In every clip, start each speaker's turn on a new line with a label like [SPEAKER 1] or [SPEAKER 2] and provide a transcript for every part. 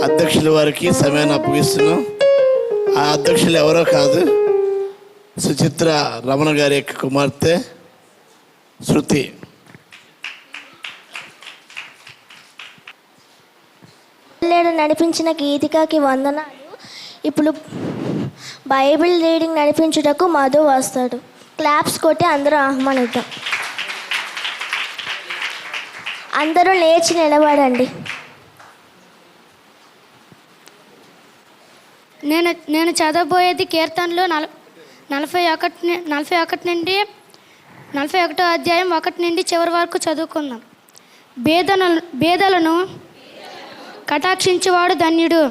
[SPEAKER 1] అధ్యక్షుల వారికి సమయాన్ని అప్పగిస్తున్నాం. ఆ అధ్యక్షులు ఎవరో కాదు, సుచిత్ర రమణ గారి యొక్క కుమార్తె శృతి.
[SPEAKER 2] నడిపించిన గీతికకి వందనాలు. ఇప్పుడు బైబిల్ రీడింగ్ నడిపించుటకు మధు వస్తాడు. క్లాప్స్ కొట్టి అందరూ ఆహ్వానిద్దాం. అందరూ లేచి నిలబడండి.
[SPEAKER 3] నేను చదవబోయేది కీర్తనలు 41 నుండి 41 అధ్యాయం 1 నుండి చివరి వరకు చదువుకుందాం. బేదలను కటాక్షించువాడు ధన్యుడు.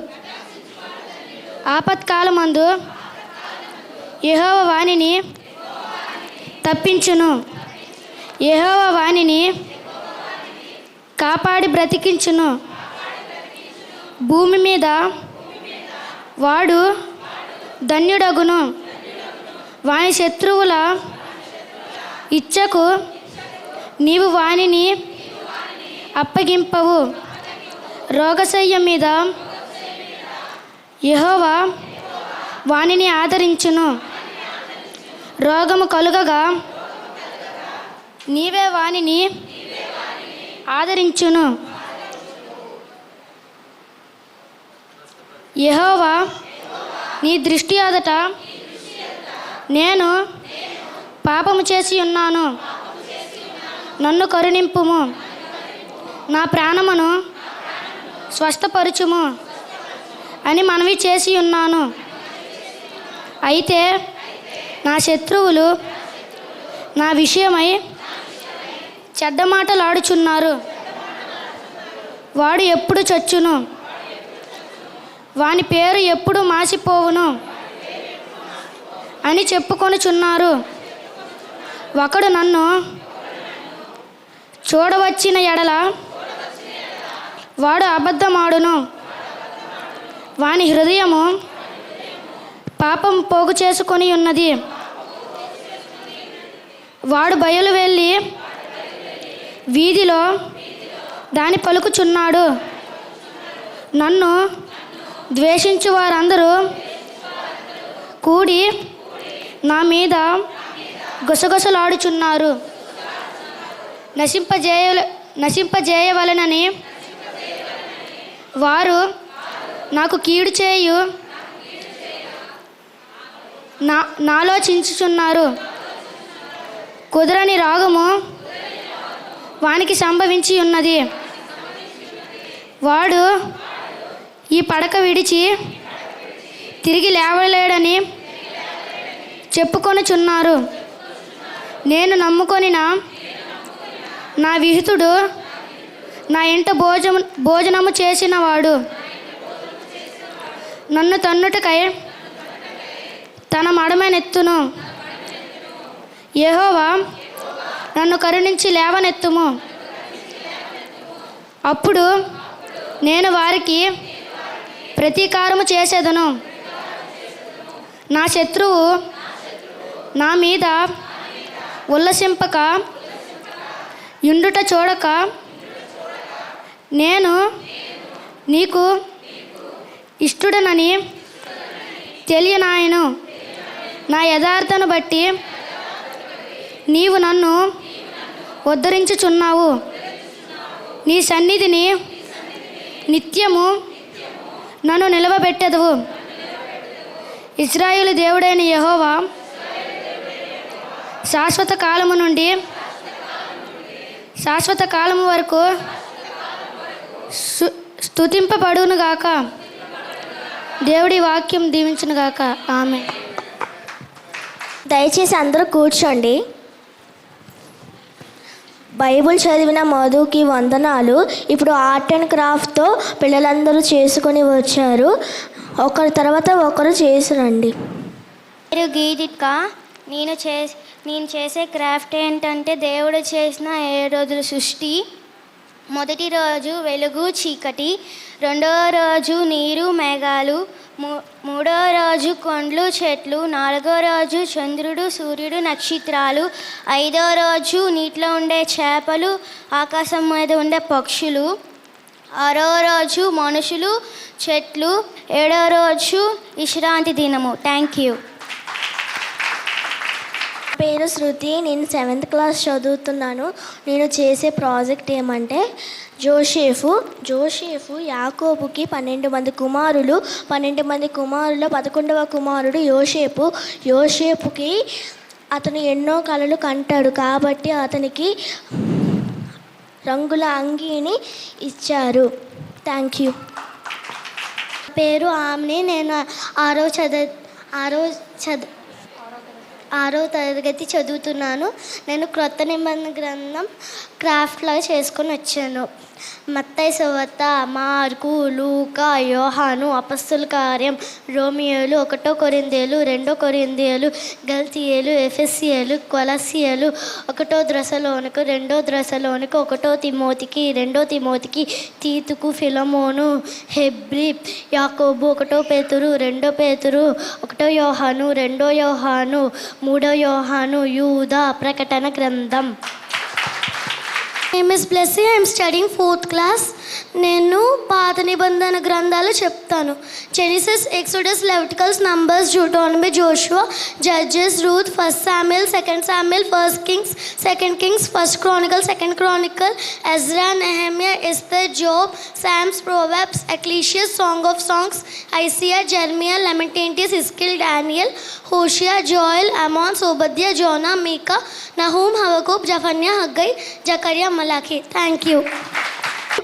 [SPEAKER 3] ఆపత్కాలమందు యెహోవా వానిని తప్పించును. యెహోవా వానిని కాపాడి బ్రతికించును. భూమి మీద వాడు ధన్యుడగును. వాని శత్రువుల ఇచ్చకు నీవు వానిని అప్పగింపవు. రోగశయ్య మీద యెహోవా వానిని ఆదరించును. రోగము కలుగగా నీవే వానిని ఆదరించును. యెహోవా నీ దృష్టి ఎదుట నేను పాపము చేసి ఉన్నాను, నన్ను కరుణింపుము. నా ప్రాణమును స్వస్థపరచుము అని మనవి చేసి ఉన్నాను. అయితే నా శత్రువులు నా విషయమై చెడ్డ మాటలాడుచున్నారు. వాడు ఎప్పుడు చచ్చును, వాని పేరు ఎప్పుడు మాసిపోవును అని చెప్పుకొనుచున్నారు. ఒకడు నన్ను చూడవచ్చిన ఎడల వాడు అబద్ధమాడును. వాని హృదయము పాపం పోగు చేసుకొని ఉన్నది. వాడు బయలు వెళ్ళి వీధిలో దాని పలుకుచున్నాడు. నన్ను ద్వేషించు వారందరూ కూడి నా మీద గుసగుసలాడుచున్నారు. నశింపజేయవలెనని వారు నాకు కీడు చేయు నాలోచించుచున్నారు. కుదరని రాగము వానికి సంభవించి ఉన్నది. వాడు ఈ పడక విడిచి తిరిగి లేవలేడని చెప్పుకొనుచున్నారు. నేను నమ్ముకొనిన నా విహితుడు నా ఇంట భోజనము చేసినవాడు నన్ను తన్నుటకై తన మడమనెత్తును. యెహోవా నన్ను కరుణించి లేవనెత్తుము. అప్పుడు నేను వారికి ప్రతీకారము చేసేదను. నా శత్రువు నా మీద ఉల్లసింపక యుండుట చూడక నేను నీకు ఇష్టడనని తెలియనాయను. నా యథార్థను బట్టి నీవు నన్ను ఉద్ధరించుచున్నావు. నీ సన్నిధిని నిత్యము నన్ను నిలవబెట్టెదవు. ఇశ్రాయేలు దేవుడైన యెహోవా శాశ్వత కాలము నుండి శాశ్వత కాలము వరకు స్తుతింపబడునుగాక. దేవుడి వాక్యం దీవించునుగాక. ఆమేన్.
[SPEAKER 2] దయచేసి అందరూ కూర్చోండి. బైబిల్ చదివిన మధుకి వందనాలు. ఇప్పుడు ఆర్ట్ అండ్ క్రాఫ్ట్తో పిల్లలందరూ చేసుకొని వచ్చారు. ఒకరి తర్వాత ఒకరు చేసిరండి.
[SPEAKER 4] పేరు గీతిక. నేను చేసే క్రాఫ్ట్ ఏంటంటే దేవుడు చేసిన 7 రోజుల సృష్టి. మొదటి రోజు వెలుగు చీకటి, రెండవ రోజు నీరు మేఘాలు, మూడవ రోజు కొండలు చెట్లు, నాలుగో రోజు చంద్రుడు సూర్యుడు నక్షత్రాలు, ఐదవ రోజు నీటిలో ఉండే చేపలు, ఆకాశం మీద ఉండే పక్షులు, ఆరో రోజు మనుషులు చెట్లు, 7వ రోజు విశ్రాంతి దినము. Thank you.
[SPEAKER 2] పేరు శృతి. నేను 7th క్లాస్ చదువుతున్నాను. నేను చేసే ప్రాజెక్ట్ ఏమంటే జోషేఫు యాకోబుకి 12 మంది కుమారులు. 12 మంది కుమారుల్లో 11వ కుమారుడు యోషేపుకి అతను ఎన్నో కలలు కంటాడు కాబట్టి అతనికి రంగుల అంగీని ఇచ్చారు. Thank you.
[SPEAKER 3] పేరు ఆమ్ని. నేను ఆరో తరగతి చదువుతున్నాను. నేను క్రొత్త నిబంధన గ్రంథం క్రాఫ్ట్లో చేసుకొని వచ్చాను. మత్తయి సువార్త, మార్కు, లూకా, యోహాను, అపొస్తలుల కార్యం, రోమియోలు, 1 కొరింథీయులు, 2 కొరింథీయులు, గలతీయులు, ఎఫెసీయులు, కొలస్సీయులు, 1 థెస్సలోనిక, 2 థెస్సలోనిక, 1 తిమోతికి, 2 తిమోతికి, తీతుకు, ఫిలమోను, హెబ్రీ, యాకోబు, 1 పేతురు, 2 పేతురు, 1 యోహాను, 2 యోహాను, 3 యోహాను, యూదా. ప్రకటన గ్రంథం.
[SPEAKER 5] Name is Blessy. I'm studying 4th class. నేను పాత నిబంధన గ్రంథాలు చెప్తాను. Genesis, Exodus, Leviticus, Numbers, Deuteronomy, Joshua, Judges, Ruth, 1 Samuel, 2 Samuel, 1 Kings, 2 Kings, 1 Chronicle, 2 Chronicle, Ezra, Nehemiah, Esther, Job, Psalms, Proverbs, Ecclesiastes, song of songs, Isaiah, Jeremiah, Lamentations, Ezekiel, Daniel, Hosea, Joel, Amos, Obadiah, Jonah, Micah, Nahum, Habakkuk, Zephaniah, Haggai, Zechariah, Malachi. Thank you.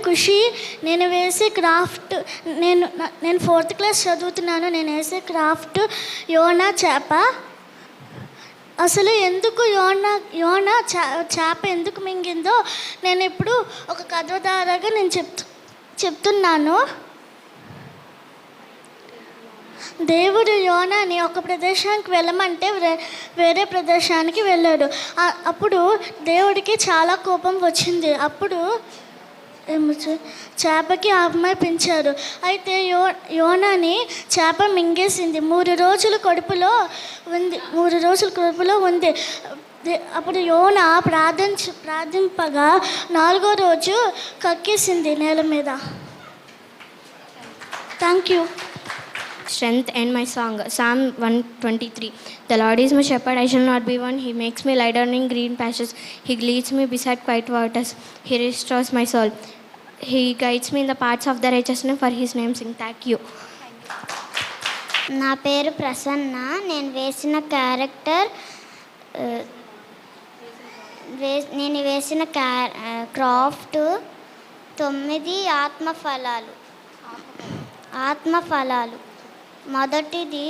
[SPEAKER 3] ఖుషి. నేను వేసే craft నేను 4th class చదువుతున్నాను. నేను వేసే craft యోనా చేప. అసలు ఎందుకు యోనా చేప ఎందుకు మింగిందో నేను ఇప్పుడు ఒక కథ ద్వారాగా నేను చెప్తున్నాను. దేవుడు యోనాని ఒక ప్రదేశానికి వెళ్ళమంటే వేరే ప్రదేశానికి వెళ్ళాడు. అప్పుడు దేవుడికి చాలా కోపం వచ్చింది. అప్పుడు చేపకి ఆజ్ఞాపించారు. అయితే యోనాని చేప మింగేసింది. 3 రోజులు కడుపులో ఉంది. అప్పుడు యోనా ప్రార్థింపగా 4వ రోజు కక్కేసింది నేల మీద. Thank you.
[SPEAKER 6] Strength and my song. Psalm 123. The Lord is my shepherd, I shall not be want. He makes me lie down in green pastures. He leads me beside quiet waters. He restores my soul. He guides me in the paths of the righteousness for his name's sake. Thank you.
[SPEAKER 4] నా పేరు ప్రసన్న. నేను వేసిన character craft 9 ఆత్మఫలాలు. మొదటిది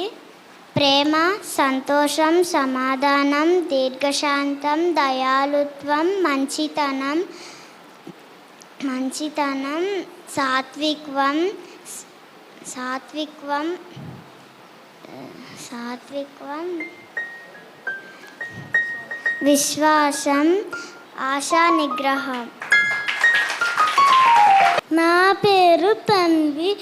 [SPEAKER 4] ప్రేమ, సంతోషం, సమాధానం, దీర్ఘశాంతం, దయాళుత్వం, మంచితనం, సాత్వికం, విశ్వాసం, ఆశా నిగ్రహం.
[SPEAKER 3] నా పేరు తన్వి.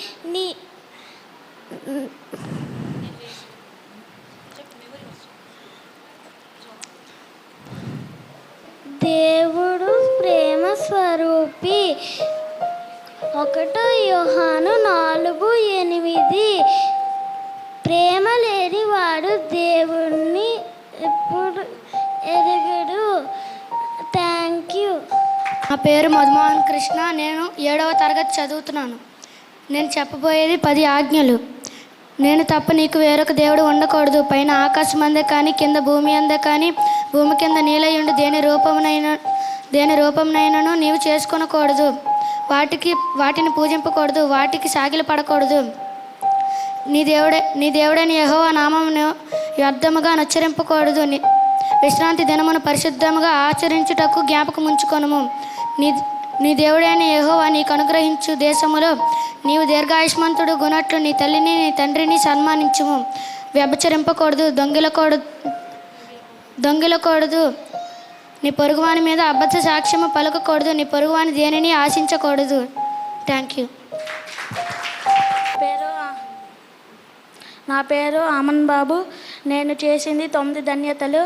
[SPEAKER 3] దేవుడు ప్రేమ స్వరూపి. 1 యోహాను 4:8. ప్రేమ లేని వాడు దేవుణ్ణి ఎప్పుడు ఎరగడు. Thank you.
[SPEAKER 5] నా పేరు మధుమోహన్ కృష్ణ. నేను 7వ తరగతి చదువుతున్నాను. నేను చెప్పబోయేది 10 ఆజ్ఞలు. నేను తప్ప నీకు వేరొక దేవుడు ఉండకూడదు. పైన ఆకాశం అందే కానీ, కింద భూమి అందే కానీ, భూమి కింద నీలయుండి దేని రూపంనైనను నీవు చేసుకొనకూడదు. వాటిని పూజింపకూడదు. వాటికి సాగిలు పడకూడదు. నీ దేవుడైన యెహోవా నామమును వ్యర్థముగా నచ్చరింపకూడదు. విశ్రాంతి దినమును పరిశుద్ధముగా ఆచరించుటకు జ్ఞాపకం ఉంచుకొనుము. నీ దేవుడైన యెహోవా నీకు అనుగ్రహించు దేశములో నీవు దీర్ఘాయుష్మంతుడు గునట్లు నీ తల్లిని నీ తండ్రిని సన్మానించుము. వ్యభిచరింపకూడదు. దొంగిలకూడదు. నీ పొరుగువాని మీద అబద్ధ సాక్ష్యము పలకకూడదు. నీ పొరుగువాని దేనిని ఆశించకూడదు. Thank you.
[SPEAKER 3] నా పేరు ఆమన్ బాబు.
[SPEAKER 7] నేను చేసింది 9 ధన్యతలు.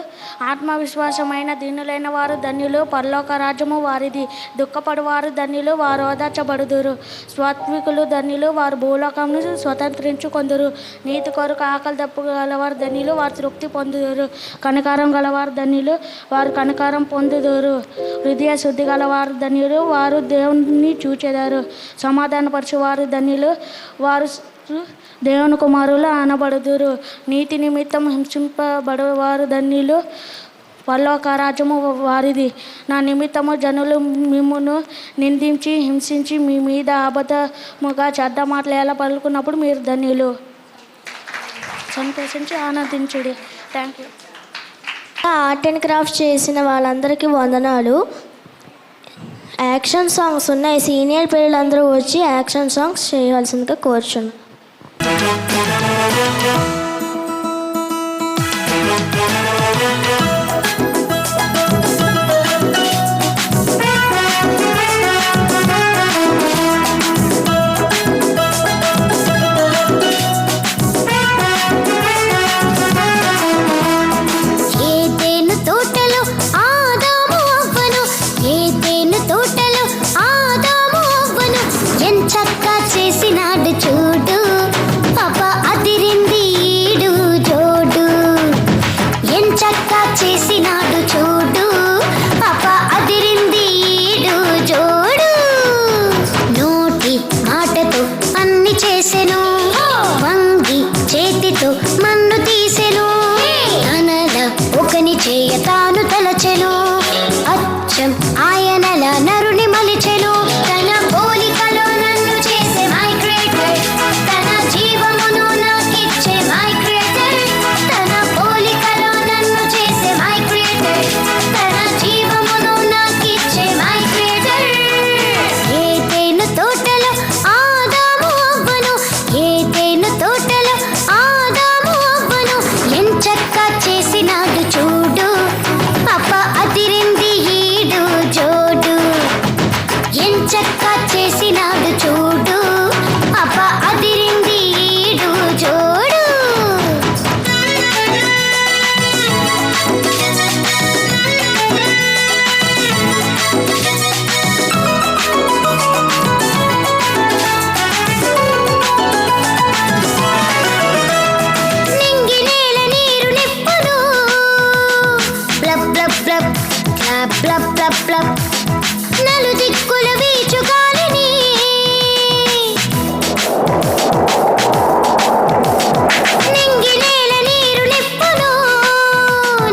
[SPEAKER 7] ఆత్మవిశ్వాసమైన దీనులైన వారు ధన్యులు, పరలోక రాజ్యము వారిది. దుఃఖపడు వారు ధన్యులు, వారు ఓదార్చబడుదురు. స్వాత్వికులు ధన్యులు, వారు భూలోకమును స్వతంత్రించుకొందురు. నీతి కొరకు ఆకలి దప్పు గలవారు ధన్యులు, వారు తృప్తి పొందుదురు. కనికారం గలవారు ధన్యులు, వారు కనికారం పొందుదురు. హృదయ శుద్ధి గలవారు ధన్యులు, వారు దేవుని చూచెదరు. సమాధానపరచు వారు ధన్యులు, వారు దేవుని కుమారులు అనబడుదురు. నీతి నిమిత్తం హింసింపబడేవారు ధన్యులు, పరలోక రాజ్యము వారిది. నా నిమిత్తము జనులు మిమ్మును నిందించి హింసించి మీ మీద అబద్ధముగా చెడ్డ మాటలు ఎలా పలుకున్నప్పుడు మీరు ధన్యులు. సంతోషించి ఆనందించుడి. Thank you.
[SPEAKER 2] Art and craft చేసిన వాళ్ళందరికీ వందనాలు. యాక్షన్ సాంగ్స్ ఉన్నాయి. సీనియర్ పిల్లలందరూ వచ్చి యాక్షన్ సాంగ్స్ చేయాల్సిందిగా కోరుచున్నాను.
[SPEAKER 5] చేసినాడు చూడు పాప అదిరింది ఈడు జోడు. ఎంచక్కా చేసినాడు చూడు పాప అదిరింది ఈడు జోడు. నోటి మాటతో అన్ని చేసెను, వంగి చేతితో మన్ను తీసెను. తనల ఒకని చేయ తాను తలచెను, అచ్చం ఆయనల నరుని మలిచెను. తన పోలికలో నన్ను చేసే మై క్రియేటర్, తన జీవమును నాకిచ్చే మై క్రియేటర్. తన పోలికలో నన్ను చేసే మై క్రియేటర్, తన జీవమును నాకిచ్చే మై క్రియేటర్. ఏదైనా తోటలో ఆదాము అవ్వను, ఏదైనా తోటలో ఆదాము అవ్వను. ఎంచక్కా చేసినాడు చూడు పాప అదిరింది ఈడు జోడు. ఎంచక్కా చేసినాడు చూడు పాప అదిరింది ఈడు జోడు. నింగి నేల నీరు నిప్పును, blob blob blob blob blob blob blob. నలు దిక్కుల వీచు గాలిని, నింగి నేల నీరు నిప్పును,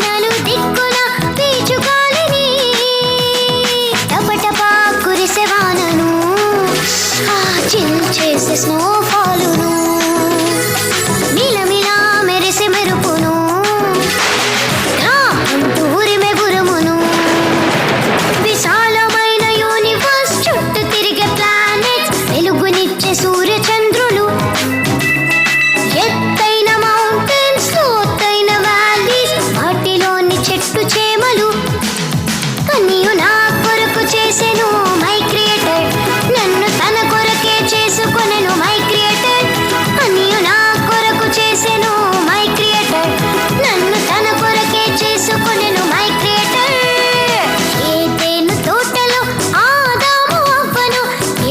[SPEAKER 5] నలు దిక్కుల వీచు గాలిని. టపటపా కురిసె వానను, చిల్ చేసే స్నోఫాలును. మిలమిలా మెరిసె మెరుపును, ఉరిమె గురుమును. విశాలమైన యూనివర్స్ చుట్టూ తిరిగే ప్లానెట్స్, వెలుగునిచ్చే సూర్య చంద్రులు. ఎత్తైన మౌంటైన్స్, లోతైన వ్యాలీస్, వాటిలోని చెట్టు చేమలు. కన్యు నా కొరకు చేసెను మై క్రియేటర్, నన్ను తన కొరకే చేసుకొనెను మై క్రియేటర్. కన్యు నా కొరకు చేసెను మై క్రియేటర్, నన్ను తన కొరకే చేసుకొనెను మై క్రియేటర్. ఏదైనా తోటలో ఆదాము అవ్వను,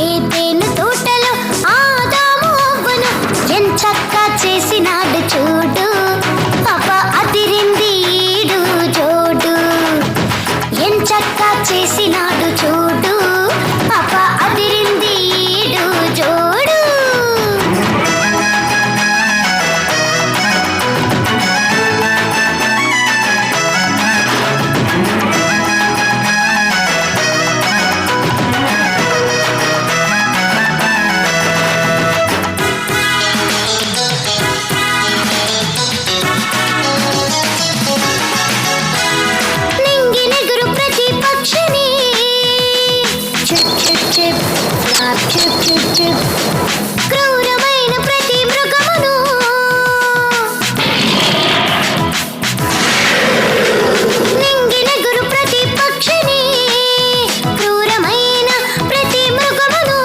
[SPEAKER 5] ఏదైనా తోటలో ఆదాము అవ్వను. ఎంచక్కా చేసినాడు చూడు పాప అదిరింది ఈడు జోడు. ఎంచక్కా చేసినాడు చూడు పాప అదిరింది ఈడు జోడు. నింగి నెగురు ప్రతి పక్షిని, chip chip chip flop chip chip chip. క్రూరమైన ప్రతి మృగమును, నింగి నెగురు ప్రతి పక్షిని, క్రూరమైన ప్రతి మృగమును.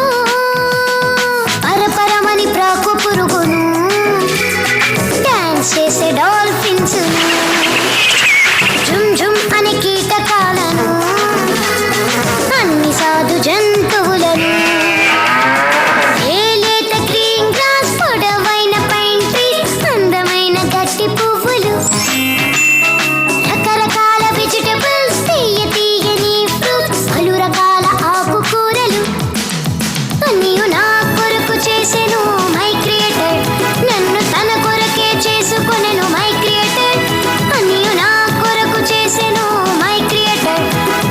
[SPEAKER 5] పరపరమని ప్రాకు పురుగును, డాన్స్ చేసే డాల్ఫిన్స్ అన్నియు నా కొరకు చేసెను మై క్రియేటర్, నన్ను తన కొరకే చేసుకొనెను మై క్రియేటర్. అన్నియు నా కొరకు చేసెను మై క్రియేటర్,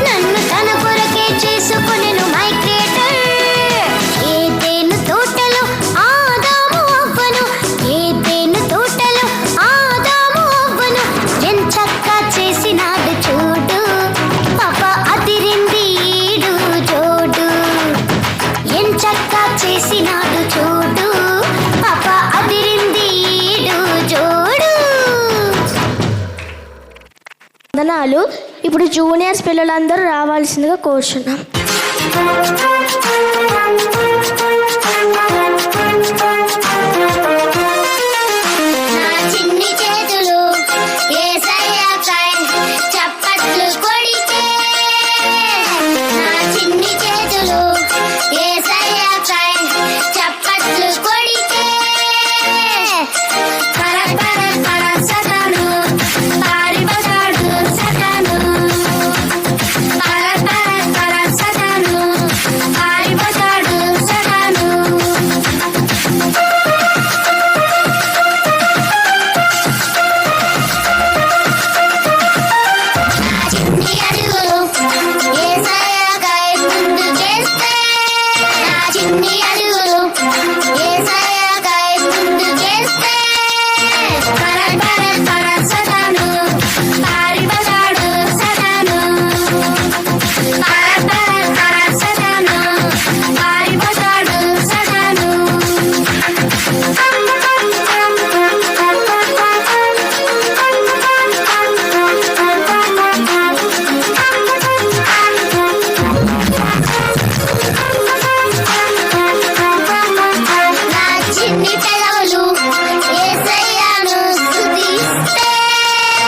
[SPEAKER 5] నన్ను తన కొరకే చేసుకొనెను మై క్రియేటర్. ఏదెను తోటలో ఆదాము అవ్వను, ఏదెను తోటలో ఆదాము అవ్వను ఎంచక్కా చేసినాడు చూడు, పాప అదిరింది ఈడు జోడు. ఎంచక్కా చేసినాడు చూడు, పాప అదిరింది ఈడు జోడు.
[SPEAKER 2] వందనాలు. ఇప్పుడు జూనియర్స్ పిల్లలందరూ రావాల్సిందిగా కోరుచున్నాం.
[SPEAKER 5] నా చిన్ని చేతులు యేసయ్యకై చప్పట్లు కొడితే, నా చిన్ని చేతులు యేసయ్యకై చప్పట్లు కొడితే, పర పర పర సతను పారిపోతాడు సతను, పర పర పర సతను పారిపోతాడు సతను. చిన్ని అడుగులు యేసయ్యకై ముందుకేస్తే, నా చిన్ని అడుగులు యేసయ్యకై ముందుకేస్తే, పర పర పర సతను పారిపోతాడు సతను, పర పర పర సతను పారిపోతాడు సతను. నా చిన్ని పెదవులు యేసయ్యను స్తుతిస్తే,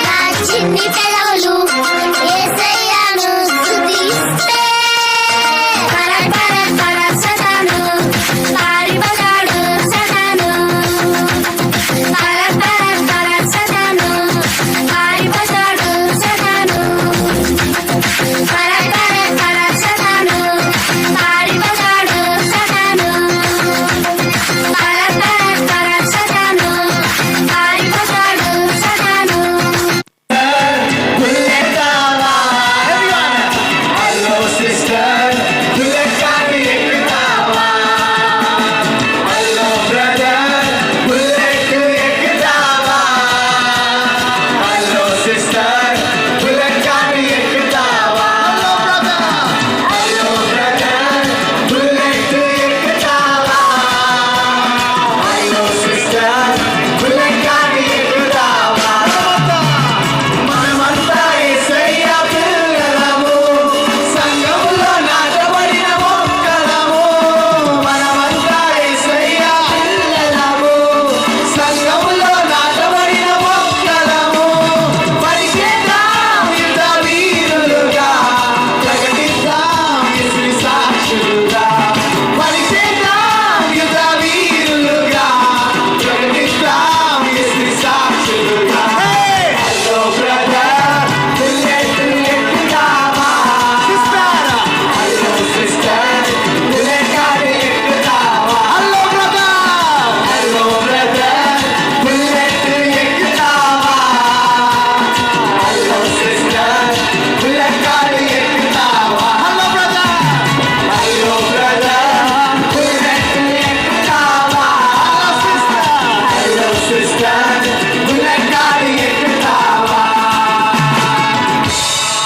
[SPEAKER 5] నా చిన్ని పెదవులు యేసయ్యను స్తుతిస్తే, పర పర పర సతను పారిపోతాడు సతను, పర పర పర సతను పారిపోతాడు సతను, పర పర పర సతను పారిపోతాడు సతను, పర పర పర సతను పారిపోతాడు సతను.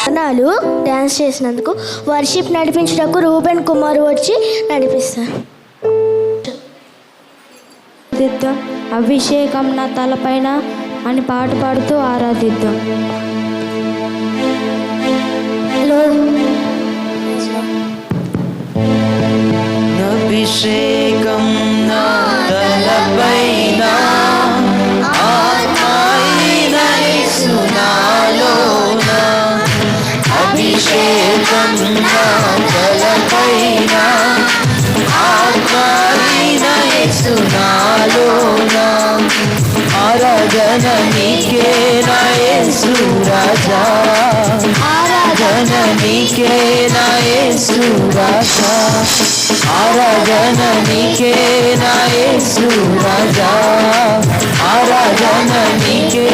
[SPEAKER 2] వందనాలు. డ్యాన్స్ చేసినందుకు. వర్షిప్ నడిపించడానికి రూబెన్ కుమార్ వచ్చి నడిపిస్తారు.
[SPEAKER 6] ఆరాధిద్దాం. అభిషేకం నా తలపైన అని పాట పాడుతూ ఆరాధిద్దాం.
[SPEAKER 8] అభిషేకం నా తలపైన, ఆత్మైన యేసు నాలోన. అభిషేకం నా తలపైన, ఆత్మైన యేసు నాలోన. ఆరాధన నీకే నా యేసు రాజా, ఆరాధన నీకే నా యేసు రాజా. ఆరాధన నీకే నా యేసు రాజా, ఆరాధన నీకే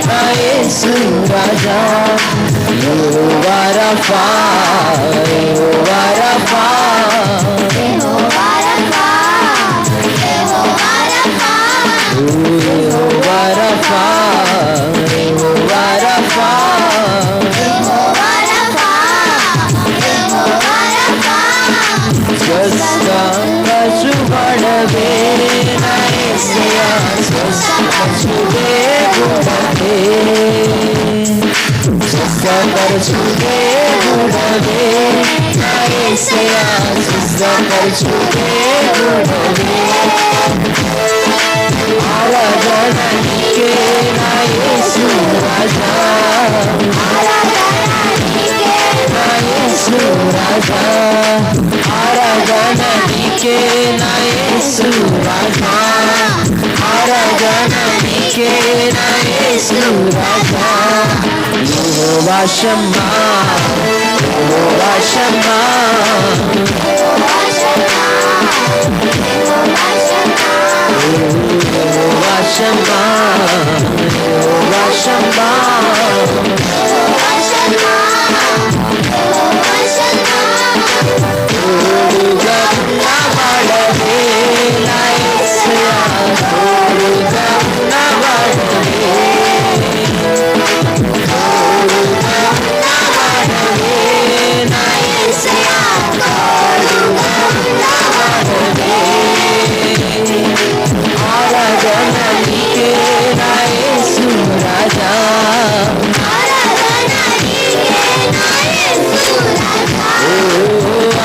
[SPEAKER 8] నా యేసు రాజా. యెహోవా రఫా, యెహోవా రఫా, యెహోవా రఫా, యెహోవా రఫా, యెహోవా రఫా, యెహోవా రఫా, యెహోవా రఫా, యెహోవా రఫా. స్వస్థపరచుబడవే నా యేసయ్యా, స్వస్థపరచువే గుణవే, స్వస్థపరచువే గుణవే నా యేసయ్యా, స్వస్థపరచువే గుణవే. ఆరాధన నీకే నా యేసు రాజా, ఆరాధన నీకే నా యేసు రాజా, ఆరాధన నీకే నా యేసు రాజా, ఆరాధన నీకే నా యేసు రాజా. యెహోవా షమ్మా, యెహోవా షమ్మా, యెహోవా షమ్మా, యెహోవా షమ్మా, యెహోవా షమ్మా, యెహోవా షమ్మా, యెహోవా షమ్మా, యెహోవా షమ్మా. తోడుగా ఉన్నవాడవే నా యేసయ్యా, తోడుగా ఉన్నవాడవే, తోడుగా ఉన్నవాడవే నా యేసయ్యా, తోడుగా ఉన్నవాడవే. ఆరాధన నీకే నా యేసు రాజా, ఆరాధన నీకే నా యేసు రాజా,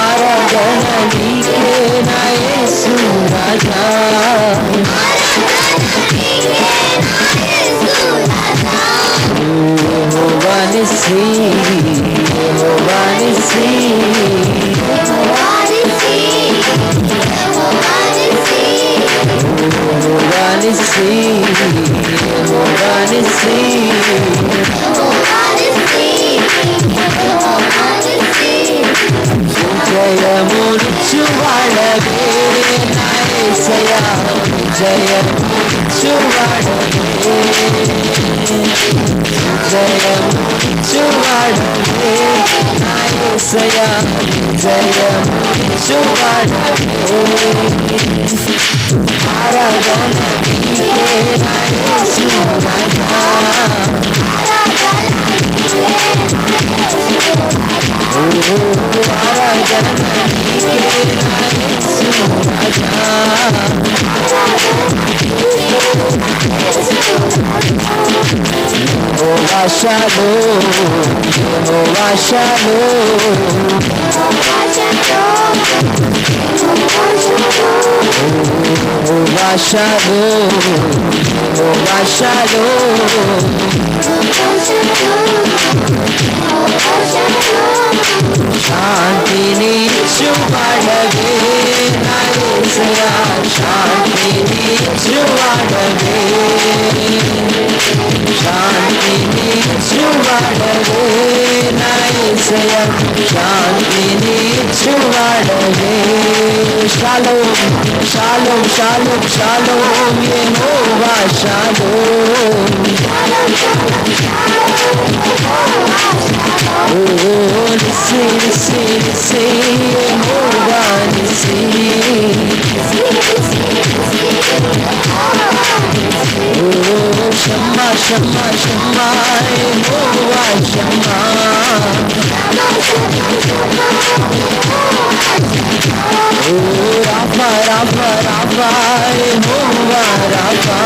[SPEAKER 8] ఆరాధన నీకే నా యేసు రాజా, ఆరాధన నీకే నా యేసు రాజా. యెహోవా నిస్సీ, యెహోవా నిస్సీ, యెహోవా నిస్సీ, యెహోవా నిస్సీ, యెహోవా నిస్సీ, యెహోవా నిస్సీ, యెహోవా నిస్సీ, యెహోవా నిస్సీ. జయమునిచ్చువాడవే నా యేసయ్యా, జయమునిచ్చువాడవే, జయమునిచ్చువాడవే నా యేసయ్యా, జయమునిచ్చువాడవే. ఆరాధన నీకే నా యేసు రాజా, ఆరాధన నీకే నా యేసు రాజా, ఆరాధన నీకే నా యేసు రాజా. యెహోవా షాలోమ్, యెహోవా షాలోమ్, యెహోవా షాలోమ్, యెహోవా షాలోమ్, యెహోవా షాలోమ్, శాంతినిచ్చువాడవే నా యేసయ్యా, శాంతినిచ్చువాడవే, శాంతినిచ్చువాడవే నా యేసయ్యా, శాంతినిచ్చువాడవే. షాలోమ్, షాలోమ్, షాలోమ్, షాలోమ్, యెహోవా షాలోమ్. ఓ నిస్సీ, నిస్సీ, నిస్సీ, యెహోవా నిస్సీ. ఓ షమ్మా, షమ్మా, షమ్మా, యెహోవా షమ్మా. ఓ రాఫా, రాఫా, రాఫా, యెహోవా రాఫా.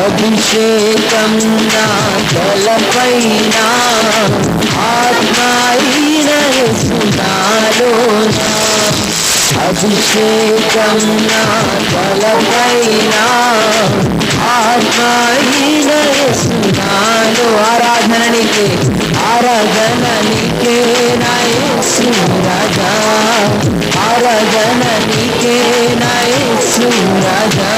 [SPEAKER 8] అభిషేకం నా తలపైన, ఆత్మాయిన యేసునాలో, అభిషేకం నా తలపైన, ఆత్మాయిన యేసునాలో. ఆరాధన నీకే, ఆరాధన నీకే నా యేసు రాజా, ఆరాధన నీకే నా యేసు రాజా,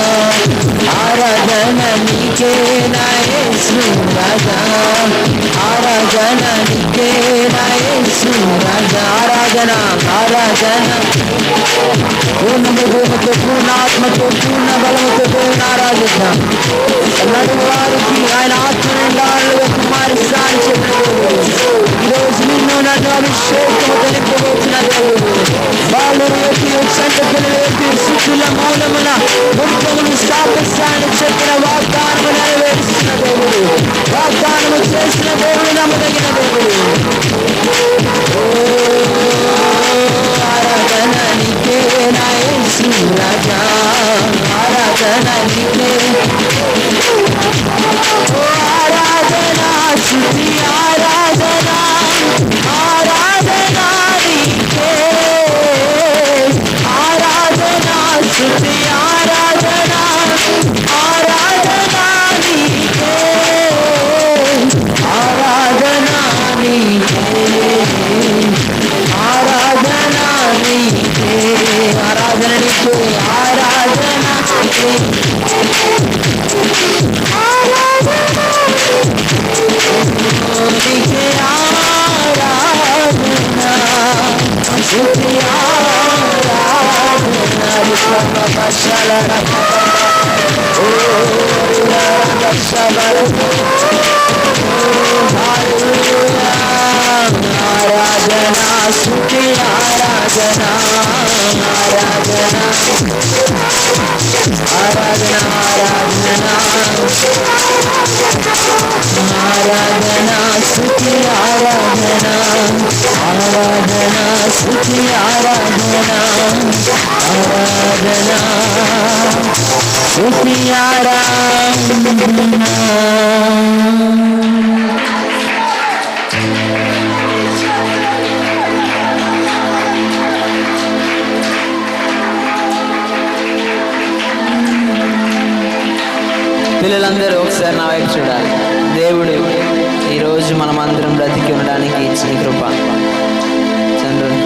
[SPEAKER 8] ఆరాధన నీకే నా యేసు యేసు రాజా ఆరాధన నీకే నా యేసు రాజా ఆరాధన ఆరాధన పూర్ణ హృదయంతో పూర్ణ ఆత్మతో పూర్ణ బలముతో దేవుని ఆరాధిద్దాం అలాంటి వారికి ఆయన ఆత్మ నిండాలుగా కుమారిస్తా అని చెప్పారు ఈరోజు నిన్ను నన్ను అభిషేకముతో నింపబోతున్న దేవుడు వాళ్ళు సంతకులు శిశుల మూలమున ముఖ్యములు స్థాపిస్తానని చెప్పిన వాగ్దానము నెరవేరుస్తున్న దేవుడు వాగ్దానము చేసిన దేవుడు నమ్మదగిన దేవుడు ఆరాధన నీకే నా యేసు రాజా ఆరాధన నీకే ఆరాధన స్తుతి ఆరాధన ఆరాధన నీకే ఆరాధన స్తుతి ఆరాధన ఆరాధన నీకే ఆరాధన నీకే ఆరాధన నీకే ఆరాధన నీకే ఆరాధన నీకే నీకే ఆరాధన స్తుతి ఆరాధన విశ్వపశలన ఓ రక్షబల హల్లెలూయా ఆరాధన స్తుతి ఆరాధన ఆరాధన ఆరాధన ఆరాధన ఆరాధన స్తుతి ఆరాధన ఆరాధన స్తుతి ఆరాధన ఆరాధన స్తుతి ఆరాధన పిల్లలందరూ ఒకసారి నా వైపు చూడాలి. దేవుడు ఈరోజు మనం అందరం బ్రతికి ఉండడానికి ఇచ్చిన కృప తండ్రి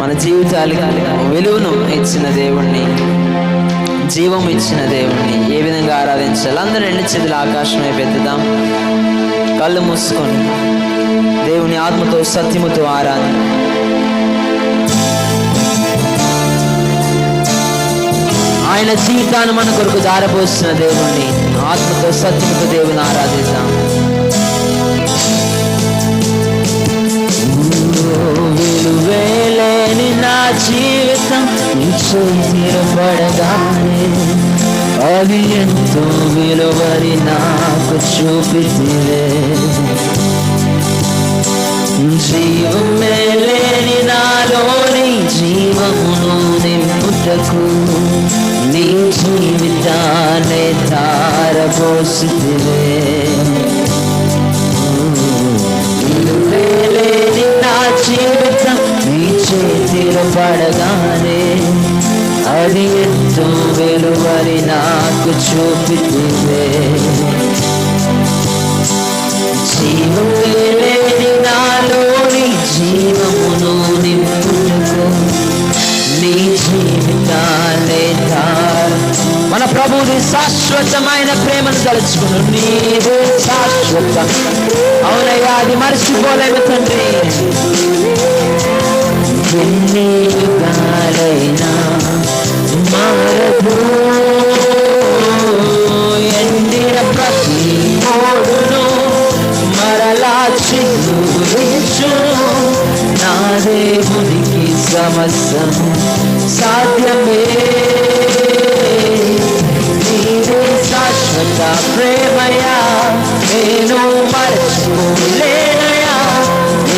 [SPEAKER 8] మన జీవితాలకు విలువను ఇచ్చిన దేవుణ్ణి జీవం ఇచ్చిన దేవుణ్ణి ఏ విధంగా ఆరాధించాలి? అందరూ రెండు చేతులు ఆకాశం వైపు ఎత్తుదాం. కళ్ళు మూసుకొని దేవుని ఆత్మతో సత్యముతో ఆరాధన. ఆయన జీవితాన్ని మన కొరకు దారపోస్తున్న దేవుణ్ణి ఆత్మతో సత్యముతో దేవుని ఆరాధిద్దాం. విలువేలేని నా జీవితం తీరపడగానే అది ఎంతో విలువని నాకు చూపితే జీవమే లేని నాలోని జీవమును నింపుటకు నీ జీవితాన్ని ధారపోసితివే. లేని నా జీవితం నీ చేతిలో పడగానే అది ఎంతో విలువని నాకు చూపితివే. జీవమే లేని నాలోని జీవమును నింపుటకు నీ జీవితాన్ని మన ప్రభువుని శాశ్వతమైన ప్రేమను తలుచుకును. నీవు శాశ్వతం అవునయ్యా, అది మర్చిపోలేము తండ్రి. ఎన్ని యుగాలైనా మారదు, ఎండిన ప్రతి మోడును మరలా చిగురించు. నా దేవునికి సమస్తం సాధ్యమే. నీవే శాశ్వత ప్రేమయా, నేను మరచిపోలేనయా.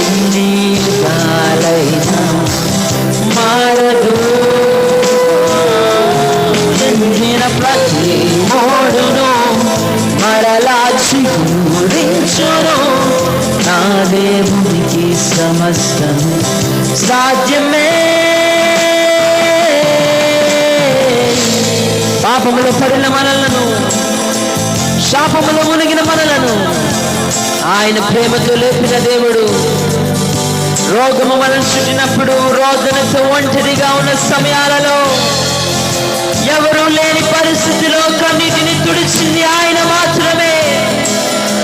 [SPEAKER 8] ఎన్ని యుగాలైనా మారదు, ఎండిన ప్రతి మోడును మరలా చిగురించును. నా దేవునికి సమస్తం సాధ్యమే. పాపములో పడిన మనలను, శాపములో మునిగిన మనలను ఆయన ప్రేమతో లేపిన దేవుడు. రోగము మనం చుట్టినప్పుడు, రోదనతో ఒంటరిగా ఉన్న సమయాలలో, ఎవరూ లేని పరిస్థితిలో కన్నిటిని తుడిచింది ఆయన మాత్రమే.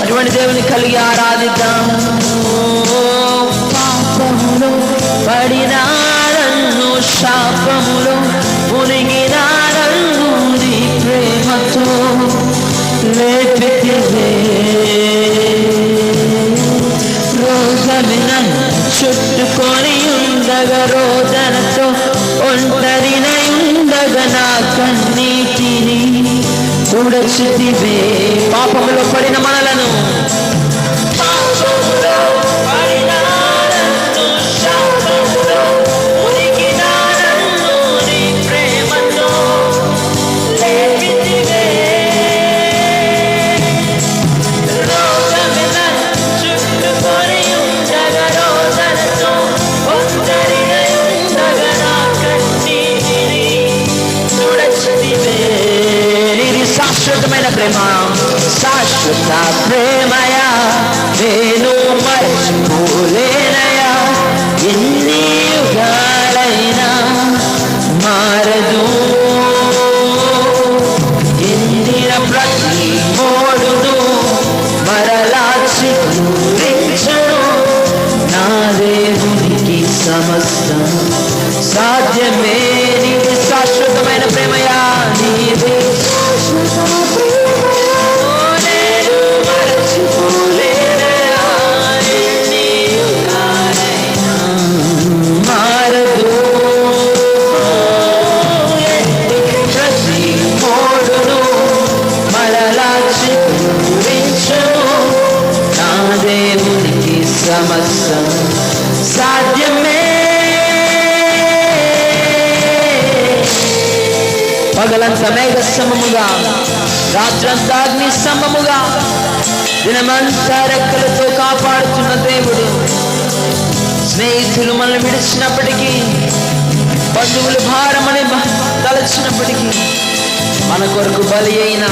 [SPEAKER 8] అటువంటి దేవుని కలిగి ఆరాధిద్దాం. పాపములో పడినాడన్ను, శాపములో మునిగినాడన్ను, నీ ప్రేమతో లేపితివే. రోగమి నన్ను చుట్టుకొని ఉండగా, రోదనతో ఒంటరినై ఉండగా నా కన్నీటిని తుడచితివే. పాపములో పడిన మనలను శాశ్వతమైన ప్రేమ, శాశ్వత ప్రేమయా, నేను మర్చిపోలేనయా. ఎన్ని యుగాలైనా మారదు, ఎండిన ప్రతి మోడును మరలా చిగురించును. నా దేవునికి సమస్తం సాధ్యమే. నీది శాశ్వతమైన ప్రేమయా, నీది సమస్తం సాధ్యమే. పగలంతా మేఘ సమముగా, రాత్రంతా అగ్ని స్తంభముగా, దినమంతా రెక్కలతో కాపాడుతున్న దేవుడు. స్నేహితులు మనల్ని విడిచినప్పటికీ, బంధువులు భారమని తలచినప్పటికీ, మన కొరకు బలి అయిన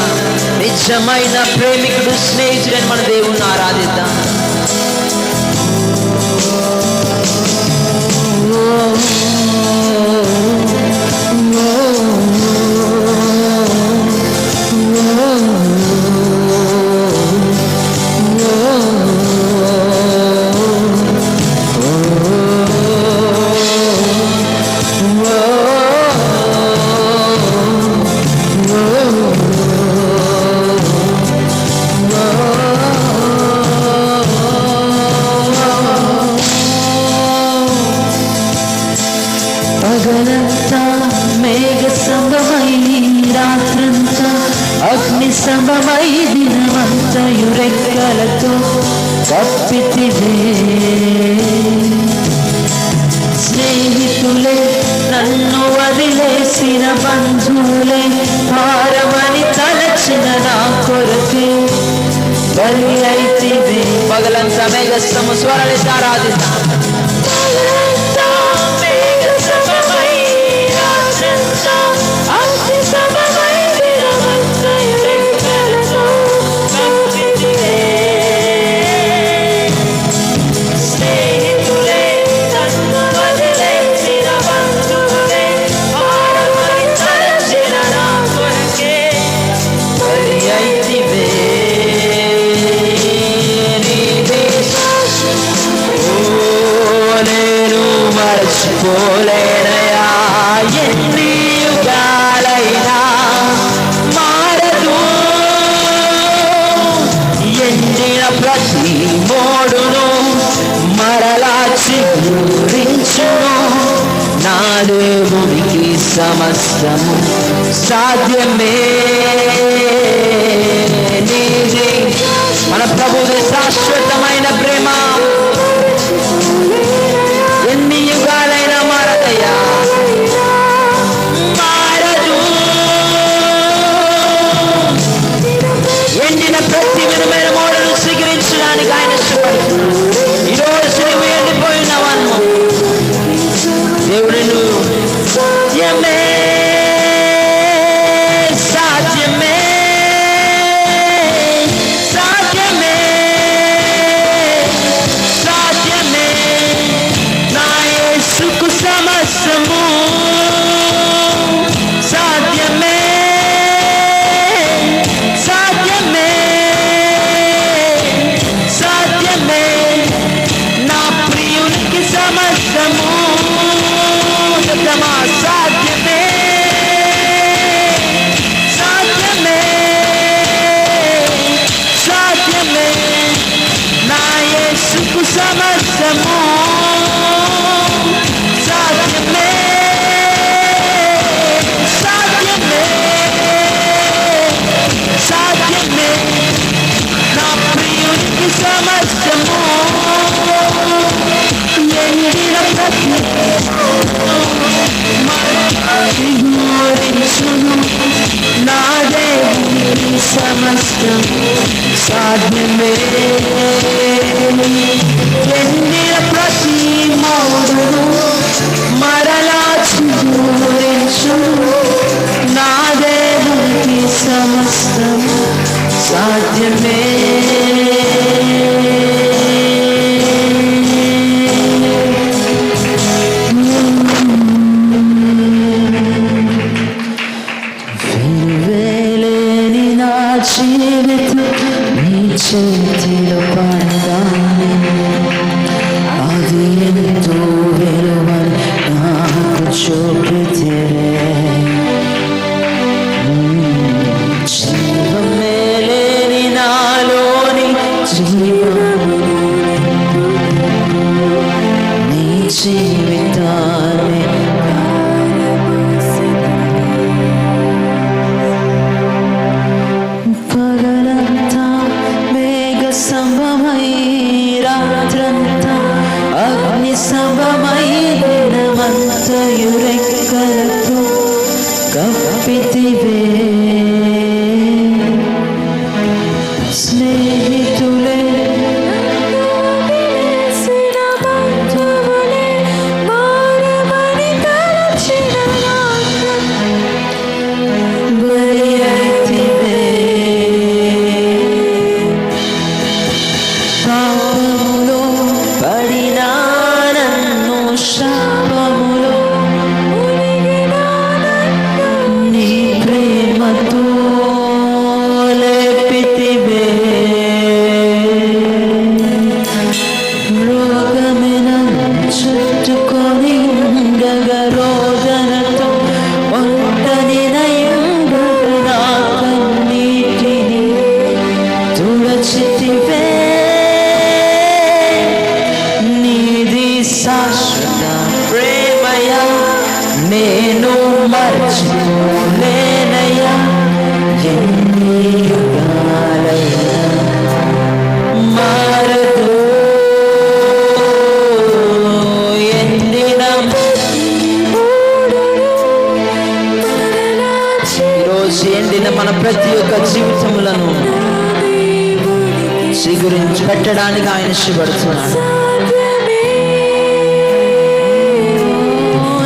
[SPEAKER 8] నిజమైన ప్రేమికుడు, స్నేహితుడని మన దేవుణ్ణి ఆరాధిద్దాం. పగలంతా మేఘ స్తంభమై, రాత్రంతా అగ్ని స్తంభమై, దినమంతయు రెక్కలతో కప్పితివే. స్నేహితులే నన్ను వదిలేసిన, బంధువులే భారమని తలచిన నా కొరకే బలి అయితివే. పగలంతా మేఘ స్తంభ స్వరాలు ఆరాధిద్దాం. మర్చిపోలేనయా, ఎన్ని యుగాలైనా మారదు, ఎండిన ప్రతి మోడును మరలా చిగురించును. నా దేవునికి సమస్తము సాధ్యమే. నీది మన ప్రభువు శాశ్వతమైన ప్రేమ, ఎన్ని యుగాలైనా మారదయ్యా, మారదు. ఎండిన ప్రతి విధమైన మోడలు స్వీకరించడానికి ఆయన ఇష్టపడుతున్నాడు. ఈరోజు నువ్వు ఎండిపోయినవను దేవుడు నువ్వు సాధ్యమే, సాధ్యమే. సమస్తము సాధ్యమే సాధ్యమే సాధ్యమే నా యేసుకు సమస్తము సాధ్యమే సాధ్యమే సాధ్యమే నా ప్రియునికి సమస్తము ఎండిన ప్రతి నా దేవునికి సమస్తం సాధ్యమే ఎండిన ప్రతి మౌడును మరలా చిగురించును నా దేవునికి సమస్తం సాధ్యమే విలువేలేని నా జీవితం నీ చేతిలో పడగానే అది ఎంతో విలువని నాకు చూపితే జీవమే లేని నాలోని జీవము నీ జీవితాన్ని పగలంతా మేఘ స్తంభమై రాత్రంతా అగ్ని స్తంభమై దినమంతయు రెక్కలతో కప్పితివే స్నేహితులే బలి అయితివే పాపములో పడినా నన్ను శాపములో నీ ప్రేమతో లేపితివే రోగమిన చుట్టుకొని ఉండగా రోదనతో ఒంటరినయుండగా నా కన్నీటిని తుడచితివే నీది శాశ్వత ప్రేమయా నేను మర్చిపోలేనయ్యా ఎన్ని యుగాలైనా మారదు ఎండిన ఈరోజు ఎండిన మన ప్రతి ఒక్క జీవితములను చిగురించి పెట్టడానికి ఆయన ఇష్టపడుతున్నాడు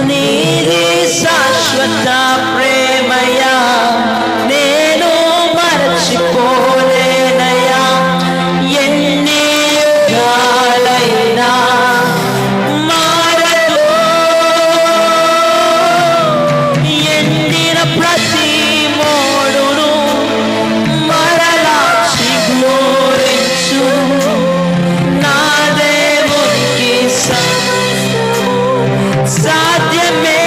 [SPEAKER 8] నీది శాశ్వత ప్రేమయా నేను మరచిపోలేనయ్యా ఎన్ని యుగాలైనా మారదు ఎండిన ప్రతి మోడును మరలా చిగురించును నా దేవునికి సాధ్యమే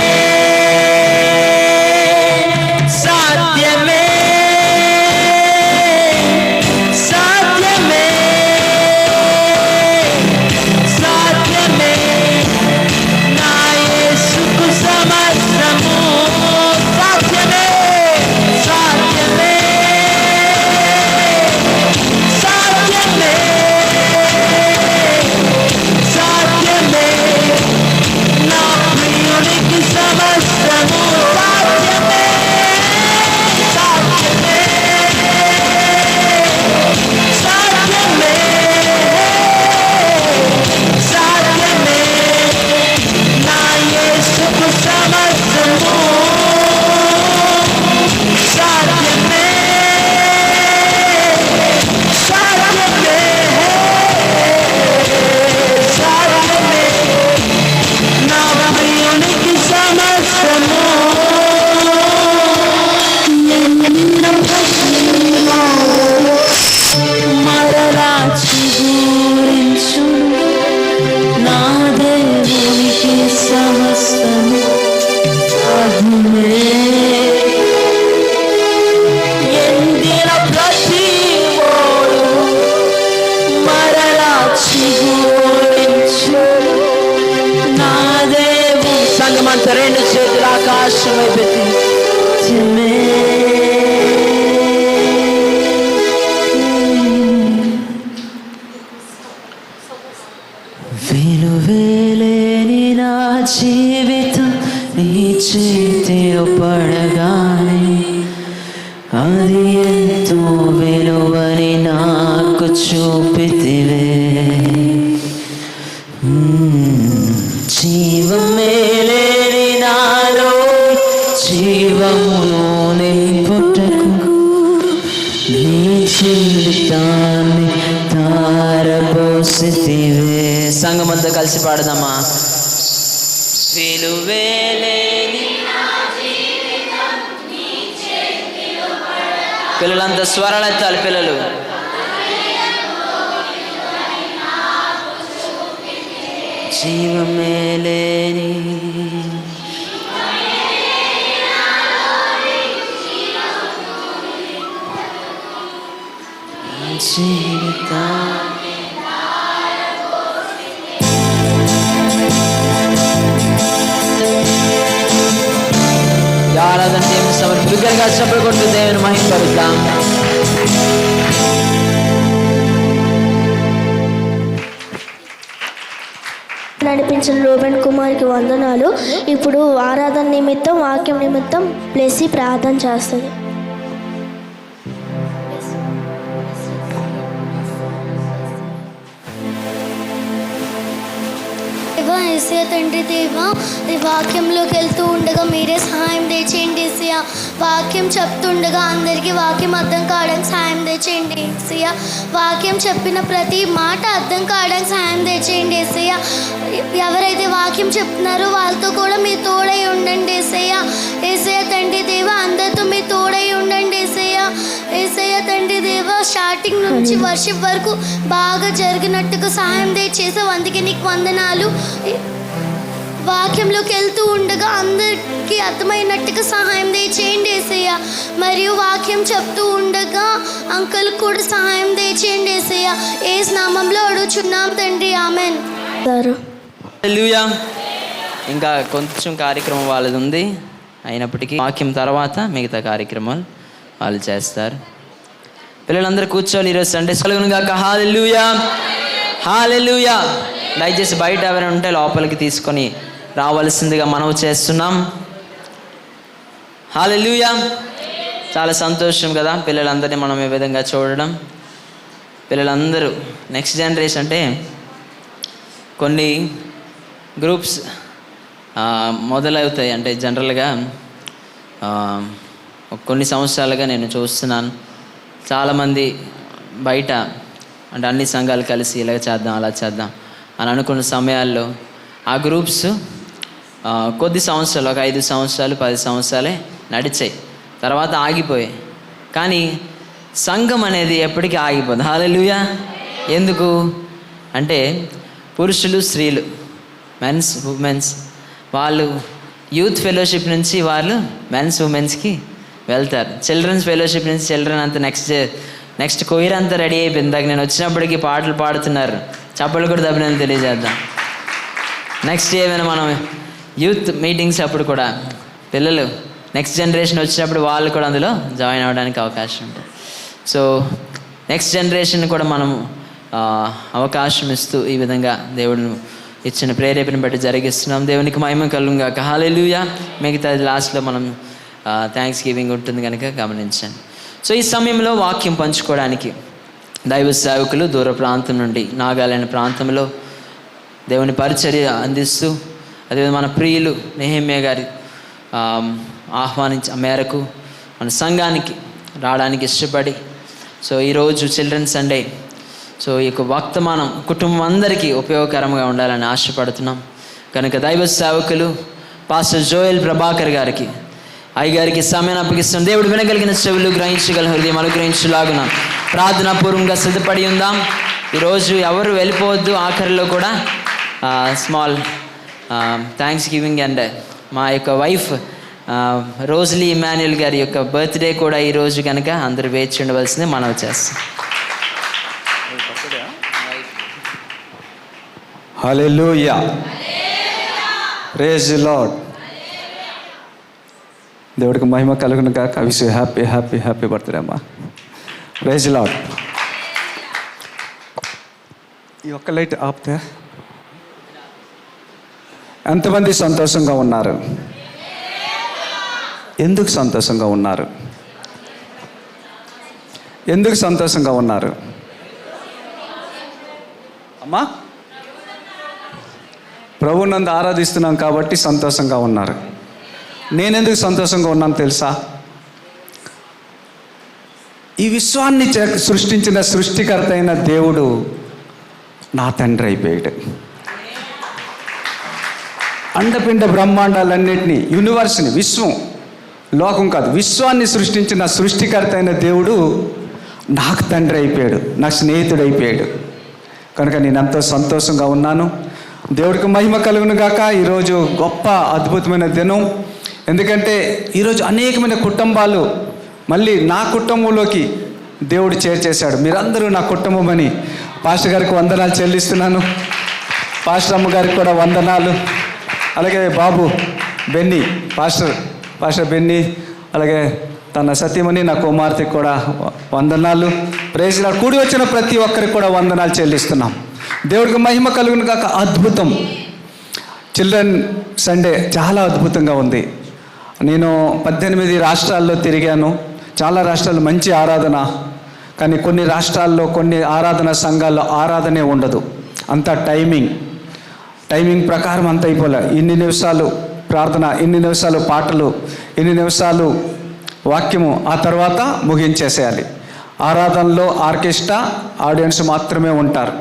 [SPEAKER 8] సాధ్యమే సాధ్యమే సాధ్యమే నా యేసుకు సమస్తము సాధ్యమే సాధ్యమే సాధ్యమే సాధ్యమే నా ప్రియ సంగమంతా రెండు చేతులు ఆకాశం వైపెత్తి విలువేలేని నా జీవితం నీ చేతిలో పడగానే అది ఎంతో విలువని నాకు చూపితివే. జీవమేలేని నాలో జీవమును నింపుటకు నీ జీవితాన్ని తారపోసితివే. సంగమంతా కలిసి పాడదామా. విలువేలేని పిల్లలంతా స్వరాలెత్తాలి. పిల్లలు జీవమేలేని జీవితా ఆరాధన దేవుని సమర్పి బిగ్గరగా చప్పట్లు కొడుతూ దేవుని మహిమపరుద్దాం.
[SPEAKER 2] నడిపించిన రూబెన్ కుమార్కి వందనాలు. ఇప్పుడు ఆరాధన నిమిత్తం వాక్యం నిమిత్తం ప్లేసి ప్రార్థన చేస్తుంది.
[SPEAKER 5] దేవా ఏసయ్య తండ్రి దేవా, ఈ వాక్యంలోకి వెళ్తూ ఉండగా మీరే సహాయం దయచేయండి ఏసయ్య. వాక్యం చెప్తుండగా అందరికీ వాక్యం అర్థం కావడానికి సహాయం దయచేయండి ఏసయ్య. వాక్యం చెప్పిన ప్రతి మాట అర్థం కావడానికి సహాయం దయచేయండి ఏసయ్య. ఎవరైతే వాక్యం చెప్తున్నారో వాళ్ళతో కూడా మీరు తోడై ఉండండి ఏసయ్య. ఏసయ్య తండ్రి దేవా, అందరితో మీరు తోడై ఉండండి ఏసయ్య. ఏసయ్య తండ్రి దేవా, స్టార్టింగ్ నుంచి వర్షిప్ వరకు బాగా జరిగినట్టుగా సహాయం దయచేసావు, అందుకే నీకు వందనాలు. వాక్యంలోకి వెళ్తూ ఉండగా అందరికీ అర్థమైనట్టుగా సహాయం దయచేయండి ఏసయ్య. మరియు వాక్యం చెప్తూ ఉండగా అంకుల్ కూడా సహాయం దయచేయండి ఏసయ్య. యేసు నామంలో అడుగుచున్నాం తండ్రి, ఆమెన్.
[SPEAKER 8] హల్లెలూయా. ఇంకా కొంచెం కార్యక్రమం వాళ్ళది ఉంది, అయినప్పటికీ వాక్యం తర్వాత మిగతా కార్యక్రమాలు వాళ్ళు చేస్తారు. పిల్లలందరూ కూర్చోవాలి. ఈరోజు సండే స్కూల్ గాక. హల్లెలూయా, హల్లెలూయా. దయచేసి బయట ఎవరైనా ఉంటే లోపలికి తీసుకొని రావాల్సిందిగా మనవి చేస్తున్నాం. హల్లెలూయా. చాలా సంతోషం కదా పిల్లలందరినీ మనం ఈ విధంగా చూడడం. పిల్లలందరూ నెక్స్ట్ జనరేషన్ అంటే కొన్ని గ్రూప్స్ మొదలవుతాయి. అంటే జనరల్గా కొన్ని సంవత్సరాలుగా నేను చూస్తున్నాను, చాలామంది బయట అంటే అన్ని సంఘాలు కలిసి ఇలా చేద్దాం అలా చేద్దాం అని అనుకున్న సమయాల్లో ఆ గ్రూప్స్ కొద్ది సంవత్సరాలు, ఒక 5 సంవత్సరాలు 10 సంవత్సరాలే నడిచాయి, తర్వాత ఆగిపోయాయి. కానీ సంఘం అనేది ఎప్పటికీ ఆగిపోదు. హల్లెలూయా. ఎందుకు అంటే పురుషులు స్త్రీలు, మెన్స్ ఉమెన్స్, వాళ్ళు యూత్ ఫెలోషిప్ నుంచి వాళ్ళు మెన్స్ ఉమెన్స్కి వెళ్తారు. చిల్డ్రన్స్ ఫెలోషిప్ నుంచి చిల్డ్రన్ అంతా నెక్స్ట్ కొయిర్ అంతా రెడీ అయిపోయింది. దాకా నేను వచ్చినప్పటికీ పాటలు పాడుతున్నారు, చప్పలు కూడా దబ్బినని తెలియజేద్దాం. నెక్స్ట్ ఏమైనా మనం యూత్ మీటింగ్స్ అప్పుడు కూడా పిల్లలు నెక్స్ట్ జనరేషన్ వచ్చినప్పుడు వాళ్ళు కూడా అందులో జాయిన్ అవ్వడానికి అవకాశం ఉంటుంది. సో నెక్స్ట్ జనరేషన్ కూడా మనం అవకాశం ఇస్తూ ఈ విధంగా దేవుడు ఇచ్చిన ప్రేరేపణ బట్టి జరిగిస్తున్నాం. దేవునికి మహిమ కలుగుగాక. హల్లెలూయా. మిగతా లాస్ట్లో మనం థ్యాంక్స్ గివింగ్ ఉంటుంది కనుక గమనించండి. సో ఈ సమయంలో వాక్యం పంచుకోవడానికి దైవ సేవకులు దూర ప్రాంతం నుండి నాగాలాండ్ ప్రాంతంలో దేవుని పరిచర్య అందిస్తూ, అదేవిధంగా మన ప్రియులు నెహెమ్యా గారి ఆహ్వానించ మేరకు మన సంఘానికి రావడానికి ఇష్టపడి, సో ఈరోజు చిల్డ్రన్ సండే, సో ఈ యొక్క వర్తమానం కుటుంబం అందరికీ ఉపయోగకరంగా ఉండాలని ఆశపడుతున్నాం కనుక దైవ సేవకులు పాస్టర్ జోయల్ ప్రభాకర్ గారికి అయ్యగారికి సమయాన్ని అప్పగిస్తున్నాం. దేవుడు వినగలిగిన చెవులు, గ్రహించగల హృదయం అనుగ్రహించలాగున ప్రార్థనాపూర్వంగా సిద్ధపడి ఉందాం. ఈరోజు ఎవరు వెళ్ళిపోవద్దు. ఆఖరిలో కూడా స్మాల్ థ్యాంక్స్ గివింగ్ అండ్ మా యొక్క వైఫ్ రోజ్లీ ఇమాన్యుయల్ గారి యొక్క బర్త్డే కూడా ఈరోజు కనుక అందరూ వేచి ఉండవలసింది మనవి చేస్తాం.
[SPEAKER 9] హల్లెలూయా. Praise the lord. దేవుడికి మహిమ కలుగును గాక. Wish you happy happy happy birthday అమ్మా. Praise the lord. ఈ ఒక్క లైట్ ఆపితే ఎంతమంది సంతోషంగా ఉన్నారు? ఎందుకు సంతోషంగా ఉన్నారు? ఎందుకు సంతోషంగా ఉన్నారు అమ్మా? ప్రభువునందు ఆరాధిస్తున్నాం కాబట్టి సంతోషంగా ఉన్నారు. నేనెందుకు సంతోషంగా ఉన్నాను తెలుసా? ఈ విశ్వాన్ని సృష్టించిన సృష్టికర్త అయిన దేవుడు నా తండ్రి అయిపోయాడు. అండపిండ బ్రహ్మాండాలన్నింటినీ, యూనివర్స్ని, విశ్వం, లోకం కాదు, విశ్వాన్ని సృష్టించిన సృష్టికర్త అయిన దేవుడు నాకు తండ్రి అయిపోయాడు, నా స్నేహితుడు అయిపోయాడు. కనుక నేను ఎంతో సంతోషంగా ఉన్నాను. దేవుడికి మహిమ కలుగును గాక. ఈరోజు గొప్ప అద్భుతమైన దినం. ఎందుకంటే ఈరోజు అనేకమైన కుటుంబాలు మళ్ళీ నా కుటుంబంలోకి దేవుడు చేర్చేశాడు. మీరందరూ నా కుటుంబం అని పాస్టర్ గారికి వందనాలు చెల్లిస్తున్నాను. పాస్టర్ అమ్మ గారికి కూడా వందనాలు. అలాగే బాబు బెన్నీ, పాస్టర్ బెన్నీ, అలాగే తన సత్యమని నా కుమార్తెకి కూడా వందనాలు. Praise Lord. కూడి వచ్చిన ప్రతి ఒక్కరికి కూడా వందనాలు చెల్లిస్తున్నాం. దేవుడికి మహిమ కలుగును కాక. అద్భుతం. చిల్డ్రన్ సండే చాలా అద్భుతంగా ఉంది. నేను 18 రాష్ట్రాల్లో తిరిగాను. చాలా రాష్ట్రాల్లో మంచి ఆరాధన, కానీ కొన్ని రాష్ట్రాల్లో కొన్ని ఆరాధన సంఘాల్లో ఆరాధనే ఉండదు. అంతా టైమింగ్ ప్రకారం అంత అయిపోలే. ఇన్ని నిమిషాలు ప్రార్థన, ఇన్ని నిమిషాలు పాటలు, ఇన్ని నిమిషాలు వాక్యము, ఆ తర్వాత ముగించేసేయాలి. ఆరాధనలో ఆర్కెస్ట్రా, ఆడియన్స్ మాత్రమే ఉంటారు.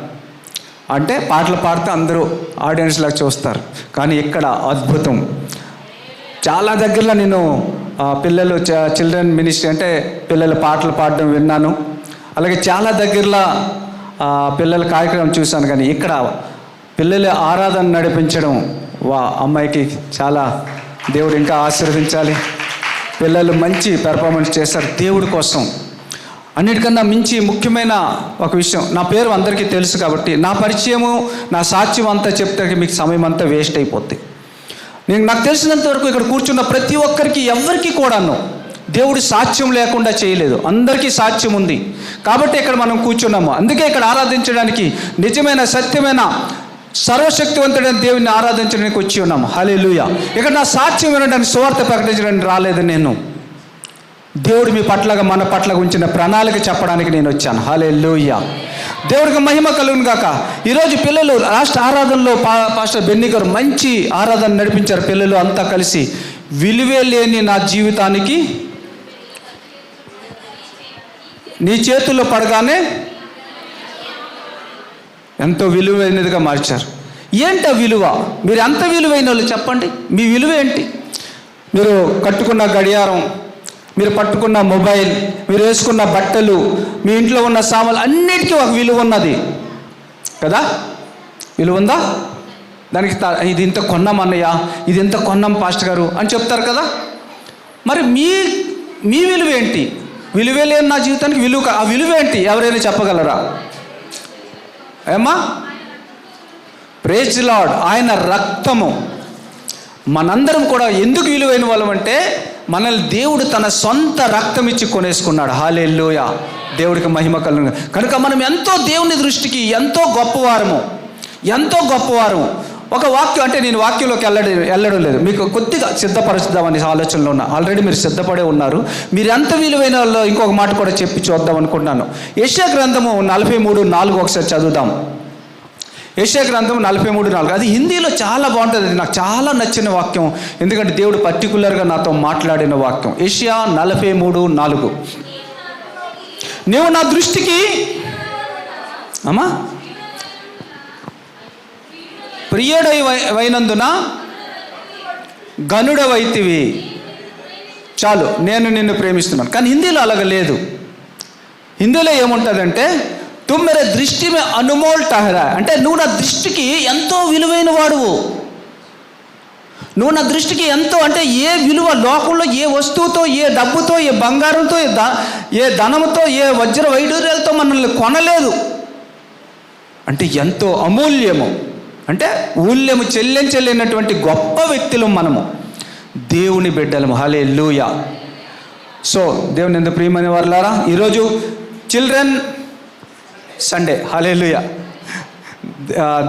[SPEAKER 9] అంటే పాటలు పాడితే అందరూ ఆడియన్స్లాగా చూస్తారు. కానీ ఇక్కడ అద్భుతం. చాలా దగ్గరలో నేను పిల్లలు చిల్డ్రన్ మినిస్ట్రీ అంటే పిల్లల పాటలు పాడడం విన్నాను. అలాగే చాలా దగ్గరలో పిల్లల కార్యక్రమం చూశాను. కానీ ఇక్కడ పిల్లల ఆరాధన నడిపించడం, అమ్మాయికి చాలా దేవుడు ఇంకా ఆశీర్వదించాలి. పిల్లలు మంచి పెర్ఫార్మెన్స్ చేశారు దేవుడి కోసం. అన్నిటికన్నా మించి ముఖ్యమైన ఒక విషయం, నా పేరు అందరికీ తెలుసు కాబట్టి నా పరిచయము, నా సాక్ష్యం అంతా చెప్తే మీకు సమయం అంతా వేస్ట్ అయిపోద్ది. నాకు తెలిసినంత వరకు ఇక్కడ కూర్చున్న ప్రతి ఒక్కరికి, ఎవరికి కూడాను దేవుడు సాక్ష్యం లేకుండా చేయలేదు. అందరికీ సాక్ష్యం ఉంది కాబట్టి ఇక్కడ మనం కూర్చున్నాము. అందుకే ఇక్కడ ఆరాధించడానికి, నిజమైన సత్యమైన సర్వశక్తివంతుడైన దేవుని ఆరాధించడానికి వచ్చి ఉన్నాము. హల్లెలూయా. ఇక్కడ నా సాక్ష్యం వినడానికి, సువార్త ప్రకటించడానికి రాలేదు నేను. దేవుడు మీ పట్లగా, మన పట్లగా ఉంచిన ప్రణాళిక చెప్పడానికి నేను వచ్చాను. హల్లెలూయా. దేవుడికి మహిమ కలుగును గాక. ఈరోజు పిల్లలు రాష్ట్ర ఆరాధనలో పాస్టర్ బెన్నీ గారు మంచి ఆరాధన నడిపించారు. పిల్లలు అంతా కలిసి విలువే లేని నా జీవితానికి నీ చేతుల్లో పడగానే ఎంతో విలువైనదిగా మార్చారు. ఏంటి ఆ విలువ? మీరు ఎంత విలువైన వాళ్ళు చెప్పండి. మీ విలువ ఏంటి? మీరు కట్టుకున్న గడియారం, మీరు పట్టుకున్న మొబైల్, మీరు వేసుకున్న బట్టలు, మీ ఇంట్లో ఉన్న సామాన్లు, అన్నిటికీ ఒక విలువ ఉన్నది కదా? విలువ ఉందా? దానికి ఇది ఇంత కొన్నాం అన్నయ్య, ఇది ఇంత కొన్నాం పాస్టర్ గారు అని చెప్తారు కదా. మరి మీ విలువ ఏంటి? విలువే లేని నా జీవితానికి విలువ, ఆ విలువ ఏంటి? ఎవరైనా చెప్పగలరా? ఏమా? Praise the Lord. ఆయన రక్తము మనందరం కూడా ఎందుకు విలువైన వాళ్ళం అంటే, మనల్ని దేవుడు తన సొంత రక్తం ఇచ్చి కొనేసుకున్నాడు. హల్లెలూయా. దేవుడికి మహిమ కలుగును. కనుక మనం ఎంతో దేవుని దృష్టికి ఎంతో గొప్పవారము. ఒక వాక్యం అంటే, నేను వాక్యంలోకి వెళ్ళడం లేదు, మీకు కొద్దిగా సిద్ధపరచుదామని ఆలోచనలో ఉన్నా. ఆల్రెడీ మీరు సిద్ధపడే ఉన్నారు. మీరు ఎంత విలువైన వాళ్ళు ఇంకొక మాట కూడా చెప్పి చూద్దాం అనుకుంటున్నాను. యెషయా గ్రంథము 43:4 ఒకసారి చదువుదాం. యెషయా గ్రంథం 43:4. అది హిందీలో చాలా బాగుంటుంది. అది నాకు చాలా నచ్చిన వాక్యం, ఎందుకంటే దేవుడు పర్టికులర్గా నాతో మాట్లాడిన వాక్యం. యెషయా 43:4. నీవు నా దృష్టికి అమ్మా ప్రియుడైనందున గనుడవైతివి, చాలు నేను నిన్ను ప్రేమిస్తున్నాను. కానీ హిందీలో అలాగ లేదు. హిందీలో ఏముంటుందంటే, తుమ్ మేరే దృష్టి మే అనుమోల్ టహరా, అంటే నువ్వు నా దృష్టికి ఎంతో విలువైన వాడువు. నువ్వు నా దృష్టికి ఎంతో అంటే, ఏ విలువ లోకంలో ఏ వస్తువుతో, ఏ డబ్బుతో, ఏ బంగారంతో, ఏ ధనంతో, ఏ వజ్ర వైడూర్యాలతో మనల్ని కొనలేదు. అంటే ఎంతో అమూల్యము. అంటే ఊళ్ళెము చెల్లించలేనటువంటి గొప్ప వ్యక్తులు మనము, దేవుని బిడ్డలము. హల్లెలూయా. సో దేవుని ఎందుకు ప్రియమైన వారులారా, ఈరోజు చిల్డ్రన్ సండే. హల్లెలూయా.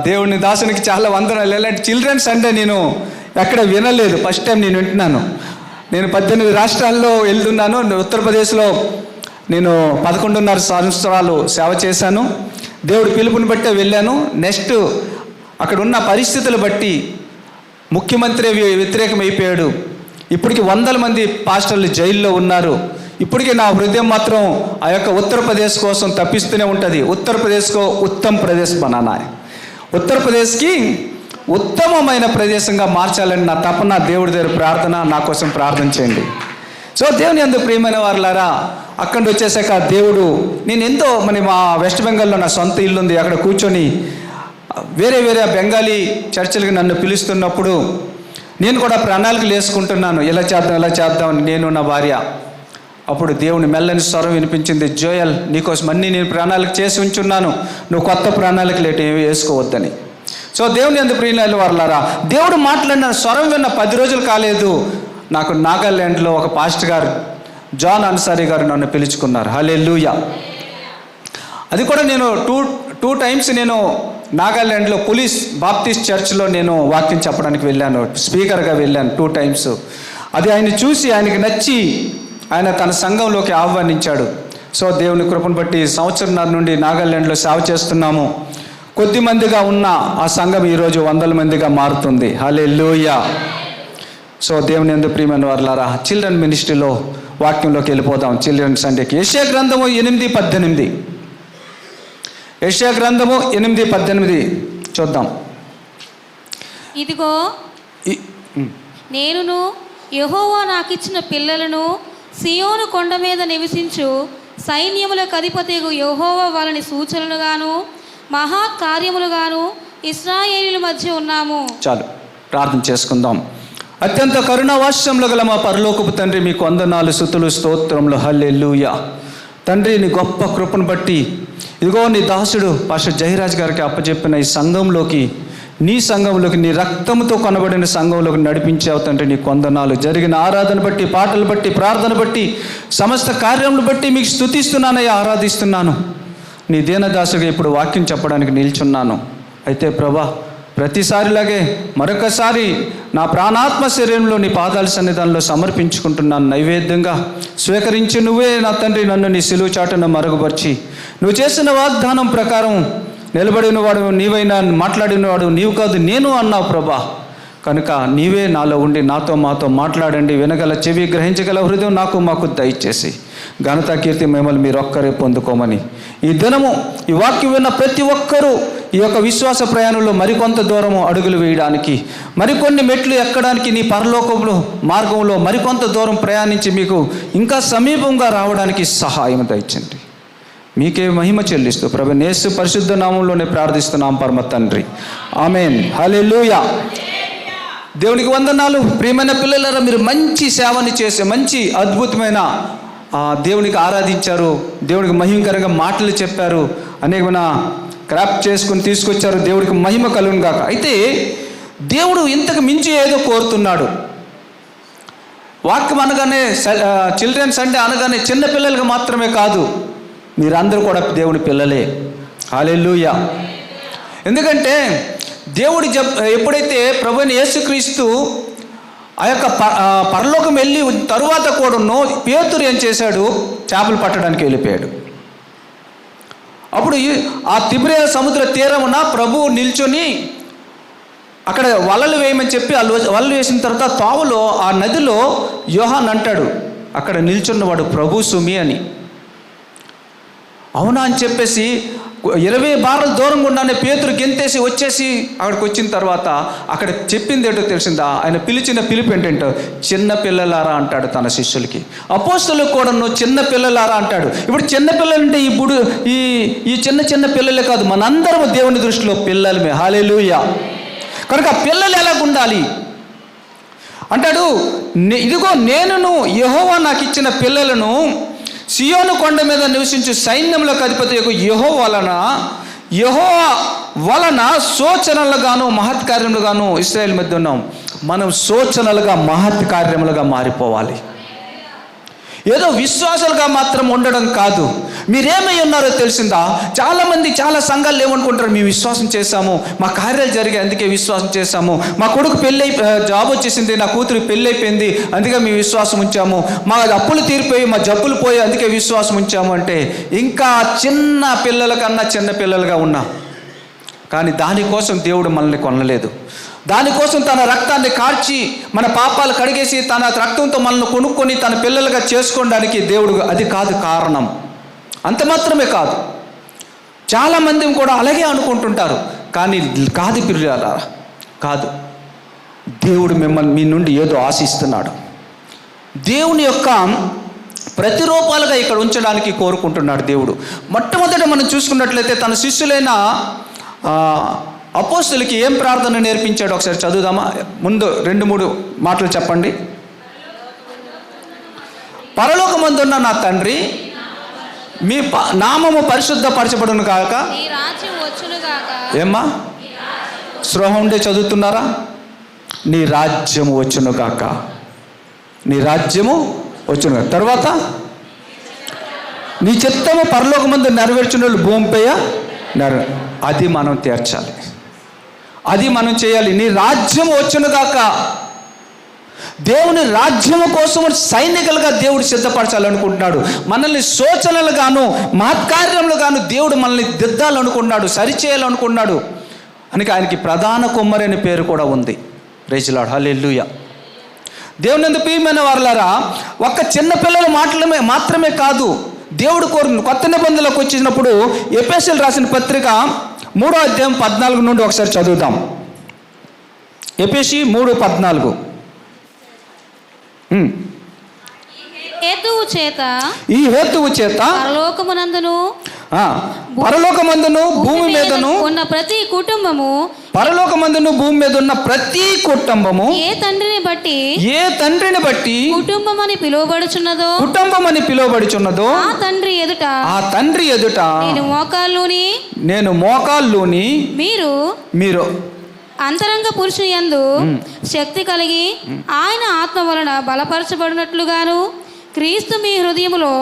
[SPEAKER 9] దేవుని దాసునికి చాలా వందనాలు. ఎలాంటి చిల్డ్రన్ సండే నేను ఎక్కడ వినలేదు, ఫస్ట్ టైం నేను వింటున్నాను. నేను 18 రాష్ట్రాల్లో వెళ్తున్నాను. ఉత్తరప్రదేశ్లో నేను 11.5 సంవత్సరాలు సేవ చేశాను. దేవుడి పిలుపుని బట్టే వెళ్ళాను. నెక్స్ట్ అక్కడ ఉన్న పరిస్థితులు బట్టి ముఖ్యమంత్రి వ్యతిరేకమైపోయాడు. ఇప్పటికి 100 మంది పాస్టర్లు జైల్లో ఉన్నారు. ఇప్పటికీ నా హృదయం మాత్రం ఆ యొక్క ఉత్తరప్రదేశ్ కోసం తప్పిస్తూనే ఉంటుంది. ఉత్తరప్రదేశ్కో ఉత్తమ ప్రదేశ్ బనానా, ఉత్తరప్రదేశ్కి ఉత్తమమైన ప్రదేశంగా మార్చాలని నా తపన. దేవుడి దగ్గర ప్రార్థన, నా కోసం ప్రార్థన చేయండి. సో దేవుని యందు ప్రియమైన వారులారా, అక్కడి నుండి వచ్చేసాక దేవుడు, నేను ఎంతో మా వెస్ట్ బెంగాల్లో నా సొంత ఇల్లు ఉంది. అక్కడ కూర్చొని వేరే వేరే బెంగాలీ చర్చిలకి నన్ను పిలుస్తున్నప్పుడు నేను కూడా ప్రణాళికలు వేసుకుంటున్నాను, ఎలా చేద్దాం నేను నా భార్య. అప్పుడు దేవుని మెల్లని స్వరం వినిపించింది, జోయల్ నీకోసం అన్నీ నేను ప్రణాళిక చేసి ఉంచున్నాను, నువ్వు కొత్త ప్రణాళికలు ఏమి వేసుకోవద్దని. సో దేవుని యందు ప్రియులైన వారులారా, దేవుడు మాట్లాడిన స్వరం విన్న 10 రోజులు కాలేదు, నాకు నాగాల్యాండ్లో ఒక పాస్టర్ గారు జాన్ అన్సారీ గారు నన్ను పిలుచుకున్నారు. హల్లెలూయా. అది కూడా నేను టూ టైమ్స్ నేను నాగాల్యాండ్లో పోలీస్ బాప్టిస్ట్ చర్చ్లో నేను వాక్యం చెప్పడానికి వెళ్ళాను, స్పీకర్గా వెళ్ళాను 2 టైమ్స్. అది ఆయన చూసి ఆయనకి నచ్చి ఆయన తన సంఘంలోకి ఆహ్వానించాడు. సో దేవుని కృపను బట్టి సంవత్సరంన్నర నుండి నాగాల్యాండ్లో సేవ చేస్తున్నాము. కొద్ది మందిగా ఉన్న ఆ సంఘం ఈరోజు 100 మందిగా మారుతుంది. హల్లెలూయా. సో దేవుని యందు ప్రియమైన వారులారా, చిల్డ్రన్ మినిస్ట్రీలో వాక్యంలోకి వెళ్ళిపోదాం. చిల్డ్రన్ సండేకి యెషయా గ్రంథము 8:18. యెషయా గ్రంథము 8:18 చూద్దాం.
[SPEAKER 10] ఇదిగో నేనును యెహోవా నాకిచ్చిన పిల్లలను సియోను కొండ మీద నివసించు సైన్యములకు అధిపతియగు యెహోవా వాళ్ళని సూచనలుగాను మహాకార్యములుగాను ఇశ్రాయేలీయుల మధ్య ఉన్నాము.
[SPEAKER 9] చాలు, ప్రార్థన చేసుకుందాం. అత్యంత కరుణావాస్యంలో గల మా పరలోకపు తండ్రి, మీకు వందనాలు, స్తుతులు, స్తోత్రములు. హల్లెలూయా. తండ్రి, నీ గొప్ప కృపను బట్టి ఇదిగో నీ దాసుడు పాస్టర్ జయరాజ్ గారికి అప్పచెప్పిన ఈ సంఘంలోకి, నీ సంఘంలోకి, నీ రక్తంతో కొనబడిన సంఘంలోకి నడిపించావు తండ్రి. నీకు వందనాలు. జరిగిన ఆరాధన బట్టి, పాటలు బట్టి, ప్రార్థన బట్టి, సమస్త కార్యములు బట్టి మీకు స్తుతిస్తున్నానయ్యా, ఆరాధిస్తున్నాను. నీ దీనదాసుగా ఇప్పుడు వాక్యం చెప్పడానికి నిల్చున్నాను. అయితే ప్రభా, ప్రతిసారిలాగే మరొకసారి నా ప్రాణాత్మ శరీరంలో నీ పాదాల సన్నిధానంలో సమర్పించుకుంటున్నాను. నైవేద్యంగా స్వీకరించి నువ్వే నా తండ్రి నన్ను నీ సిలువ చాటును మరుగుపరిచి నువ్వు చేసిన వాగ్దానం ప్రకారం నిలబడినవాడు నీవైనా, మాట్లాడినవాడు నీవు కాదు నేను అన్నావు ప్రభా. కనుక నీవే నాలో ఉండి నాతో మాతో మాట్లాడండి. వినగల చెవి, గ్రహించగల హృదయం నాకు మాకు దయచేసి ఘనత, కీర్తి, మహిమలు మీరు ఒక్కరే పొందుకోమని ఈ దినము ఈ వాక్యం విన్న ప్రతి ఒక్కరూ ఈ యొక్క విశ్వాస ప్రయాణంలో మరికొంత దూరము అడుగులు వేయడానికి, మరికొన్ని మెట్లు ఎక్కడానికి, నీ పరలోకంలో మార్గంలో మరికొంత దూరం ప్రయాణించి మీకు ఇంకా సమీపంగా రావడానికి సహాయం దయచండి. మీకే మహిమ చెల్లిస్తూ ప్రభు యేసు పరిశుద్ధ నామంలోనే ప్రార్థిస్తున్నాం పరమ తండ్రి. ఆమేన్. హల్లెలూయా. దేవునికి వందనాలు. ప్రియమైన పిల్లలారా, మీరు మంచి సేవని చేసే, మంచి అద్భుతమైన దేవునికి ఆరాధించారు, దేవునికి మహిమకరంగా మాటలు చెప్పారు, అనేకమైన క్రాఫ్ట్ చేసుకుని తీసుకొచ్చారు. దేవుడికి మహిమ కలుగును గాక. అయితే దేవుడు ఇంతకు మించి ఏదో కోరుతున్నాడు. వాక్యం అనగానే, చిల్డ్రన్ సండే అనగానే చిన్నపిల్లలకు మాత్రమే కాదు, మీరందరూ కూడా దేవుని పిల్లలే. హల్లెలూయా. ఎందుకంటే దేవుడు ఎప్పుడైతే ప్రభువైన యేసుక్రీస్తు ఆ యొక్క పరలోకం వెళ్ళి తరువాత కూడాను పేతురు ఏం చేశాడు, చేపలు పట్టడానికి వెళ్ళిపోయాడు. అప్పుడు ఆ తిబిరే సముద్ర తీరమున ప్రభువు నిల్చొని అక్కడ వలలు వేయమని చెప్పి వలలు వేసిన తర్వాత తావులో ఆ నదిలో యోహాన్ అంటాడు, అక్కడ నిల్చున్నవాడు ప్రభు సుమి అని. అవునా అని చెప్పేసి 20 బార్ల దూరం గుండానే పేతురు గెంతేసి వచ్చేసి అక్కడికి వచ్చిన తర్వాత అక్కడ చెప్పింది ఏంటో తెలిసిందా? ఆయన పిలిచిన పిలుపు ఏంటంటే చిన్న పిల్లలారా అంటాడు తన శిష్యులకి. అపోస్తలులకు కూడా నువ్వు చిన్న పిల్లలారా అంటాడు. ఇప్పుడు చిన్న పిల్లలంటే ఇప్పుడు ఈ చిన్న చిన్న పిల్లలే కాదు, మనందరం దేవుని దృష్టిలో పిల్లలమే. హల్లెలూయా. కనుక పిల్లలు ఎలాగ ఉండాలి అంటాడు, ఇదిగో నేనును యెహోవా నాకు ఇచ్చిన పిల్లలను సియోను కొండ మీద నివసించు సైన్యములకు అధిపతి యెహోవా వలన యెహోవా వలన సూచనలుగాను మహత్కార్యములుగాను ఇశ్రాయేలు మధ్య ఉన్నాం. మనం సూచనలుగా మహత్కార్యములుగా మారిపోవాలి. ఏదో విశ్వాసాలుగా మాత్రం ఉండడం కాదు. మీరేమై ఉన్నారో తెలిసిందా? చాలామంది చాలా సంఘాలు ఏమనుకుంటారు, మేము విశ్వాసం చేశాము, మా కార్యాలు జరిగాయి అందుకే విశ్వాసం చేశాము, మా కొడుకు జాబ్ వచ్చేసింది, నా కూతురు పెళ్ళి అయిపోయింది అందుకే మేము విశ్వాసం ఉంచాము, మా అప్పులు తీరిపోయి మా జబ్బులు పోయి అందుకే విశ్వాసం ఉంచాము అంటే ఇంకా చిన్న పిల్లల కన్నా చిన్న పిల్లలుగా ఉన్నాం. కానీ దానికోసం దేవుడు మనల్ని కొనలేదు. దానికోసం తన రక్తాన్ని కార్చి మన పాపాలు కడిగేసి తన రక్తంతో మనల్ని కొనుక్కొని తన పిల్లలుగా చేసుకోవడానికి దేవుడు అది కాదు కారణం. అంత మాత్రమే కాదు, చాలామంది కూడా అలాగే అనుకుంటుంటారు. కానీ కాదు పిల్లలారా, కాదు. దేవుడు మిమ్మల్ని మీ నుండి ఏదో ఆశిస్తున్నాడు. దేవుని యొక్క ప్రతిరూపాలుగా ఇక్కడ ఉంచడానికి కోరుకుంటున్నాడు దేవుడు. మొట్టమొదట మనం చూసుకున్నట్లయితే తన శిష్యులైన అపోస్తులకి ఏం ప్రార్థన నేర్పించాడు ఒకసారి చదువుదామా? ముందు 2-3 మాటలు చెప్పండి. పరలోకమందున్న నా తండ్రి, మీ నామము పరిశుద్ధపరచబడును కాక. ఏమ్మా స్పృహ ఉండే చదువుతున్నారా? నీ రాజ్యము వచ్చును కాక. నీ రాజ్యము వచ్చును. తర్వాత నీ చిత్తము పరలోకమందు నెరవేర్చిన వాళ్ళు భూమిపై అది మనం తీర్చాలి, అది మనం చేయాలి. నీ రాజ్యం వచ్చును గాక. దేవుని రాజ్యము కోసం సైనికులుగా దేవుడు సిద్ధపరచాలనుకుంటున్నాడు. మనల్ని సూచనలుగాను మహత్కార్యములుగాను దేవుడు మనల్ని దిద్దాలనుకున్నాడు, సరిచేయాలనుకున్నాడు. అందుకే ఆయనకి ప్రధాన కుమ్మరి అనే పేరు కూడా ఉంది. ప్రైజ్ ది లార్డ్, హల్లెలూయా. దేవుని యందు ప్రియమైన వారలారా, ఒక్క చిన్న పిల్లల మాత్రమే కాదు దేవుడు కోరిన కొత్త నిబంధనలకు వచ్చినప్పుడు ఎఫెసీయులకు రాసిన పత్రిక 3వ అధ్యాయం 14 నుండి ఒకసారి చదువుతాం. ఎఫెసీ 3:14. ఈ హేతువు చేత పరలోకమందును భూమి మీదను
[SPEAKER 10] ఉన్న ప్రతి కుటుంబము,
[SPEAKER 9] పరలోకమందును భూమి మీద ఉన్న ప్రతి కుటుంబము
[SPEAKER 10] ఏ తండ్రిని బట్టి కుటుంబమని పిలువబడుచున్నదో ఆ తండ్రి ఎదుట నేను మోకాల్లోని మీరు అంతరంగ పురుషుని యందు శక్తి కలిగి ఆయన ఆత్మ వలన బలపరచబడినట్లుగాను, క్రీస్తు మీ హృదయములో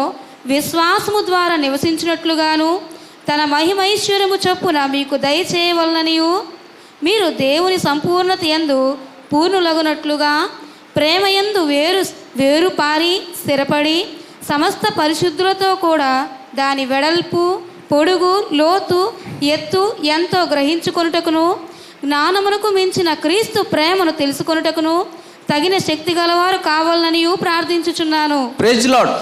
[SPEAKER 10] విశ్వాసము ద్వారా నివసించినట్లుగాను, తన మహిమైశ్వర్యము చొప్పున మీకు దయచేయవలననియు, మీరు దేవుని సంపూర్ణత యందు పూర్ణులగునట్లుగా ప్రేమయందు వేరు పారి స్థిరపడి సమస్త పరిశుద్ధులతో కూడా దాని వెడల్పు, పొడుగు, లోతు, ఎత్తు ఎంతో గ్రహించుకొనుటకును, జ్ఞానమునకు మించిన క్రీస్తు ప్రేమను తెలుసుకొనుటకును తగిన శక్తి గలవారు కావాలని ప్రార్థించుచున్నాను.
[SPEAKER 9] Praise the lord.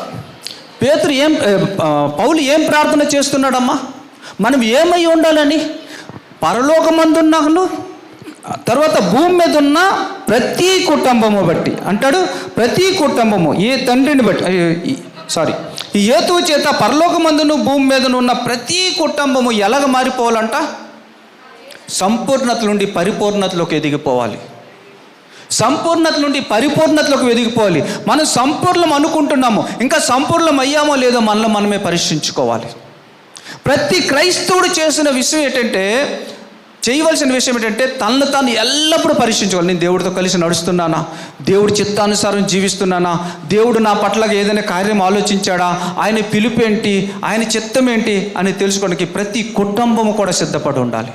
[SPEAKER 9] పౌలు ఏం ప్రార్థన చేస్తున్నాడమ్మా? మనం ఏమై ఉండాలని? పరలోకమందున్నాను, తర్వాత భూమి మీద ఉన్న ప్రతి కుటుంబము బట్టి అంటాడు. ప్రతి కుటుంబము ఏ తండ్రిని బట్టి ఈ హేతువు చేత పరలోకమందును భూమి మీద ఉన్న ప్రతి కుటుంబము ఎలాగ మారిపోవాలంట? సంపూర్ణత నుండి పరిపూర్ణతలోకి ఎదిగిపోవాలి. సంపూర్ణత నుండి పరిపూర్ణతలోకి ఎదిగిపోవాలి. మనం సంపూర్ణం అనుకుంటున్నాము, ఇంకా సంపూర్ణం అయ్యామో లేదో మనలో మనమే పరీక్షించుకోవాలి. ప్రతి క్రైస్తవుడు చేయవలసిన విషయం ఏంటంటే తనను తాను ఎల్లప్పుడూ పరీక్షించుకోవాలి. నేను దేవుడితో కలిసి నడుస్తున్నానా? దేవుడి చిత్తానుసారం జీవిస్తున్నానా? దేవుడు నా పట్ల ఏదైనా కార్యం ఆలోచించాడా? ఆయన పిలుపు ఏంటి? ఆయన చిత్తం ఏంటి అని తెలుసుకోవడానికి ప్రతి కుటుంబము కూడా సిద్ధపడి ఉండాలి.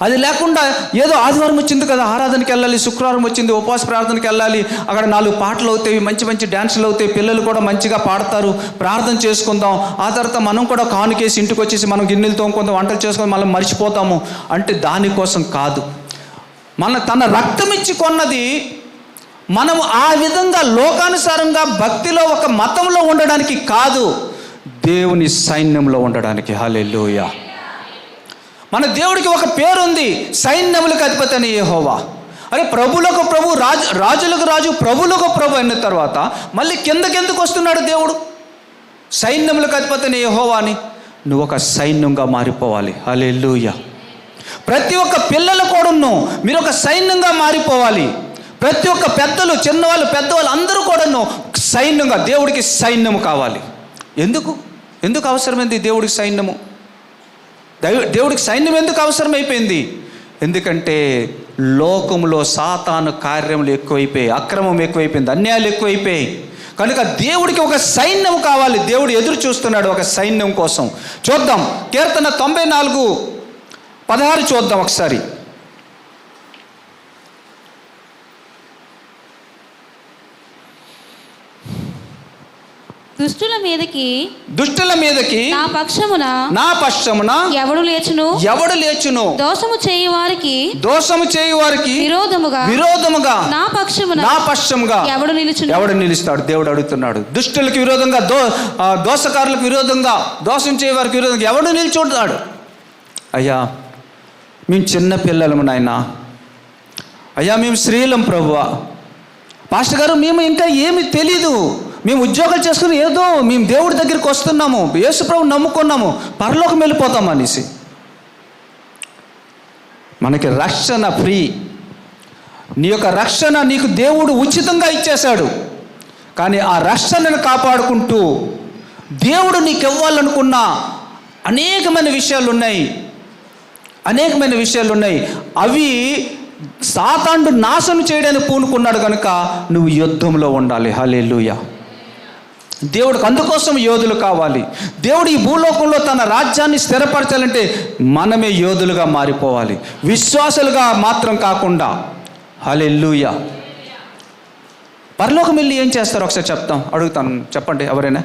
[SPEAKER 9] అది లేకుండా ఏదో ఆదివారం వచ్చింది కదా ఆరాధనకి వెళ్ళాలి, శుక్రవారం వచ్చింది ఉపవాస ప్రార్థనకి వెళ్ళాలి, అక్కడ 4 పాటలు అవుతాయి, మంచి మంచి డ్యాన్సులు అవుతాయి, పిల్లలు కూడా మంచిగా పాడతారు, ప్రార్థన చేసుకుందాం, ఆ తర్వాత మనం కూడా కానుకేసి ఇంటికి వచ్చేసి మనం గిన్నెలు తోముకుందాం, వంటలు చేసుకొని మళ్ళీ మర్చిపోతాము అంటే దానికోసం కాదు. తన రక్తం ఇచ్చి కొన్నది మనం ఆ విధంగా లోకానుసారంగా భక్తిలో ఒక మతంలో ఉండడానికి కాదు, దేవుని సైన్యంలో ఉండడానికి. హల్లెలూయా. మన దేవుడికి ఒక పేరుంది, సైన్యములకు అధిపతి అని యెహోవా. అరే ప్రభులకు ప్రభు, రాజులకు రాజు, ప్రభులకు ప్రభు అయిన తర్వాత మళ్ళీ కిందకెందుకు వస్తున్నాడు దేవుడు? సైన్యములకు అధిపతి అని యెహోవా అని. నువ్వు ఒక సైన్యంగా మారిపోవాలి. హల్లెలూయా. ప్రతి ఒక్క పిల్లలు కూడాను మీరు ఒక సైన్యంగా మారిపోవాలి. ప్రతి ఒక్క పెద్దలు, చిన్నవాళ్ళు, పెద్దవాళ్ళు అందరూ కూడాను సైన్యంగా, దేవుడికి సైన్యము కావాలి. ఎందుకు అవసరమైంది దేవుడికి సైన్యము? దేవుడికి సైన్యం ఎందుకు అవసరమైపోయింది? ఎందుకంటే లోకంలో సాతాను కార్యములు ఎక్కువైపోయాయి, అక్రమం ఎక్కువైపోయింది, అన్యాయాలు ఎక్కువైపోయాయి. కనుక దేవుడికి ఒక సైన్యం కావాలి. దేవుడు ఎదురు చూస్తున్నాడు ఒక సైన్యం కోసం. చూద్దాం, కీర్తన 94:16 చూద్దాం ఒకసారి.
[SPEAKER 10] దుష్టుల మీదకి
[SPEAKER 9] నా పక్షమున
[SPEAKER 10] ఎవడు లేచును దోషము చేయు వారికి
[SPEAKER 9] విరోధముగా
[SPEAKER 10] నా పక్షముగా
[SPEAKER 9] ఎవడు నిలుస్తాడు? దేవుడు అడుగుతున్నాడు. దుష్టులకు విరోధంగా, దోషకారులకు విరోధంగా, దోషం చేయ వారికి విరోధంగా ఎవడు నిల్చుంటున్నాడు? అయ్యా మేము చిన్న పిల్లలము నాయనా, అయ్యా మేము స్త్రీలం ప్రభువా, పాస్టర్ గారు మేము ఇంకా ఏమి తెలీదు, మేము ఉద్యోగాలు చేసుకుని ఏదో మేము దేవుడి దగ్గరికి వస్తున్నాము, యేసు ప్రభువుని నమ్ముకున్నాము, పరలోకం వెళ్ళిపోతాం అనేసి. మనకి రక్షణ ఫ్రీ. నీ యొక్క రక్షణ నీకు దేవుడు ఉచితంగా ఇచ్చేశాడు. కానీ ఆ రక్షణను కాపాడుకుంటూ దేవుడు నీకు ఇవ్వాలనుకున్న అనేకమైన విషయాలు ఉన్నాయి. అవి సాతానుడు నాశనం చేయడానికి పూనుకున్నాడు కనుక నువ్వు యుద్ధంలో ఉండాలి. హల్లెలూయా. దేవుడికి అందుకోసం యోధులు కావాలి. దేవుడు ఈ భూలోకంలో తన రాజ్యాన్ని స్థిరపరచాలంటే మనమే యోధులుగా మారిపోవాలి, విశ్వాసులుగా మాత్రం కాకుండా. హల్లెలూయా. పరలోకం వెళ్ళి ఏం చేస్తారు ఒకసారి అడుగుతాను, చెప్పండి ఎవరైనా.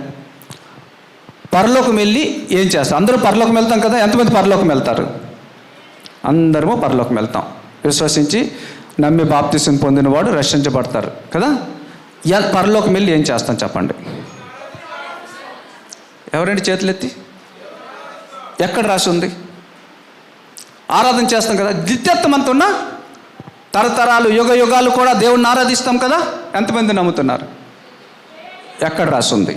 [SPEAKER 9] పరలోకం వెళ్ళి ఏం చేస్తారు? అందరూ పరలోకం వెళ్తాం కదా. ఎంతమంది పరలోకం వెళ్తారు? అందరము పరలోకం వెళ్తాం. విశ్వసించి నమ్మి బాప్తిసం పొందినవాడు రక్షించబడతారు కదా. పరలోకం వెళ్ళి ఏం చేస్తాం చెప్పండి. ఎవరండి చేతులెత్తి? ఎక్కడ రాసి ఉంది? ఆరాధన చేస్తాం కదా. నిత్యత్వం అంత ఉన్నా తరతరాలు యుగ యుగాలు కూడా దేవుణ్ణి ఆరాధిస్తాం కదా. ఎంతమంది నమ్ముతున్నారు? ఎక్కడ రాసి ఉంది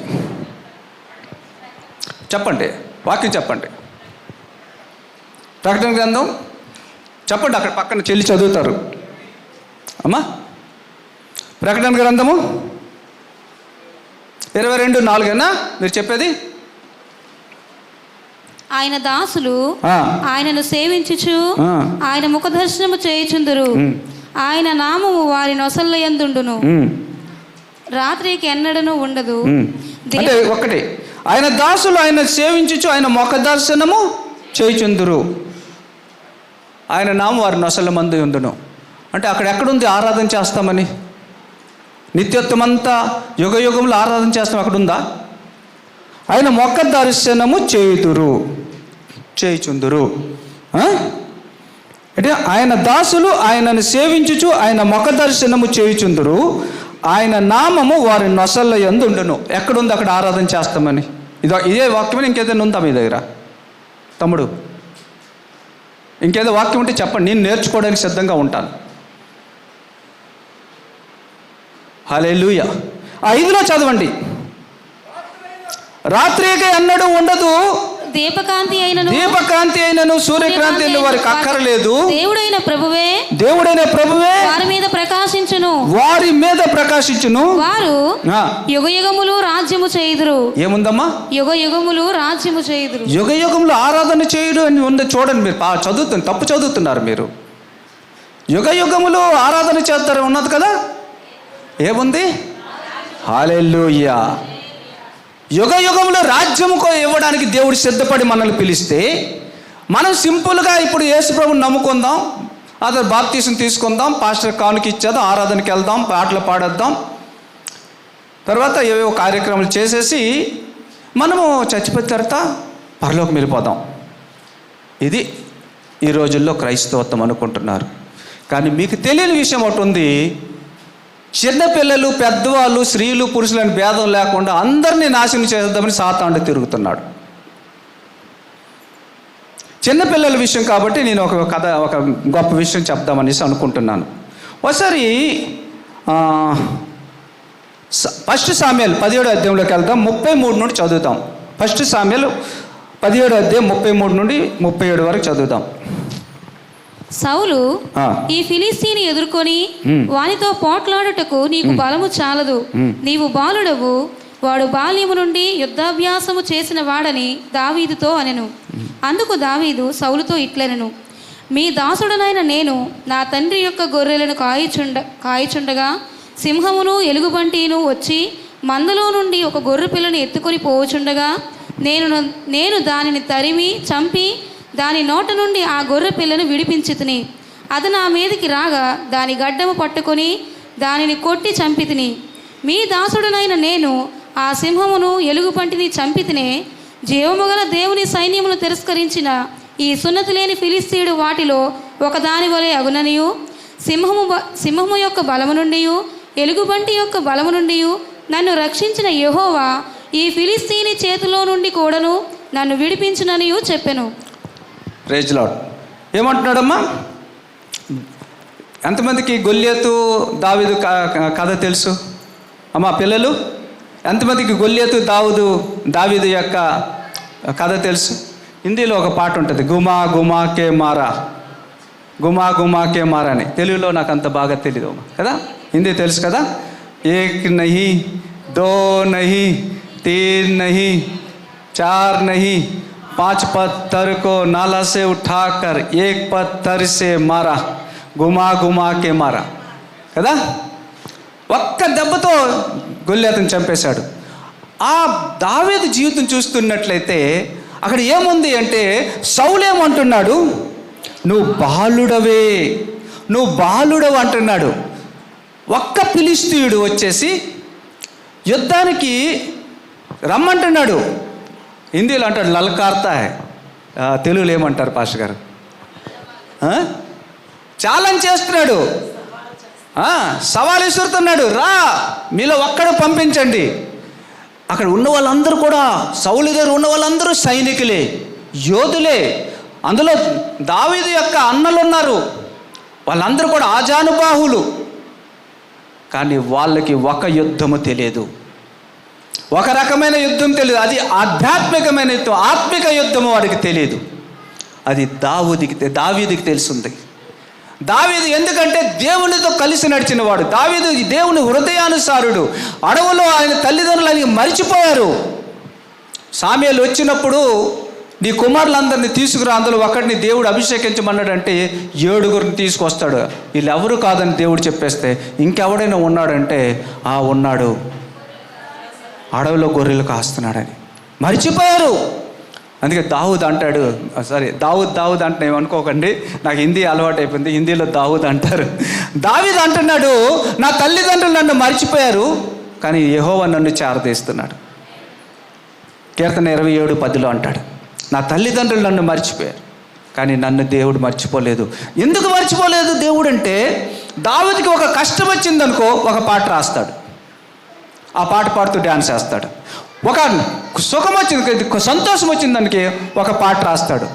[SPEAKER 9] చెప్పండి. వాక్యం చెప్పండి. ప్రకటన గ్రంథం చెప్పండి. అక్కడ పక్కన చెల్లి చదువుతారు అమ్మా. ప్రకటన గ్రంథము 22:4 మీరు చెప్పేది.
[SPEAKER 10] ఆయన దాసులు ఆయనను సేవించుచు ఆయన ముఖ దర్శనము చేయుచుందురు. ఆయన నామము వారి నొసళ్ళ యందుండును, రాత్రికి ఎన్నడను ఉండదు.
[SPEAKER 9] అంటే ఒకటి, ఆయన దాసులు ఆయన సేవించుచు ఆయన ముఖ దర్శనము చేయుచుందురు, ఆయన నామం వారి నొసళ్ళ మందు ఉండును. అంటే అక్కడ ఎక్కడుంది ఆరాధన చేస్తామని? నిత్యత్వం అంతా యుగ యుగంలో ఆరాధన చేస్తాం, అక్కడ ఉందా? ఆయన ముఖ దర్శనము చేయుచుందురు. అంటే ఆయన దాసులు ఆయనను సేవించుచు ఆయన ముఖ దర్శనము చేయుచుందురు, ఆయన నామము వారి నొసళ్ళ యందు ఉండును. ఎక్కడుంది అక్కడ ఆరాధన చేస్తామని? ఇదే వాక్యమని ఇంకేదైనా ఉందా మీ దగ్గర? తమ్ముడు ఇంకేదో వాక్యం ఉంటే చెప్పండి, నేను నేర్చుకోవడానికి సిద్ధంగా ఉంటాను. హల్లెలూయా. 5లో చదవండి. రాత్రికి ఎన్నడూ ఉండదు,
[SPEAKER 10] దీపకాంతి
[SPEAKER 9] అయినను సూర్యకాంతి వారికి అక్కరలేదు.
[SPEAKER 10] దేవుడైన
[SPEAKER 9] ప్రభువే
[SPEAKER 10] వారి మీద ప్రకాశించును. వారు యుగ యుగములు రాజ్యము చేయుదురు.
[SPEAKER 9] ఏముందమ్మా?
[SPEAKER 10] యుగ యుగములు రాజ్యము చేయుదురు.
[SPEAKER 9] యుగ యుగములు ఆరాధన చేయుడు అని ఉంది. చూడండి, మీరు తప్పు చదువుతున్నారు మీరు. యుగ యుగములు ఆరాధన చేస్తారు ఉన్నది కదా. ఏముంది? హల్లెలూయా. యుగ యుగంలో రాజ్యము ఇవ్వడానికి దేవుడు సిద్ధపడి మనల్ని పిలిస్తే మనం సింపుల్గా ఇప్పుడు యేసు ప్రభువుని నమ్ముకుందాం, అతను బాప్తీసం తీసుకుందాం, పాస్టర్ కానుక ఇచ్చేద్దాం, ఆరాధనకి వెళ్దాం, పాటలు పాడేద్దాం, తర్వాత ఏవేవో కార్యక్రమాలు చేసేసి మనము చచ్చిపోయిన తర్వాత పరలోకం వెళ్ళిపోదాం. ఇది ఈ రోజుల్లో క్రైస్తవత్వం అనుకుంటున్నారు. కానీ మీకు తెలియని విషయం ఒకటి ఉంది. చిన్నపిల్లలు, పెద్దవాళ్ళు, స్త్రీలు, పురుషులని భేదం లేకుండా అందరినీ నాశనం చేద్దామని సాతానుడు తిరుగుతున్నాడు. చిన్నపిల్లల విషయం కాబట్టి నేను ఒక గొప్ప విషయం చెప్దామనేసి అనుకుంటున్నాను. ఒకసారి 1 సామ్యూయల్ 17వ అధ్యాయంలోకి వెళ్దాం. 33 నుండి చదువుతాం. 1 సామ్యూయల్ 17వ అధ్యాయం 33 నుండి 37 వరకు చదువుదాం.
[SPEAKER 10] సౌలు ఈ ఫిలిస్తీని ఎదుర్కొని వానితో పోట్లాడుటకు నీకు బలము చాలదు, నీవు బాలుడవు, వాడు బాల్యము నుండి యుద్ధాభ్యాసము చేసిన వాడని దావీదుతో అనెను. అందుకు దావీదు సౌలుతో ఇట్లనెను, మీ దాసుడనైన నేను నా తండ్రి యొక్క గొర్రెలను కాయిచుండగా సింహమును ఎలుగుబంటిను వచ్చి మందలో నుండి ఒక గొర్రె పిల్లను ఎత్తుకొని పోవచుండగా నేను దానిని తరిమి చంపి దాని నోట నుండి ఆ గొర్రె పిల్లను విడిపించితిని. అది నా మీదకి రాగా దాని గడ్డము పట్టుకొని దానిని కొట్టి చంపితిని. మీ దాసుడనైన నేను ఆ సింహమును ఎలుగుబంటిని చంపితినే. జీవముగల దేవుని సైన్యమును తిరస్కరించిన ఈ సున్నతి లేని ఫిలిస్తీయుడు వాటిలో ఒకదాని వలె అగుననియు, సింహము యొక్క బలము నుండి ఎలుగుబంటి యొక్క బలము నుండి నన్ను రక్షించిన యెహోవా ఈ ఫిలిస్తీని చేతిలో నుండి కూడాను నన్ను విడిపించుననియు చెప్పెను.
[SPEAKER 9] Praise lord. ఏమంటున్నాడమ్మా? ఎంతమందికి గొల్లియతు దావీదు కథ తెలుసు అమ్మా పిల్లలు? ఎంతమందికి గొల్లియతు దావీదు యొక్క కథ తెలుసు? హిందీలో ఒక పాట ఉంటుంది, గుమా గుమా కే మారా, గుమా గుమా కే మారా అని. తెలుగులో నాకు అంత బాగా తెలియదు కదా, హిందీ తెలుసు కదా. ఏక్ నహీ, దో నహీ, तीन नहीं, चार नहीं, 5 पत्थर को नाला से उठाकर एक पत्थर से मारा, घुमा घुमा के मारा కదా. ఒక్క దెబ్బతో గొల్లియతుని చంపేశాడు. ఆ దావీదు జీవితం చూస్తున్నట్లయితే అక్కడ ఏముంది అంటే, సౌలు ఏమంటున్నాడు, నువ్వు బాలుడవు అంటున్నాడు. ఒక్క ఫిలిస్తీయుడు వచ్చేసి యుద్ధానికి రమ్మంటున్నాడు. హిందీలో అంటాడు లల్కార్తా హై, తెలుగులో ఏమంటారు పాస్టర్ గారు? ఛాలెంజ్ చేస్తున్నాడు, సవాల్ విసురుతున్నాడు, రా మీలో ఒక్కడు పంపించండి. అక్కడ ఉన్న వాళ్ళందరూ కూడా, సౌలు దగ్గర ఉన్న వాళ్ళందరూ సైనికులే, యోధులే. అందులో దావీదు యొక్క అన్నలు ఉన్నారు, వాళ్ళందరూ కూడా ఆజానుబాహులు. కానీ వాళ్ళకి ఒక యుద్ధము తెలియదు, ఒక రకమైన యుద్ధం తెలియదు. అది ఆధ్యాత్మికమైన యుద్ధం, ఆత్మిక యుద్ధము వాడికి తెలియదు. అది దావీదుకి తెలుసుంది. దావీదు ఎందుకంటే దేవునితో కలిసి నడిచిన వాడు. దావీదు దేవుని హృదయానుసారుడు. అడవులో ఆయన తల్లిదండ్రులు ఆయనకి మరిచిపోయారు. సామ్యూయేలు వచ్చినప్పుడు నీ కుమారులందరినీ తీసుకురా, అందులో ఒకటిని దేవుడు అభిషేకించమన్నాడంటే 7 తీసుకొస్తాడు. వీళ్ళెవరు కాదని దేవుడు చెప్పేస్తే ఇంకెవడైనా ఉన్నాడంటే ఉన్నాడు, అడవిలో గొర్రెలు కాస్తున్నాడని మర్చిపోయారు. అందుకే దావూద్ అంటాడు, దావూద్ అంటే ఏమనుకోకండి, నాకు హిందీ అలవాటు అయిపోయింది, హిందీలో దావూద్ అంటారు. దావీదు అంటున్నాడు, నా తల్లిదండ్రులు నన్ను మర్చిపోయారు కానీ యెహోవా నన్ను చేరదీస్తున్నాడు. కీర్తన 27:10 అంటాడు, నా తల్లిదండ్రులు నన్ను మర్చిపోయారు కానీ నన్ను దేవుడు మర్చిపోలేదు. ఎందుకు మర్చిపోలేదు దేవుడు అంటే, దావీదుకి ఒక కష్టం వచ్చిందనుకో ఒక పాట రాస్తాడు, ఆ పాట పాడుతూ డ్యాన్స్ చేస్తాడు. ఒక సుఖం వచ్చింది, సంతోషం వచ్చిందానికి ఒక పాట రాస్తాడు,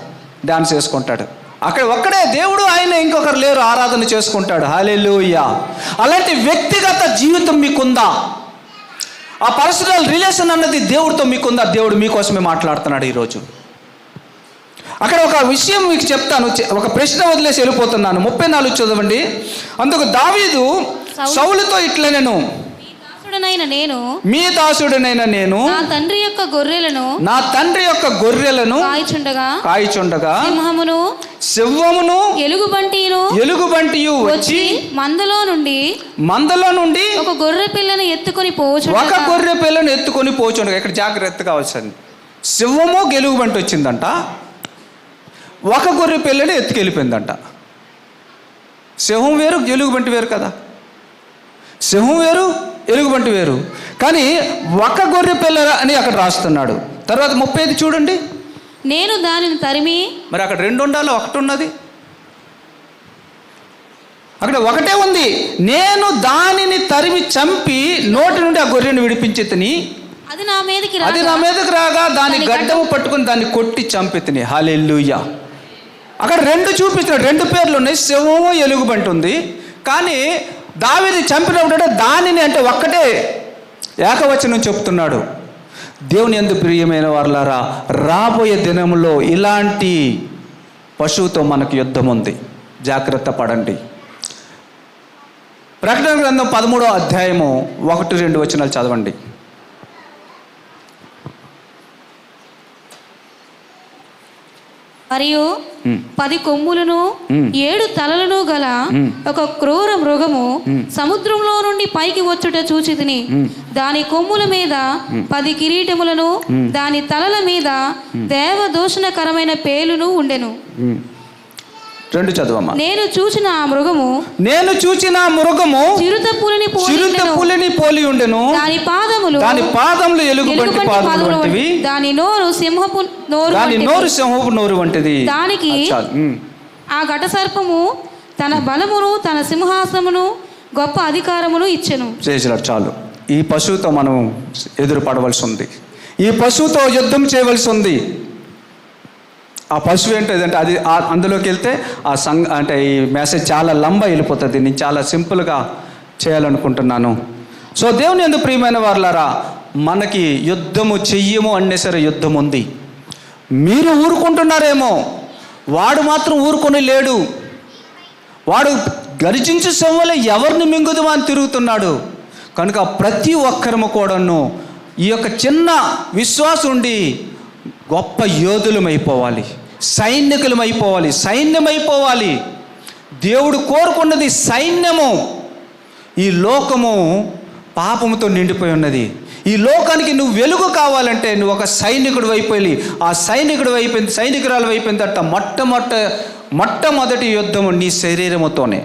[SPEAKER 9] డ్యాన్స్ చేసుకుంటాడు. అక్కడ ఒక్కడే దేవుడు, ఆయన ఇంకొకరు లేరు, ఆరాధన చేసుకుంటాడు. హల్లెలూయా. అలాంటి వ్యక్తిగత జీవితం మీకుందా? ఆ పర్సనల్ రిలేషన్ అన్నది దేవుడితో మీకుందా? దేవుడు మీకోసమే మాట్లాడుతున్నాడు ఈరోజు. అక్కడ ఒక విషయం మీకు చెప్తాను, ఒక ప్రశ్న వదిలేసి వెళ్ళిపోతున్నాను. 34 చదవండి. అందుకు దావీదు సౌలుతో ఇట్లనెను, మీ దాసుడనైన నేను నా తండ్రి యొక్క గొర్రెలను కాయిచుండగా సింహమును ఎలుగుబంటియు వచ్చి మందలో నుండి ఒక గొర్రె పిల్లను ఎత్తుకొని పోచుండగా. ఇక్కడ జాగ్రత్తగా వచ్చండి, సింహము ఎలుగుబంటి వచ్చిందంట, ఒక గొర్రె పిల్లని ఎత్తుకెళ్ళిపోయిందంట. సింహం వేరు, ఎలుగుబంటి వేరు కదా. సింహం వేరు, ఎలుగుబంటి వేరు. కానీ ఒక గొర్రె పిల్ల అని అక్కడ రాస్తున్నాడు. తర్వాత 35 చూడండి, నేను దానిని తరిమి. మరి అక్కడ 2 ఉండాలి, 1 ఉన్నది. అక్కడ ఒకటే ఉంది, నేను దానిని తరిమి చంపి నోటి నుండి ఆ గొర్రెను విడిపించితిని, అది నా మీదకి రాగా దాని గడ్డము పట్టుకుని దాన్ని కొట్టి చంపితిని. హల్లెలూయా. అక్కడ 2 చూపించినాడు, 2 పేర్లు ఉన్నాయి, సింహము ఎలుగుబంటి ఉంది. కానీ దావీదు చంపినప్పుడు దానిని అంటే ఒక్కటే ఏకవచనం చెప్తున్నాడు. దేవుని యందు ప్రియమైన వారలారా, రాబోయే దినంలో ఇలాంటి పశువుతో మనకు యుద్ధం ఉంది, జాగ్రత్త పడండి. ప్రకటన గ్రంథం 13వ అధ్యాయము 1-2 వచనాలు చదవండి.
[SPEAKER 10] మరియు 10 కొమ్ములను 7 తలలను గల ఒక క్రూర మృగము సముద్రంలో నుండి పైకి వచ్చుట చూచి తిని, దాని కొమ్ముల మీద 10 కిరీటములను, దాని తలల మీద దేవదూషణకరమైన పేలును ఉండెను.
[SPEAKER 9] 2 చదవమ్మా.
[SPEAKER 10] నేను చూచిన ఆ మృగము చిరుత పులిని
[SPEAKER 9] పోలి ఉండెను.
[SPEAKER 10] దాని పాదములు
[SPEAKER 9] ఎలుగుబంటి పాదములు వంటివి,
[SPEAKER 10] దాని నోరు సింహపు
[SPEAKER 9] నోరు వంటిది.
[SPEAKER 10] దానికి ఆ ఘట సర్పము తన బలమును, తన సింహాసనమును, గొప్ప అధికారమును ఇచ్చెను.
[SPEAKER 9] చాలు. ఈ పశువుతో మనం ఎదురు పడవలసి ఉంది. ఈ పశువుతో యుద్ధం చేయవలసి ఉంది. ఆ పశువు ఏంటంటే అది అందులోకి వెళ్తే అంటే ఈ మెసేజ్ చాలా వెళ్ళిపోతుంది. నేను చాలా సింపుల్గా చేయాలనుకుంటున్నాను. సో దేవుని యందు ప్రియమైన వారులారా, మనకి యుద్ధము చెయ్యము అనే సరే యుద్ధం ఉంది. మీరు ఊరుకుంటున్నారేమో, వాడు మాత్రం ఊరుకొని లేడు. వాడు గర్జించే సింహంలో ఎవరిని మింగుదుమా అని తిరుగుతున్నాడు. కనుక ప్రతి ఒక్కరము కూడాను ఈ యొక్క చిన్న విశ్వాసం ఉండి గొప్ప యోధులమైపోవాలి, సైన్యమైపోవాలి. దేవుడు కోరుకున్నది సైన్యము. ఈ లోకము పాపముతో నిండిపోయి ఉన్నది. ఈ లోకానికి నువ్వు వెలుగు కావాలంటే నువ్వు ఒక సైనికుడు అయిపోయి, ఆ సైనికురాలు అయిపోయిన తర్వాత మొట్టమొదటి యుద్ధము నీ శరీరముతోనే.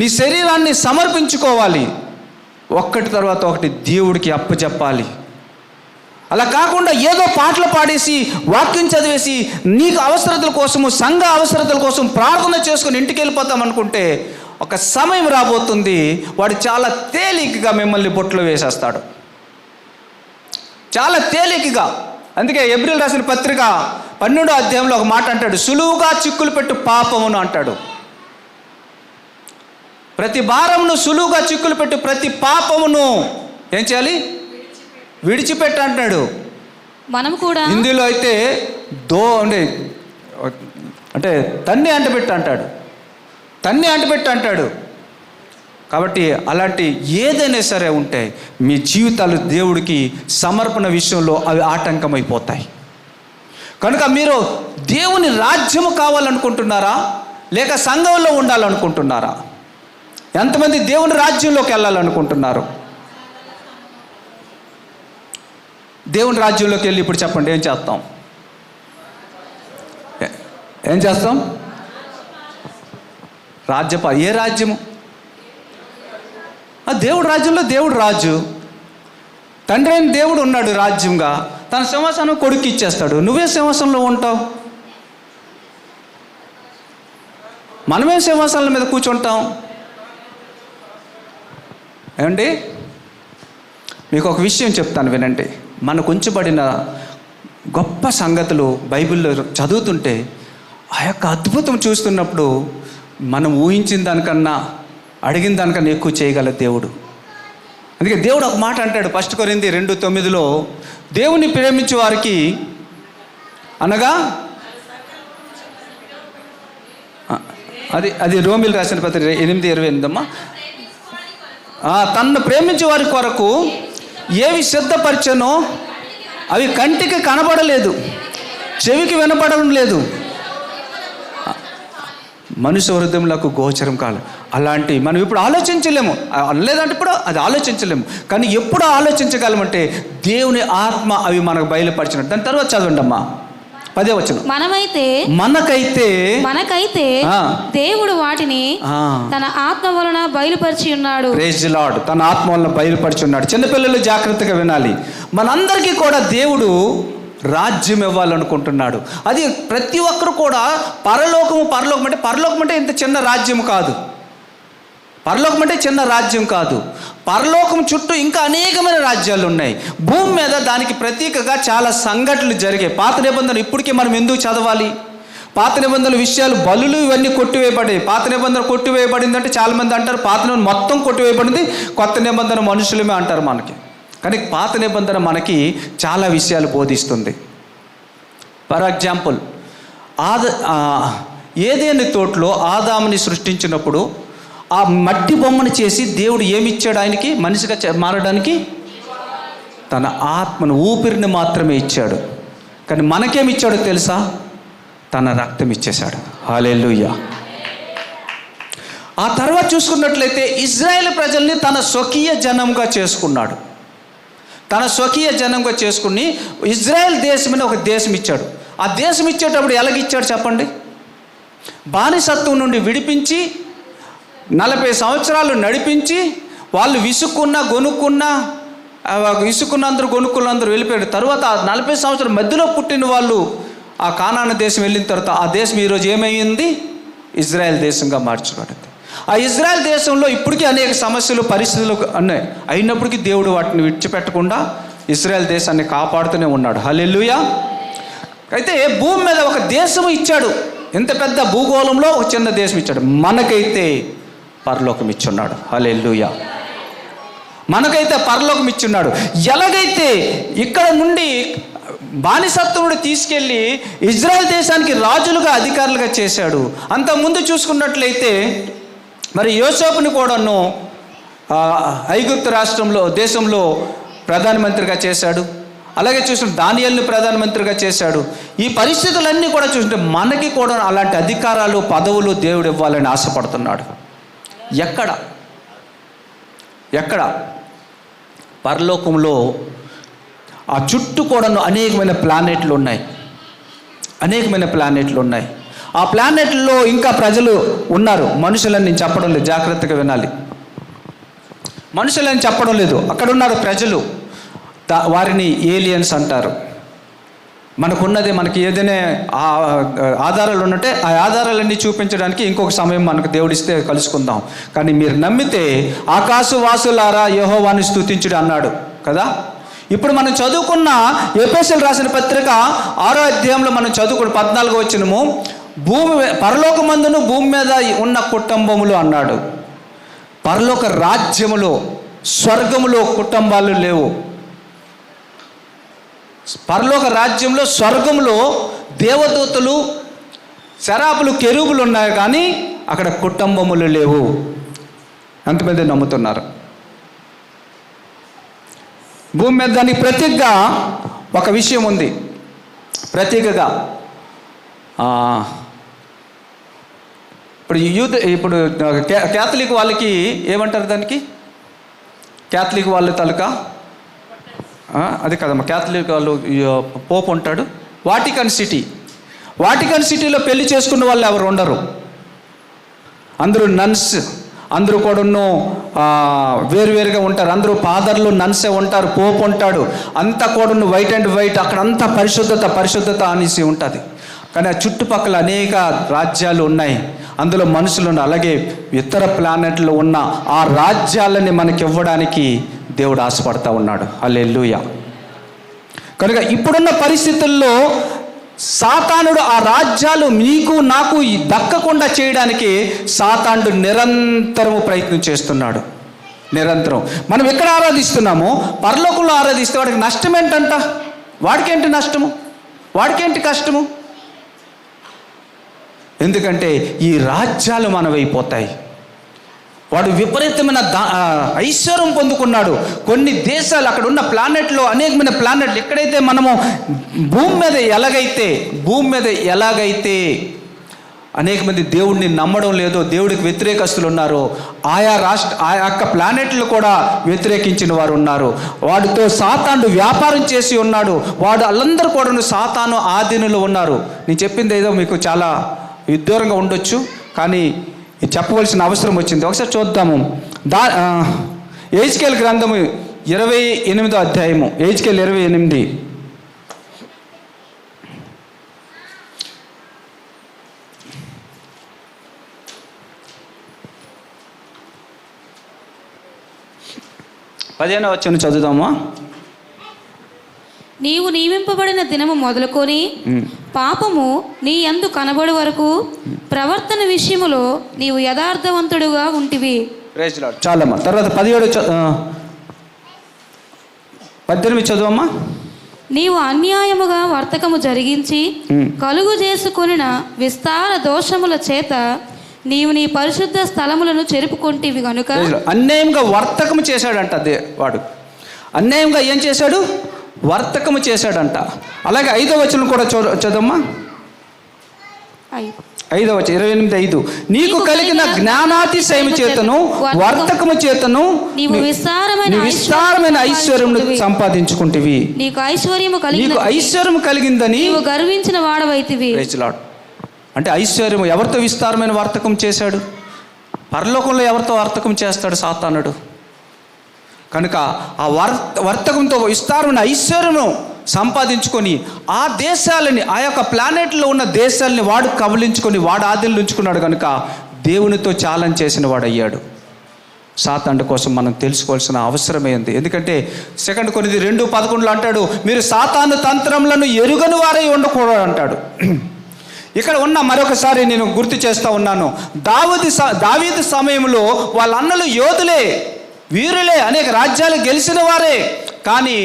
[SPEAKER 9] నీ శరీరాన్ని సమర్పించుకోవాలి. ఒక్కటి తర్వాత ఒకటి దేవుడికి అప్పచెప్పాలి. అలా కాకుండా ఏదో పాటలు పాడేసి, వాక్యం చదివేసి, నీకు అవసరతల కోసము, సంఘ అవసరతల కోసం ప్రార్థన చేసుకుని ఇంటికి వెళ్ళిపోతాం అనుకుంటే ఒక సమయం రాబోతుంది, వాడు చాలా తేలికగా మిమ్మల్ని బొట్లో వేసేస్తాడు. చాలా తేలికగా. అందుకే ఎబ్రిల్ రాసిన పత్రిక 12వ అధ్యాయంలో ఒక మాట అంటాడు, సులువుగా చిక్కులు పెట్టు పాపమును అంటాడు. ప్రతి భారమును సులువుగా చిక్కులు పెట్టు ప్రతి పాపమును ఏం చేయాలి? విడిచిపెట్టు అంటాడు.
[SPEAKER 10] మనం కూడా
[SPEAKER 9] హిందీలో అయితే అంటే తన్ని అంటపెట్టు అంటాడు. కాబట్టి అలాంటి ఏదైనా సరే ఉంటే మీ జీవితాలు దేవుడికి సమర్పణ విషయంలో అవి ఆటంకమైపోతాయి. కనుక మీరు దేవుని రాజ్యము కావాలనుకుంటున్నారా, లేక సంఘంలో ఉండాలనుకుంటున్నారా? ఎంతమంది దేవుని రాజ్యంలోకి వెళ్ళాలనుకుంటున్నారు? దేవుని రాజ్యంలోకి వెళ్ళి ఇప్పుడు చెప్పండి, ఏం చేస్తాం? ఏ రాజ్యము? దేవుడు రాజ్యంలో దేవుడు రాజు, తండ్రి అయిన దేవుడు ఉన్నాడు రాజ్యంగా. తన సింహాసనం కొడుకు ఇచ్చేస్తాడు. నువ్వే సింహాసనంలో ఉంటావు, మనమే సింహాసనాల మీద కూర్చుంటాం. ఏమండి, మీకు ఒక విషయం చెప్తాను వినండి. మనకు ఉంచబడిన గొప్ప సంగతులు బైబిల్లో చదువుతుంటే ఆ యొక్క అద్భుతం చూస్తున్నప్పుడు మనం ఊహించిన దానికన్నా, అడిగిన దానికన్నా ఎక్కువ చేయగల దేవుడు. అందుకే దేవుడు ఒక మాట అంటాడు 1 కొరింథీ 2:9, దేవుని ప్రేమించే వారికి అనగా అది రోమిల్ రాసిన పత్రిక 8:28 తన్ను ప్రేమించే వారి కొరకు ఏవి సిద్ధపరిచనో అవి కంటికి కనబడలేదు, చెవికి వినపడడం లేదు, మనుష్య హృదయములకు గోచరం కాదు. అలాంటి మనం ఇప్పుడు ఆలోచించలేము, లేదంటే ఇప్పుడు అది ఆలోచించలేము. కానీ ఎప్పుడు ఆలోచించగలమంటే దేవుని ఆత్మ అవి మనకు బయలుపరిచినట్టు. దాని తర్వాత చదవండి అమ్మా 10వ వచనం.
[SPEAKER 10] మనకైతే దేవుడు వాటిని తన ఆత్మ వలన బయలుపరిచి ఉన్నాడు.
[SPEAKER 9] Praise the Lord. తన ఆత్మ వలన బయలుపరిచి ఉన్నాడు. చిన్నపిల్లలు జాగ్రత్తగా వినాలి. మనందరికీ కూడా దేవుడు రాజ్యం ఇవ్వాలనుకుంటున్నాడు. అది ప్రతి ఒక్కరు కూడా పరలోకం అంటే ఇంత చిన్న రాజ్యం కాదు. పరలోకం అంటే చిన్న రాజ్యం కాదు. పరలోకం చుట్టూ ఇంకా అనేకమైన రాజ్యాలు ఉన్నాయి. భూమి మీద దానికి ప్రతీకగా చాలా సంఘటనలు జరిగాయి. పాత నిబంధనలు ఇప్పటికీ మనం ఎందుకు చదవాలి? పాత నిబంధనల విషయాలు, బలులు ఇవన్నీ కొట్టివేయబడ్డాయి. పాత నిబంధన కొట్టివేయబడిందంటే చాలామంది అంటారు పాత నిబంధన మొత్తం కొట్టివేయబడింది, కొత్త నిబంధన మనుషులమే అంటారు మనకి. కానీ పాత నిబంధన మనకి చాలా విషయాలు బోధిస్తుంది. ఫర్ ఎగ్జాంపుల్, ఏదేని తోటలో ఆదాముని సృష్టించినప్పుడు ఆ మట్టి బొమ్మను చేసి దేవుడు ఏమిచ్చాడు ఆయనకి? మనిషిగా మారడానికి తన ఆత్మను, ఊపిరిని మాత్రమే ఇచ్చాడు. కానీ మనకేమి ఇచ్చాడో తెలుసా? తన రక్తం ఇచ్చేశాడు. హల్లెలూయా. ఆ తర్వాత చూసుకున్నట్లయితే ఇజ్రాయేల్ ప్రజల్ని తన స్వకీయ జనంగా చేసుకున్నాడు. తన స్వకీయ జనంగా చేసుకుని ఇజ్రాయెల్ దేశమని ఒక దేశం ఇచ్చాడు. ఆ దేశం ఇచ్చేటప్పుడు ఎలాగిచ్చాడు చెప్పండి? బానిసత్వం నుండి విడిపించి 40 సంవత్సరాలు నడిపించి, వాళ్ళు విసుక్కున్నా గొనుక్కున్నా, విసుక్కున్నందరూ గొనుక్కున్నందరూ వెళ్ళిపోయాడు. తర్వాత 40 సంవత్సరాల మధ్యలో పుట్టిన వాళ్ళు ఆ కానాను దేశం వెళ్ళిన తర్వాత ఆ దేశం ఈరోజు ఏమైంది? ఇజ్రాయెల్ దేశంగా మార్చబడింది. ఆ ఇజ్రాయెల్ దేశంలో ఇప్పటికీ అనేక సమస్యలు, పరిస్థితులు ఉన్నాయి. అయినప్పటికీ దేవుడు వాటిని విడిచిపెట్టకుండా ఇజ్రాయెల్ దేశాన్ని కాపాడుతూనే ఉన్నాడు. హల్లెలూయా. అయితే భూమి మీద ఒక దేశం ఇచ్చాడు. ఎంత పెద్ద భూగోళంలో ఒక చిన్న దేశం ఇచ్చాడు. మనకైతే పరలోకం ఇచ్చున్నాడు. హల్లెలూయా. మనకైతే పరలోకం ఇచ్చున్నాడు. ఎలాగైతే ఇక్కడ నుండి బానిసత్వం నుండి తీసుకెళ్ళి ఇజ్రాయెల్ దేశానికి రాజులుగా, అధికారులుగా చేశాడు. అంతకుముందు చూసుకున్నట్లయితే మరి యోసేపుని కూడాను ఐగుప్తు దేశంలో ప్రధానమంత్రిగా చేశాడు. అలాగే చూసిన దానియేలుని ప్రధానమంత్రిగా చేశాడు. ఈ పరిస్థితులన్నీ కూడా చూస్తుంటే మనకి కూడా అలాంటి అధికారాలు, పదవులు దేవుడు ఇవ్వాలని ఆశపడుతున్నాడు. ఎక్కడ పరలోకంలో ఆ చుట్టూ కూడాను అనేకమైన ప్లానెట్లు ఉన్నాయి. ఆ ప్లానెట్లో ఇంకా ప్రజలు ఉన్నారు. మనుషులని నేను చెప్పడం లేదు, జాగ్రత్తగా వినాలి. మనుషులని చెప్పడం లేదు, అక్కడ ఉన్నారు ప్రజలు. వారిని ఏలియన్స్ అంటారు. మనకున్నది, మనకి ఏదైనా ఆధారాలు ఉన్నట్టే ఆ ఆధారాలన్నీ చూపించడానికి ఇంకొక సమయం మనకు దేవుడిస్తే కలుసుకుందాం. కానీ మీరు నమ్మితే ఆకాశవాసులారా యెహోవాను స్తుతించుడు అన్నాడు కదా. ఇప్పుడు మనం చదువుకున్న ఎఫెసీయులకు రాసిన పత్రిక 6వ అధ్యాయంలో మనం చదువుకున్న 14వ వచనము, పరలోకమందును భూమి మీద ఉన్న కుటుంబములు అన్నాడు. పరలోక రాజ్యములో, స్వర్గములో కుటుంబాలు లేవు. పరలోక రాజ్యంలో, స్వర్గంలో దేవదూతలు, శరాపులు, కెరూబులు ఉన్నాయి, కానీ అక్కడ కుటుంబములు లేవు. ఎంతమంది నమ్ముతున్నారు? భూమి మీద దానికి ప్రత్యేకంగా ఒక విషయం ఉంది. ప్రత్యేకగా ఇప్పుడు క్యాథలిక్ వాళ్ళకి ఏమంటారు? దానికి క్యాథలిక్ వాళ్ళ తాలూకా అది కదమ్మా, క్యాథలిక్ వాళ్ళు పోప్ ఉంటాడు. వాటికన్ సిటీలో పెళ్లి చేసుకున్న వాళ్ళు ఎవరు ఉండరు. అందరూ నన్స్, అందరూ కూడాను వేరువేరుగా ఉంటారు. అందరూ ఫాదర్లు, నన్సే ఉంటారు, పోప్ ఉంటాడు. అంతా కూడాను వైట్ అండ్ వైట్, అక్కడంతా పరిశుద్ధత అనేసి ఉంటుంది. కానీ ఆ చుట్టుపక్కల అనేక రాజ్యాలు ఉన్నాయి, అందులో మనుషులు ఉన్నారు. అలాగే ఇతర ప్లానెట్లో ఉన్న ఆ రాజ్యాలని మనకి ఇవ్వడానికి దేవుడు ఆశపడతా ఉన్నాడు. హల్లెలూయా. కనుక ఇప్పుడున్న పరిస్థితుల్లో సాతానుడు ఆ రాజ్యాలు నీకు నాకు దక్కకుండా చేయడానికి సాతానుడు నిరంతరము ప్రయత్నం చేస్తున్నాడు. నిరంతరం మనం ఎక్కడ ఆరాధిస్తున్నామో పరలోకంలో ఆరాధిస్తే వాడికి నష్టం ఏంటంట? వాడికేంటి నష్టము? వాడికేంటి కష్టము? ఎందుకంటే ఈ రాజ్యాలు మనవైపోతాయి. వాడు విపరీతమైన ఐశ్వర్యం పొందుకున్నాడు. కొన్ని దేశాలు, అక్కడ ఉన్న ప్లానెట్లో అనేకమైన ప్లానెట్లు, ఎక్కడైతే మనము భూమి మీద ఎలాగైతే అనేక మంది దేవుడిని నమ్మడం లేదో, దేవుడికి వ్యతిరేకస్తులు ఉన్నారో, ఆ యొక్క ప్లానెట్లు కూడా వ్యతిరేకించిన వారు ఉన్నారు. వాడితో సాతాను వ్యాపారం చేసి ఉన్నాడు. వాళ్ళందరూ కూడా సాతాను ఆధీనంలో ఉన్నారు. నేను చెప్పింది ఏదో మీకు చాలా విదూరంగా ఉండొచ్చు, కానీ చెప్పవలసిన అవసరం వచ్చింది. ఒకసారి చూద్దాము. యెహెజ్కేలు గ్రంథము 28వ అధ్యాయము, యెహెజ్కేలు 28. పదిహేనవ వచనం చదువుదామా.
[SPEAKER 10] నీవు నియమింపబడిన దినము మొదలుకొని పాపము నీ యందు కనబడి వరకు ప్రవర్తన విషయములో నీవు యథార్థవంతుడుగా ఉంటివి.
[SPEAKER 9] చాలమ్మా. తర్వాత 18 చదువమ్మా.
[SPEAKER 10] నీవు అన్యాయముగా వర్తకము జరిగించి కలుగు చేసుకొనిన విస్తార దోషముల చేత నీవు నీ పరిశుద్ధ స్థలములను చెరుపుకొంటివి గనుక.
[SPEAKER 9] అన్యాయంగా వర్తకము చేశాడంట వాడు. అన్యాయంగా ఏం చేశాడు? వర్తకము చేశాడంట. అలాగే 5వ వచనం కూడా చదవమ్మా. 5వ వచనం 28:5 నీకు కలిగిన జ్ఞానాతిశయము చేతను వర్తకము చేతను నీవు విస్తారమైన ఐశ్వర్యమును సంపాదించుకుంటివి.
[SPEAKER 10] నీకు ఐశ్వర్యము
[SPEAKER 9] కలిగిందని
[SPEAKER 10] నీవు గర్వించిన వాడవైతివి.
[SPEAKER 9] Praise lord. అంటే ఐశ్వర్యము ఎవరితో విస్తారమైన వర్తకం చేశాడు? పరలోకంలో ఎవరితో వర్తకం చేస్తాడు సాతానుడు? కనుక ఆ వర్తకంతో విస్తారమైన ఐశ్వర్యము సంపాదించుకొని ఆ దేశాలని, ఆ యొక్క ప్లానెట్లో ఉన్న దేశాలని వాడు కబలించుకొని వాడు ఆధీనంలో ఉంచుకున్నాడు. కనుక దేవునితో ఛాలెంజ్ చేసిన వాడు అయ్యాడు. సాతాను కోసం మనం తెలుసుకోవాల్సిన అవసరమే ఉంది. ఎందుకంటే 2 కొరింథీ 2:11 అంటాడు, మీరు సాతాను తంత్రములను ఎరుగని వారై ఉండకూడదు అంటాడు. ఇక్కడ ఉన్న మరొకసారి నేను గుర్తు చేస్తూ ఉన్నాను, దావీదు సమయంలో వాళ్ళ అన్నలు యోధులే, వీరులే, అనేక రాజ్యాలు గెలిచిన వారే, కానీ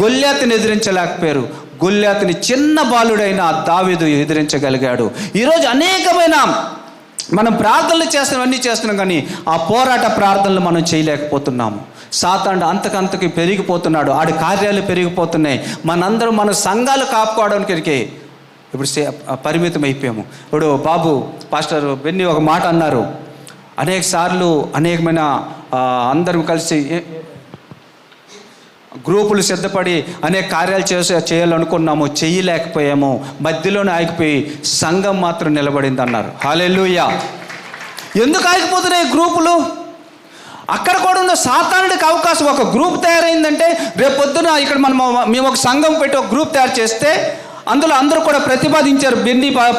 [SPEAKER 9] గొల్యాతుని ఎదిరించలేకపోయారు. గొల్యాతుని చిన్న బాలుడైన దావీదు ఎదిరించగలిగాడు. ఈరోజు అనేకమైన మనం ప్రార్థనలు చేస్తున్నాం, చేస్తున్నాం, కానీ ఆ పోరాట ప్రార్థనలు మనం చేయలేకపోతున్నాము. సాతాను అంతకంతకి పెరిగిపోతున్నాడు, ఆడి కార్యాలు పెరిగిపోతున్నాయి. మనందరం మన సంఘాలు కాపాడుకోవడానికి ఇప్పుడు పరిమితం అయిపోయాము. ఇప్పుడు బాబు పాస్టర్ బెన్నీ ఒక మాట అన్నారు, అనేక సార్లు అనేకమైన అందరం కలిసి గ్రూపులు సిద్ధపడి అనేక కార్యాలు చేయాలనుకున్నాము, చేయలేకపోయాము, మధ్యలోనే ఆగిపోయి సంఘం మాత్రం నిలబడింది అన్నారు. హల్లెలూయా. ఎందుకు ఆగిపోతున్నాయి గ్రూపులు? అక్కడ కూడా ఉన్న సాతానుడికి అవకాశం. ఒక గ్రూప్ తయారైందంటే రేపు పొద్దున ఇక్కడ మేము ఒక సంఘం పెట్టి ఒక గ్రూప్ తయారు చేస్తే అందులో అందరూ కూడా ప్రతిపాదించారు,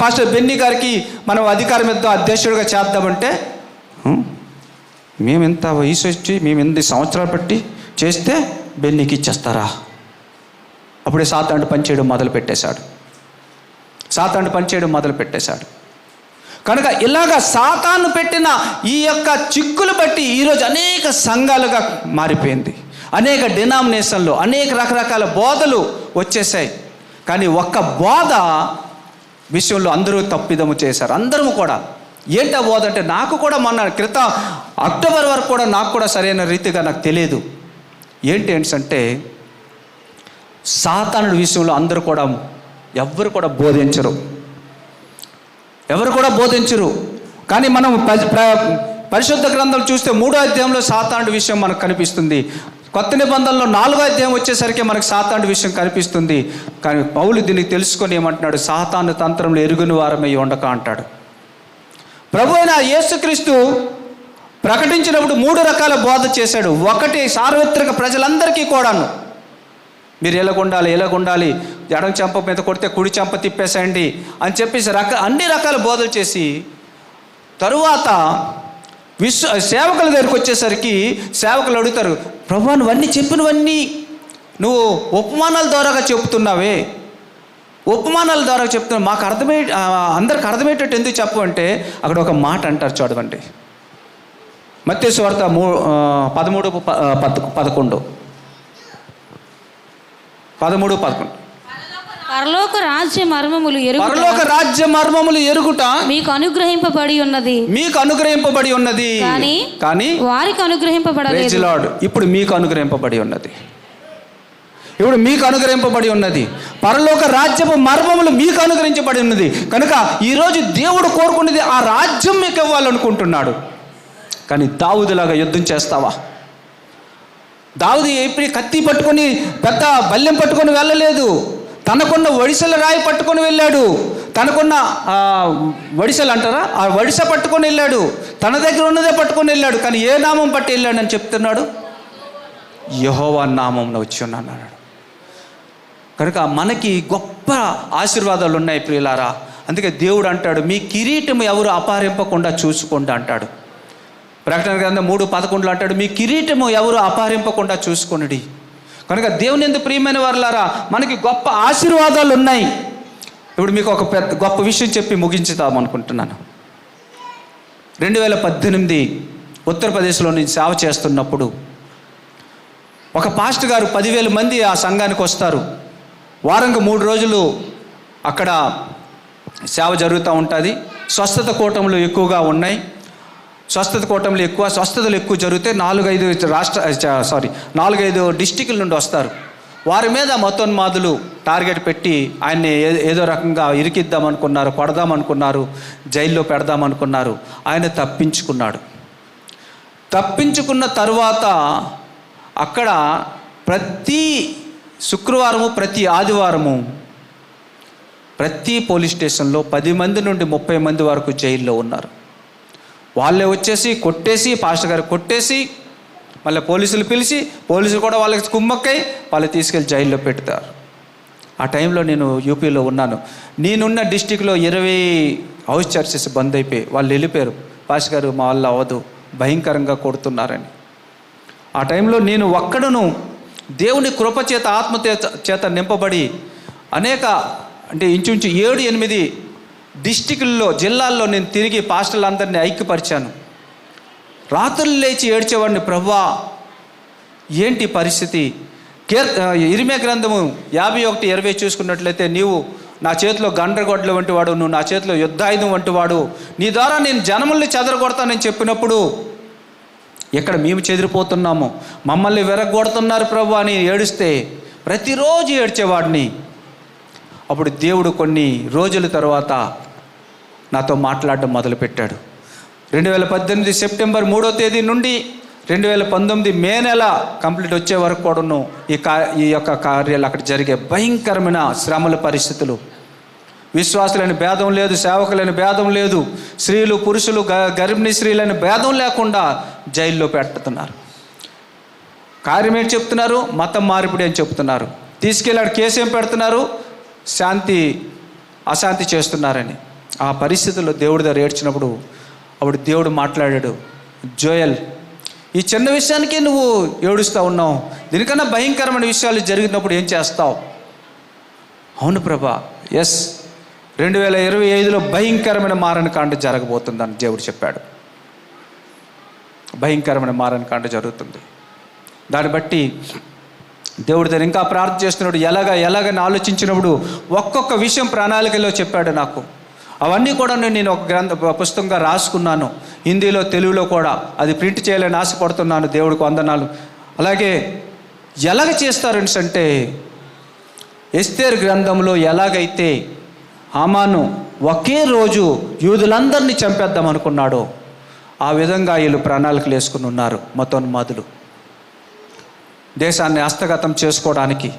[SPEAKER 9] పాస్టర్ బెన్నీ గారికి మనం అధికారం ఇద్దాం, అధ్యక్షుడిగా చేద్దామంటే మేము ఎంత వయసు వచ్చి మేము 8 సంవత్సరాలు బట్టి చేస్తే బెన్నీకి ఇచ్చేస్తారా? అప్పుడే సాతాను పనిచేయడం మొదలు పెట్టేశాడు. కనుక ఇలాగా సాతాను పెట్టిన ఈ యొక్క చిక్కులు బట్టి ఈరోజు అనేక సంఘాలుగా మారిపోయింది. అనేక డినామినేషన్లు, అనేక రకరకాల బోధలు వచ్చేసాయి. కానీ ఒక్క బోధ విషయంలో అందరూ తప్పిదము చేశారు. అందరము కూడా ఏంటా బోధ అంటే, నాకు కూడా మొన్న క్రితం అక్టోబర్ వరకు కూడా నాకు కూడా సరైన రీతిగా నాకు తెలియదు. ఏంటి అంటే సాతానుడి విషయంలో అందరూ కూడా ఎవరు కూడా బోధించరు. కానీ మనం పరిశుద్ధ గ్రంథాలు చూస్తే 3వ అధ్యాయంలో సాతానుడి విషయం మనకు కనిపిస్తుంది. కొత్త నిబంధనలో 4వ అధ్యాయం వచ్చేసరికి మనకు సాతానుడి విషయం కనిపిస్తుంది. కానీ పౌలు దీనికి తెలుసుకొని ఏమంటున్నాడు? సాతాను తంత్రంలో ఎరుగని వారమై ఉండక అంటాడు. ప్రభు అయిన యేసుక్రీస్తు ప్రకటించినప్పుడు 3 రకాల బోధ చేశాడు. ఒకటి సార్వత్రిక ప్రజలందరికీ కూడాను, మీరు ఎలాగుండాలి, ఎడం చెంప మీద కొడితే కుడి చెంప తిప్పేసేయండి అని చెప్పేసి అన్ని రకాల బోధలు చేసి, తరువాత సేవకుల దగ్గరికి వచ్చేసరికి సేవకులు అడుగుతారు, ప్రభు నువ్వన్నీ చెప్పినవన్నీ నువ్వు ఉపమానాల ద్వారాగా చెప్తున్నావే, మాకు అందరికి అర్థమయ్యేటట్టు ఎందుకు చెప్పు అంటే అక్కడ ఒక మాట అంటారు చూడండి. మత్తయి సువార్త 13:11.
[SPEAKER 10] పరలోక రాజ్య మర్మములు ఎరుగుట మీకు అనుగ్రహింపబడి ఉన్నది కానీ వారికి అనుగ్రహింపబడలేదు.
[SPEAKER 9] ఇప్పుడు మీకు అనుగ్రహింపబడి ఉన్నది. పరలోక రాజ్యపు మర్మములు మీకు అనుగ్రహించబడి ఉన్నది. కనుక ఈరోజు దేవుడు కోరుకున్నది ఆ రాజ్యం మీకు ఇవ్వాలనుకుంటున్నాడు. కానీ దావీదులాగా యుద్ధం చేస్తావా? దావీదు ఎప్పుడు కత్తి పట్టుకొని పెద్ద బల్లెం పట్టుకొని వెళ్ళలేదు. తనకున్న వడిసెల రాయి పట్టుకొని వెళ్ళాడు. తనకున్న వడిసెలు అంటారా, ఆ వడిస పట్టుకొని వెళ్ళాడు. తన దగ్గర ఉన్నదే పట్టుకొని వెళ్ళాడు. కానీ ఏ నామం పట్టి వెళ్ళాడని చెప్తున్నాడు? యెహోవా నామంలో వచ్చి ఉన్నాను అన్నాడు. కనుక మనకి గొప్ప ఆశీర్వాదాలు ఉన్నాయి ప్రియులారా. అందుకే దేవుడు అంటాడు, మీ కిరీటం ఎవరు అపహరింపకుండా చూసుకోండి అంటాడు. ప్రకటన గ్రంథం 3:11 అంటాడు, మీ కిరీటము ఎవరు అపహరింపకుండా చూసుకోండి. కనుక దేవుని యందు ప్రియమైన వారులారా, మనకి గొప్ప ఆశీర్వాదాలు ఉన్నాయి. ఇప్పుడు మీకు ఒక గొప్ప విషయం చెప్పి ముగించుతాం అనుకుంటున్నాను. 2018 ఉత్తరప్రదేశ్లో నేను సేవ చేస్తున్నప్పుడు ఒక పాస్టర్ గారు 10,000 మంది ఆ సంఘానికి వస్తారు. వారంకి 3 రోజులు అక్కడ సేవ జరుగుతూ ఉంటుంది. స్వస్థత కూటములు ఎక్కువగా ఉన్నాయి. స్వస్థత కూటమిలు ఎక్కువ, స్వస్థతలు ఎక్కువ జరిగితే 4-5 డిస్టిక్ల నుండి వస్తారు. వారి మీద మతోన్మాదులు టార్గెట్ పెట్టి ఆయన్ని ఏదో రకంగా ఇరికిద్దామనుకున్నారు, కొడదామనుకున్నారు, జైల్లో పెడదామనుకున్నారు. ఆయన తప్పించుకున్న తరువాత అక్కడ ప్రతి శుక్రవారము, ప్రతి ఆదివారము ప్రతి పోలీస్ స్టేషన్లో 10 మంది నుండి 30 మంది వరకు జైల్లో ఉన్నారు. వాళ్ళే వచ్చేసి కొట్టేసి, పాస్టర్ గారు కొట్టేసి, మళ్ళీ పోలీసులు పిలిచి, పోలీసులు కూడా వాళ్ళకి కుమ్మక్కై వాళ్ళు తీసుకెళ్ళి జైల్లో పెడతారు. ఆ టైంలో నేను యూపీలో ఉన్నాను. నేనున్న డిస్టిక్లో 20 హౌస్ చర్చెస్ బంద్ అయిపోయి వాళ్ళు వెళ్ళిపోయారు. పాస్టర్ గారు మా వల్ల అవ్వదు, భయంకరంగా కొడుతున్నారని. ఆ టైంలో నేను ఒక్కడును దేవుని కృపచేత, ఆత్మచేత నింపబడి అనేక, అంటే ఇంచుమించు 7-8 డిస్టిక్ల్లో, జిల్లాల్లో నేను తిరిగి పాస్టర్లందరినీ ఐక్యపరిచాను. రాత్రులు లేచి ఏడ్చేవాడిని, ప్రభువా ఏంటి పరిస్థితి. ఇరిమ్యా గ్రంథము 51:20 చూసుకున్నట్లయితే, నీవు నా చేతిలో గండ్రగొడ్ల వంటి వాడు, నువ్వు నా చేతిలో యుద్ధాయుధం వంటి వాడు, నీ ద్వారా నేను జనముల్ని చెదరగొడతానని చెప్పినప్పుడు ఎక్కడ మేము చెదిరిపోతున్నాము, మమ్మల్ని విరగొడుతున్నారు ప్రభు అని ఏడుస్తే ప్రతిరోజు ఏడ్చేవాడిని. అప్పుడు దేవుడు కొన్ని రోజుల తర్వాత నాతో మాట్లాడడం మొదలుపెట్టాడు. 2018 సెప్టెంబర్ 3వ తేదీ నుండి 2019 మే నెల కంప్లీట్ వచ్చే వరకు కూడాను ఈ యొక్క కార్యాలు అక్కడ జరిగే భయంకరమైన శ్రమల పరిస్థితులు. విశ్వాసులైన భేదం లేదు, సేవకులైన భేదం లేదు, స్త్రీలు పురుషులు గర్భిణీ స్త్రీలైన భేదం లేకుండా జైల్లో పెడుతున్నారు. కార్యం ఏంటి చెప్తున్నారు? మతం మార్పిడి అని చెప్తున్నారు. తీసుకెళ్ళాడు కేసు ఏం పెడుతున్నారు? అశాంతి చేస్తున్నారని. ఆ పరిస్థితుల్లో దేవుడి దగ్గర ఏడ్చినప్పుడు అప్పుడు దేవుడు మాట్లాడాడు, జోయల్, ఈ చిన్న విషయానికి నువ్వు ఏడుస్తూ ఉన్నావు, దీనికన్నా భయంకరమైన విషయాలు జరిగినప్పుడు ఏం చేస్తావు? అవును ప్రభా, ఎస్, 2025లో భయంకరమైన మారణకాండ జరగబోతుందని దేవుడు చెప్పాడు. భయంకరమైన మారణకాండ జరుగుతుంది. దాన్ని బట్టి దేవుడి దగ్గర ఇంకా ప్రార్థన చేస్తున్నాడు. ఎలాగని ఆలోచించినప్పుడు ఒక్కొక్క విషయం ప్రణాళికలో చెప్పాడు నాకు. అవన్నీ కూడా నేను ఒక పుస్తకంగా రాసుకున్నాను, హిందీలో తెలుగులో కూడా. అది ప్రింట్ చేయాలని ఆశపడుతున్నాను. దేవుడికి వందనాలు. అలాగే ఎలాగ చేస్తారంటే, ఎస్తేరు గ్రంథంలో ఎలాగైతే హామాను ఒకే రోజు యూదులందరినీ చంపేద్దాం అనుకున్నాడో ఆ విధంగా వీళ్ళు ప్రణాళికలు వేసుకుని ఉన్నారు మతోన్మాదులు. దేశాన్ని హస్తగతం చేసుకోవడానికి,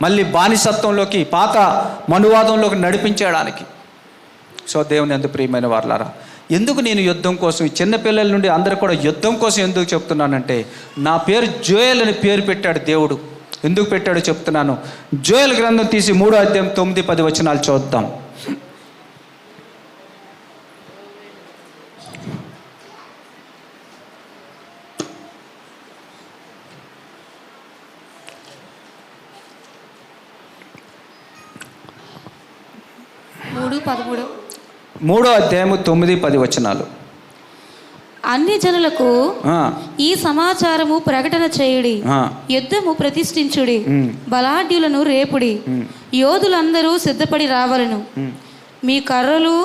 [SPEAKER 9] మళ్ళీ బానిసత్వంలోకి, పాత మనువాదంలోకి నడిపించడానికి. సో దేవుని యందు ప్రియమైన వారలారా, ఎందుకు నేను యుద్ధం కోసం, ఈ చిన్నపిల్లల నుండి అందరూ కూడా యుద్ధం కోసం ఎందుకు చెప్తున్నానంటే, నా పేరు జోయల్ అని పేరు పెట్టాడు దేవుడు. ఎందుకు పెట్టాడో చెప్తున్నాను. జోయల్ గ్రంథం తీసి 3వ అధ్యాయం 9-10 వచనాలు చూద్దాం. మూడో అధ్యాయము 9-10 వచనాలు.
[SPEAKER 10] అన్ని జనులకు ఈ సమాచారము ప్రకటన చేయుడి, యుద్ధము ప్రతిష్ఠించుడి, బలాఢ్యులను రేపుడి, యోధులందరూ సిద్ధపడి రావలను. మీ కర్రలు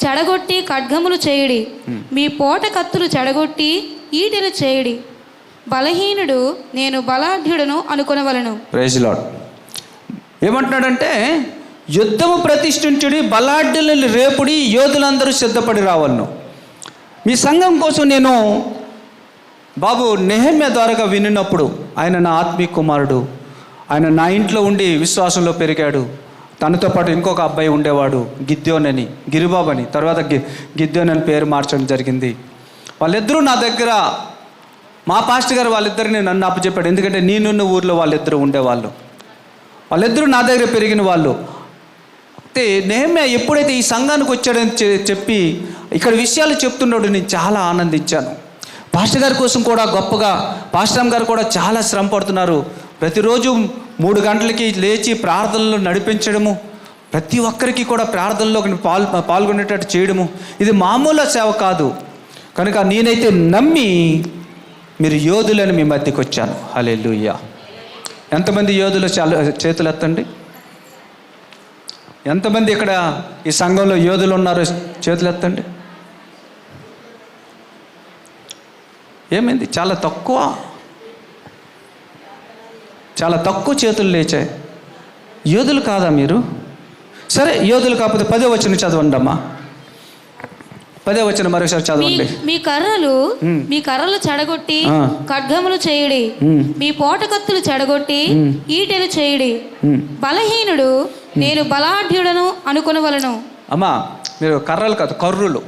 [SPEAKER 10] చెడగొట్టి ఖడ్గములు చేయుడి, మీ పోట కత్తులు చెడగొట్టి ఈటెలు చేయుడి. బలహీనుడు నేను బలాఢ్యుడను అనుకొనవలను.
[SPEAKER 9] Praise lord. ఏమంటున్నాడంటే, యుద్ధము ప్రతిష్ఠించుడి, బలాఢ్యులను రేపుడి, యోధులందరూ సిద్ధపడి రావాలను. మీ సంఘం కోసం నేను బాబు నెహెమ్యా ద్వారాగా వినినప్పుడు, ఆయన నా ఆత్మీయ కుమారుడు, ఆయన నా ఇంట్లో ఉండి విశ్వాసంలో పెరిగాడు. తనతో పాటు ఇంకొక అబ్బాయి ఉండేవాడు, గిద్యోన్ అని, గిరిబాబు అని, తర్వాత గిద్యోన్ అని పేరు మార్చడం జరిగింది. వాళ్ళిద్దరూ నా దగ్గర, మా పాస్టర్ గారు వాళ్ళిద్దరిని నన్ను అప్పచెప్పాడు. ఎందుకంటే నేనున్న ఊర్లో వాళ్ళిద్దరూ ఉండేవాళ్ళు. వాళ్ళిద్దరూ నా దగ్గర పెరిగిన వాళ్ళు. అయితే నెహెమ్యా ఎప్పుడైతే ఈ సంఘానికి వచ్చాడని చెప్పి ఇక్కడ విషయాలు చెప్తున్నాడు, నేను చాలా ఆనందించాను. పాస్టర్ గారి కోసం కూడా గొప్పగా, పాస్టర్ గారు కూడా చాలా శ్రమ పడుతున్నారు. ప్రతిరోజు 3 గంటలకి లేచి ప్రార్థనలు నడిపించడము, ప్రతి ఒక్కరికి కూడా ప్రార్థనలో పాల్గొనేటట్టు చేయడము, ఇది మామూలు సేవ కాదు. కనుక నేనైతే నమ్మి మీరు యోధులని మీ మధ్యకి వచ్చాను. హల్లెలూయా. ఎంతమంది యోధులు చేతులు ఎత్తండి. ఎంతమంది ఇక్కడ ఈ సంఘంలో యోధులు ఉన్నారో చేతులు ఎత్తండి. ఏమైంది? చాలా తక్కువ చేతులు లేచాయి. యోధులు కాదా మీరు? సరే, యోధులు కాకపోతే 10వ వచనం చదవండి అమ్మా. 10వ వచనం మరోసారి చదవండి.
[SPEAKER 10] మీ కర్రలు చెడగొట్టి ఖడ్గములు చేయుడి, మీ పోటకత్తులు చెడగొట్టి ఈటెలు చేయుడి. బలహీనుడు నేను బలాఢ్యుడను అనుకొనవలను.
[SPEAKER 9] అమ్మా, మీరు కర్రలు కాదు, కర్రులు.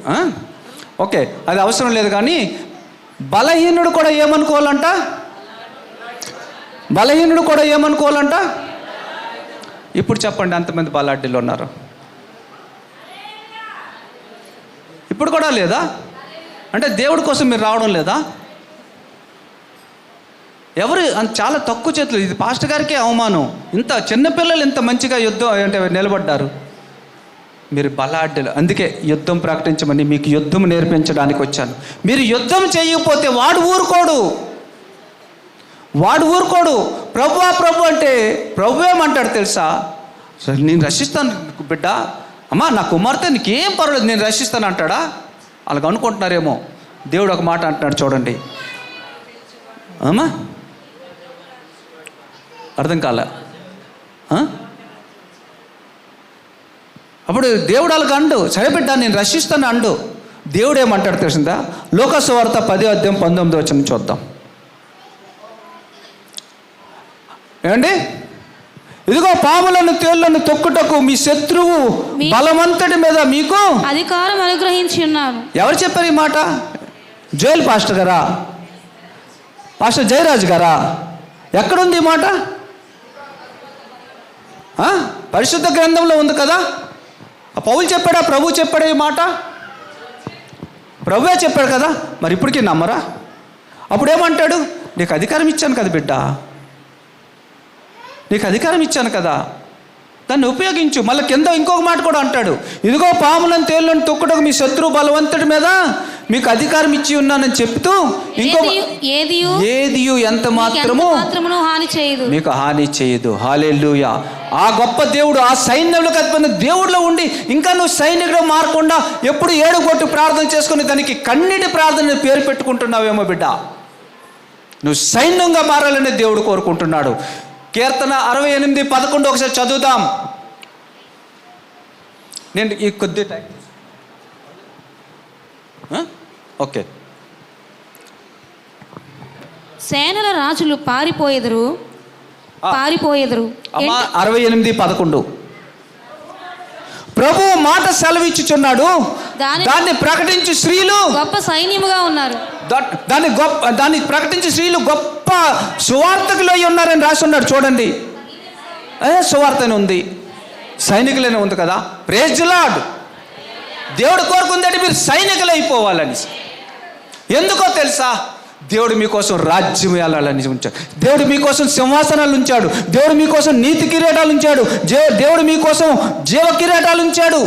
[SPEAKER 9] ఓకే, అది అవసరం లేదు. కానీ బలహీనుడు కూడా ఏమనుకోవాలంట? ఇప్పుడు చెప్పండి, ఎంతమంది బలాఢ్యులు ఉన్నారు? ఇప్పుడు కూడా లేదా? అంటే దేవుడి కోసం మీరు రావడం లేదా? ఎవరు చాలా తక్కువ చేతులు. ఇది పాస్టర్ గారికే అవమానం. ఇంత చిన్నపిల్లలు ఇంత మంచిగా యుద్ధం అంటే నిలబడ్డారు. మీరు బలాఢ్యులు. అందుకే యుద్ధం ప్రకటించమని మీకు యుద్ధం నేర్పించడానికి వచ్చాను. మీరు యుద్ధం చేయకపోతే వాడు ఊరుకోడు. ప్రభు అంటే ప్రభు ఏమంటాడు తెలుసా? నేను రక్షిస్తాను బిడ్డ, అమ్మా నా కుమార్తె నీకేం పర్వాలేదు నేను రక్షిస్తాను అంటాడా? అలాగ అనుకుంటున్నారేమో. దేవుడు ఒక మాట అంటున్నాడు చూడండి. అమ్మా అర్థం కాలే? అప్పుడు దేవుడు అలాగ అండు, సరే బిడ్డ నేను రక్షిస్తాను అండు. దేవుడు ఏమంటాడు తెలిసిందా? లోకాసు వార్త 10వ అధ్యాయం 19వ వచనం చూద్దాం. ఏమండి? ఇదిగో పాములను తేళ్లను తొక్కుటకు మీ శత్రువు బలవంతుడి మీద మీకు
[SPEAKER 10] అధికారం అనుగ్రహించి ఉన్నాను.
[SPEAKER 9] ఎవరు చెప్పారు ఈ మాట? జోయల్ పాస్టర్ గారా? పాస్టర్ జయరాజ్ గారా? ఎక్కడుంది ఈ మాట? పరిశుద్ధ గ్రంథంలో ఉంది కదా. పౌలు చెప్పాడా? ప్రభు చెప్పాడా ఈ మాట? ప్రభువే చెప్పాడు కదా. మరి ఇప్పటికీ నమ్మరా? అప్పుడేమంటాడు? నీకు అధికారం ఇచ్చాను కదా బిడ్డ, నీకు అధికారం ఇచ్చాను కదా, దాన్ని ఉపయోగించు. మళ్ళీ కింద ఇంకొక మాట కూడా అంటాడు, ఇదిగో పాములను తేళ్లను తొక్కుటకు మీ శత్రు బలవంతుడి మీద మీకు అధికారం ఇచ్చి ఉన్నానని చెప్తూ ఇంకొక ఏదియు ఎంత మాత్రము మీకు హాని చేయదు. హల్లెలూయా. ఆ గొప్ప దేవుడు, ఆ సైన్యంలోకి అధిపతి దేవుడిలో ఉండి ఇంకా నువ్వు సైనికుడు మారకుండా ఎప్పుడు ఏడుగొట్టు ప్రార్థన చేసుకుని దానికి కన్నీటి ప్రార్థన పేరు పెట్టుకుంటున్నావేమో బిడ్డ. నువ్వు సైన్యంగా మారాలని దేవుడు కోరుకుంటున్నాడు. కీర్తన 68:11 ఒకసారి చదువుదాం. నేను ఈ కొద్ది టైం ఓకే.
[SPEAKER 10] సేనల రాజులు పారిపోయేదరు.
[SPEAKER 9] 68:11 ప్రభు మాట సెలవిచ్చుచున్నాడు, దాన్ని ప్రకటించి స్త్రీలు
[SPEAKER 10] గొప్ప సైన్యముగా ఉన్నారు.
[SPEAKER 9] దాన్ని ప్రకటించి స్త్రీలు గొప్ప సువార్తకులు అయి ఉన్నారని రాసి ఉన్నాడు చూడండి. సువార్తనే ఉంది, సైనికులనే ఉంది కదా. Praise the Lord. దేవుడు కోరుకుందంటే మీరు సైనికులు అయిపోవాలని. ఎందుకో తెలుసా? దేవుడు మీకోసం రాజ్యం వెళ్ళాలని ఉంచాడు. దేవుడు మీకోసం సింహాసనాలు ఉంచాడు. దేవుడు మీకోసం నీతి కిరీటాలు ఉంచాడు. దేవుడు మీకోసం జీవ కిరీటాలు ఉంచాడు.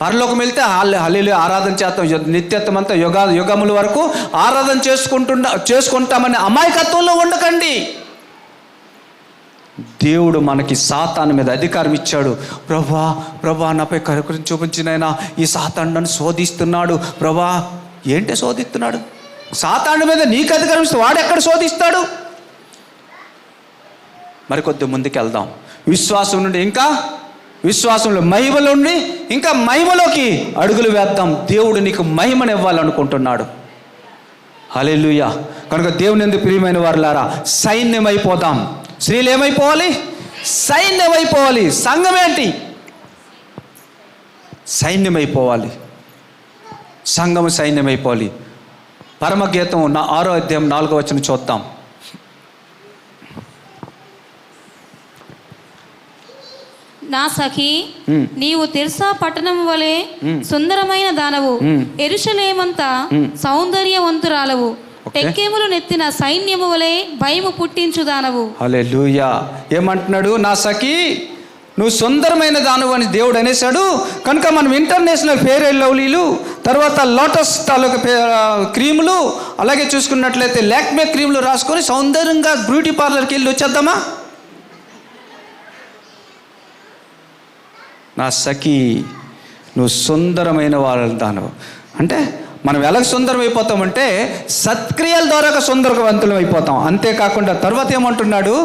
[SPEAKER 9] పరలోకం వెళ్తే హల్లెలూయా ఆరాధన చేస్తాం, నిత్యత్వం అంతా యుగముల వరకు ఆరాధన చేసుకుంటామని అమాయకత్వంలో ఉండకండి. దేవుడు మనకి సాతాను మీద అధికారం ఇచ్చాడు. ప్రభా నాపై కరుణ చూపించినైనా ఈ సాతాను నన్ను శోధిస్తున్నాడు. ప్రభా ఏంటి శోధిస్తున్నాడు? సాతాను మీద నీకు అధికారం ఇస్తే వాడు ఎక్కడ శోధిస్తాడు? మరికొద్ది ముందుకు వెళ్దాం. విశ్వాసం నుండి ఇంకా విశ్వాసంలో మహిమలో నుండి ఇంకా మహిమలోకి అడుగులు వేద్దాం. దేవుడు నీకు మహిమను ఇవ్వాలనుకుంటున్నాడు. హల్లెలూయా. కనుక దేవుని యందు ప్రియమైన వారులారా, సైన్యమైపోదాం. స్త్రీలు ఏమైపోవాలి? సైన్యమైపోవాలి. సంఘం ఏంటి? సైన్యమైపోవాలి. సంఘము సైన్యమైపోవాలి. పరమగీతం 6వ అధ్యాయం 4వ వచనం చూద్దాం.
[SPEAKER 10] నా సఖి, నీవు తిర్సా పట్టణం వలె సుందరమైన దానవు, యెరూషలేమంత సౌందర్యవంతురాలవు, టెక్కేములు నెత్తిన సైన్యము వలె భయము పుట్టించు దానవు.
[SPEAKER 9] హల్లెలూయా. ఏమంటున్నాడు? నా సఖి నువ్వు సుందరమైన దానవు అని దేవుడు అనేసాడు. కనుక మనం ఇంటర్నేషనల్ ఫెయిర్ అండ్ లవ్లీలు, తర్వాత లోటస్ తాలూకా క్రీములు, అలాగే చూసుకున్నట్లయితే లాక్మే క్రీములు రాసుకొని సౌందర్యంగా బ్యూటీ పార్లర్కి వెళ్ళి వచ్చేద్దామా? నా సఖి నువ్వు సుందరమైన వాళ్ళ దానవు అంటే మనం ఎలా సుందరం అయిపోతామంటే సత్క్రియల ద్వారా సుందరవంతులం అయిపోతాం. అంతేకాకుండా తర్వాత ఏమంటున్నాడు,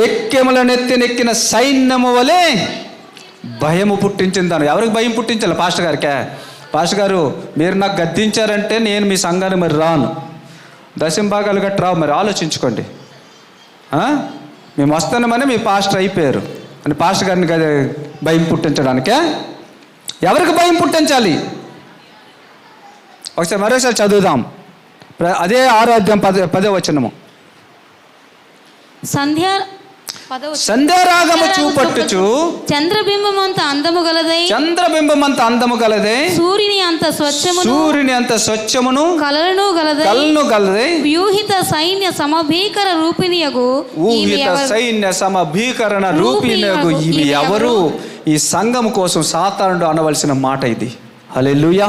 [SPEAKER 9] ఎక్కెముల నెత్తినెక్కిన సైన్యము వలె భయము పుట్టించిందాను. ఎవరికి భయం పుట్టించాలి? పాస్టర్ గారికే. పాస్టర్ గారు మీరు నాకు గద్దించారంటే నేను మీ సంఘాన్ని మరి రాను, దశంభాగాలు గట్టి రావు, మరి ఆలోచించుకోండి. మేము వస్తామని మీ పాస్టర్ అయిపోయారు అని పాస్టర్ గారిని భయం పుట్టించడానికే. ఎవరికి భయం పుట్టించాలి? ఒకసారి మరోసారి చదువుదాం. అదే 6వ అధ్యాయం 10వ వచనము. సంధ్యారాగము చూపట్టుచు
[SPEAKER 10] చంద్రబింబమంత అందము గలదై సూర్యుని అంత స్వచ్ఛమును కలలను గలదై వ్యూహిత సైన్య సమభీకర రూపిణియగు
[SPEAKER 9] ఇవి ఎవరు? ఈ సంఘం కోసం సాతానుడు అనవలసిన మాట ఇది. హల్లెలూయా.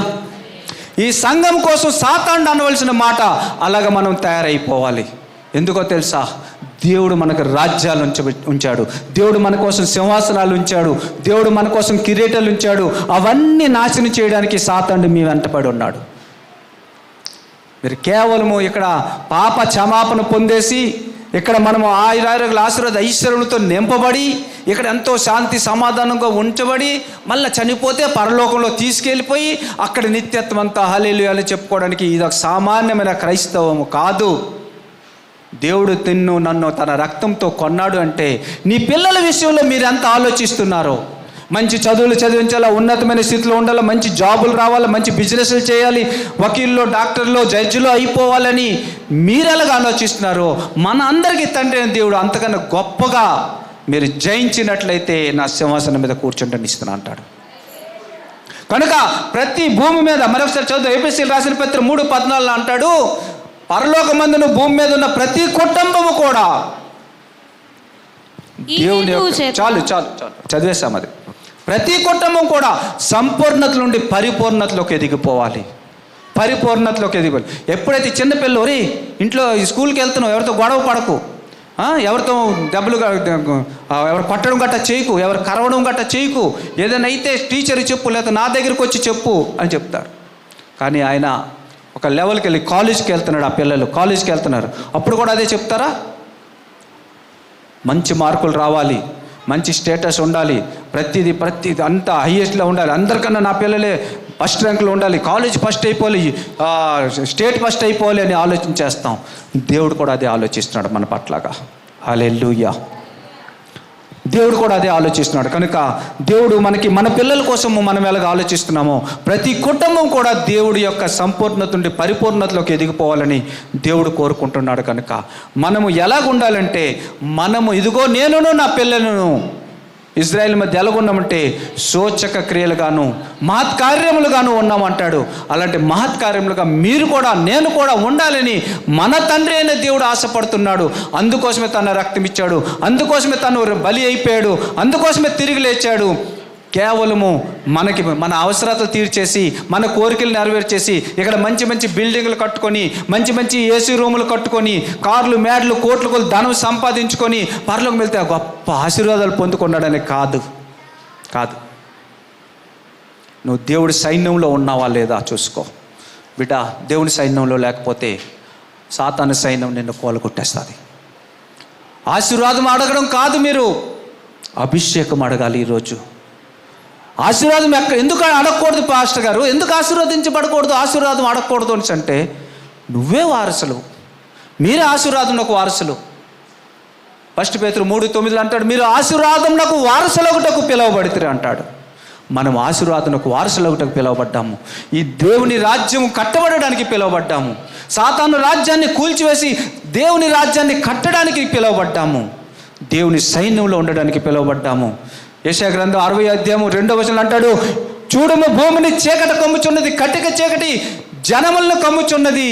[SPEAKER 9] ఈ సంఘం కోసం సాతానుడు అనవలసిన మాట. అలాగ మనం తయారైపోవాలి. ఎందుకో తెలుసా? దేవుడు మనకు రాజ్యాలు ఉంచాడు, దేవుడు మన కోసం సింహాసనాలు ఉంచాడు, దేవుడు మన కోసం కిరీటాలు ఉంచాడు. అవన్నీ నాశనం చేయడానికి సాతానుడు మీ వెంటపడి ఉన్నాడు. మీరు కేవలము ఇక్కడ పాప క్షమాపణ పొందేసి, ఇక్కడ మనము ఆయురారోగ్యాల ఆశీర్వాద ఐశ్వర్యులతో నింపబడి, ఇక్కడ ఎంతో శాంతి సమాధానంగా ఉంచబడి, మళ్ళీ చనిపోతే పరలోకంలో తీసుకెళ్ళిపోయి అక్కడ నిత్యత్వం అంతా హల్లెలూయా అని చెప్పుకోవడానికి ఇది ఒక సామాన్యమైన క్రైస్తవము కాదు. దేవుడు నన్ను తన రక్తంతో కొన్నాడు అంటే నీ పిల్లల విషయంలో మీరు ఎంత ఆలోచిస్తున్నారో. మంచి చదువులు చదివించాలా, ఉన్నతమైన స్థితిలో ఉండాలా, మంచి జాబులు రావాలి, మంచి బిజినెస్లు చేయాలి, వకీల్లో డాక్టర్లో జడ్జిలో అయిపోవాలని మీరు ఎలాగ ఆలోచిస్తున్నారో, మన అందరికీ తండ్రి అయిన దేవుడు అంతకన్నా గొప్పగా మీరు జయించినట్లయితే నా సింహాసనం మీద కూర్చుంటాను ఇస్తున్నా అంటాడు. కనుక ప్రతి భూమి మీద, మరొకసారి చదువు, ఎఫెసీయులకు రాసిన పత్రిక 3:14 అంటాడు, పరలోకమందున భూమి మీద ఉన్న ప్రతి కుటుంబము కూడా దేవుని చాలు చదివేశాం. అది ప్రతి కుటుంబం కూడా సంపూర్ణత నుండి పరిపూర్ణతలోకి ఎదిగిపోవాలి. ఎప్పుడైతే చిన్నపిల్లలు ఇంట్లో స్కూల్కి వెళ్తున్నావు, ఎవరితో గొడవ పడకు, ఎవరితో దెబ్బలు ఎవరు కొట్టడం గట్ట చేయకు, ఎవరు కరవడం గట్ట చేయకు, ఏదైనా అయితే టీచర్కి చెప్పు, లేకపోతే నా దగ్గరికి వచ్చి చెప్పు అని చెప్తారు. కానీ ఆయన ఒక లెవెల్కి వెళ్ళి కాలేజ్కి వెళ్తున్నాడు, ఆ పిల్లలు కాలేజ్కి వెళ్తున్నారు, అప్పుడు కూడా అదే చెప్తారా? మంచి మార్కులు రావాలి, మంచి స్టేటస్ ఉండాలి, ప్రతిదీ అంతా హైయెస్ట్లో ఉండాలి, అందరికన్నా నా పిల్లలే ఫస్ట్ ర్యాంకులో ఉండాలి, కాలేజ్ ఫస్ట్ అయిపోవాలి, స్టేట్ ఫస్ట్ అయిపోవాలి అని ఆలోచించేస్తాం. దేవుడు కూడా అదే ఆలోచిస్తున్నాడు మన పట్లగా. హల్లెలూయా. దేవుడు కూడా అదే ఆలోచిస్తున్నాడు. కనుక దేవుడు మన పిల్లల కోసము మనం ఎలాగ ఆలోచిస్తున్నామో, ప్రతి కుటుంబం కూడా దేవుడి యొక్క సంపూర్ణత నుండి పరిపూర్ణతలోకి ఎదిగిపోవాలని దేవుడు కోరుకుంటున్నాడు. కనుక మనము ఎలాగ ఉండాలంటే, మనము ఇదిగో నేనును నా పిల్లలను ఇజ్రాయెల్ మధ్య ఎలాగున్నామంటే సూచక క్రియలుగాను మహత్కార్యములుగాను ఉన్నామంటాడు. అలాంటి మహత్కార్యములుగా మీరు కూడా నేను కూడా ఉండాలని మన తండ్రి అయిన దేవుడు ఆశపడుతున్నాడు. అందుకోసమే తన రక్తం ఇచ్చాడు, అందుకోసమే తను బలి అయిపోయాడు, అందుకోసమే తిరిగి లేచాడు. కేవలము మన అవసరాలు తీర్చేసి, మన కోరికలు నెరవేర్చేసి, ఇక్కడ మంచి మంచి బిల్డింగ్లు కట్టుకొని, మంచి మంచి ఏసీ రూములు కట్టుకొని, కార్లు మేడలు కోట్లు ధనం సంపాదించుకొని పరలోకం వెళ్తే గొప్ప ఆశీర్వాదాలు పొందుకున్నాడని కాదు. నువ్వు దేవుడి సైన్యంలో ఉన్నావా లేదా చూసుకో బిడ్డ. దేవుని సైన్యంలో లేకపోతే సాతాను సైన్యం నిన్ను కోలగొట్టేస్తుంది. ఆశీర్వాదం అడగడం కాదు, మీరు అభిషేకం అడగాలి. ఈరోజు ఆశీర్వాదం ఎందుకు అడగకూడదు పాస్టర్ గారు? ఎందుకు ఆశీర్వదించబడకూడదు, ఆశీర్వాదం అడగకూడదు అని అంటే, నువ్వే వారసులు, మీరే ఆశీర్వాదంకు వారసులు. 1 పేతురు 3:9 అంటాడు, మీరు ఆశీర్వాదంకు వారసులగుటకు పిలువబడితే అంటాడు. మనం ఆశీర్వాదంకు వారసులగుటకు పిలువబడ్డాము. ఈ దేవుని రాజ్యం కట్టబడడానికి పిలువబడ్డాము. సాతాను రాజ్యాన్ని కూల్చివేసి దేవుని రాజ్యాన్ని కట్టడానికి పిలువబడ్డాము. దేవుని సైన్యంలో ఉండడానికి పిలువబడ్డాము. యెషయా గ్రంథం 60వ అధ్యాయం 2వ వచనం అంటాడు, చూడుము భూమిని చీకటి కమ్ముచున్నది, కటిక చీకటి జనములను కమ్ముచున్నది,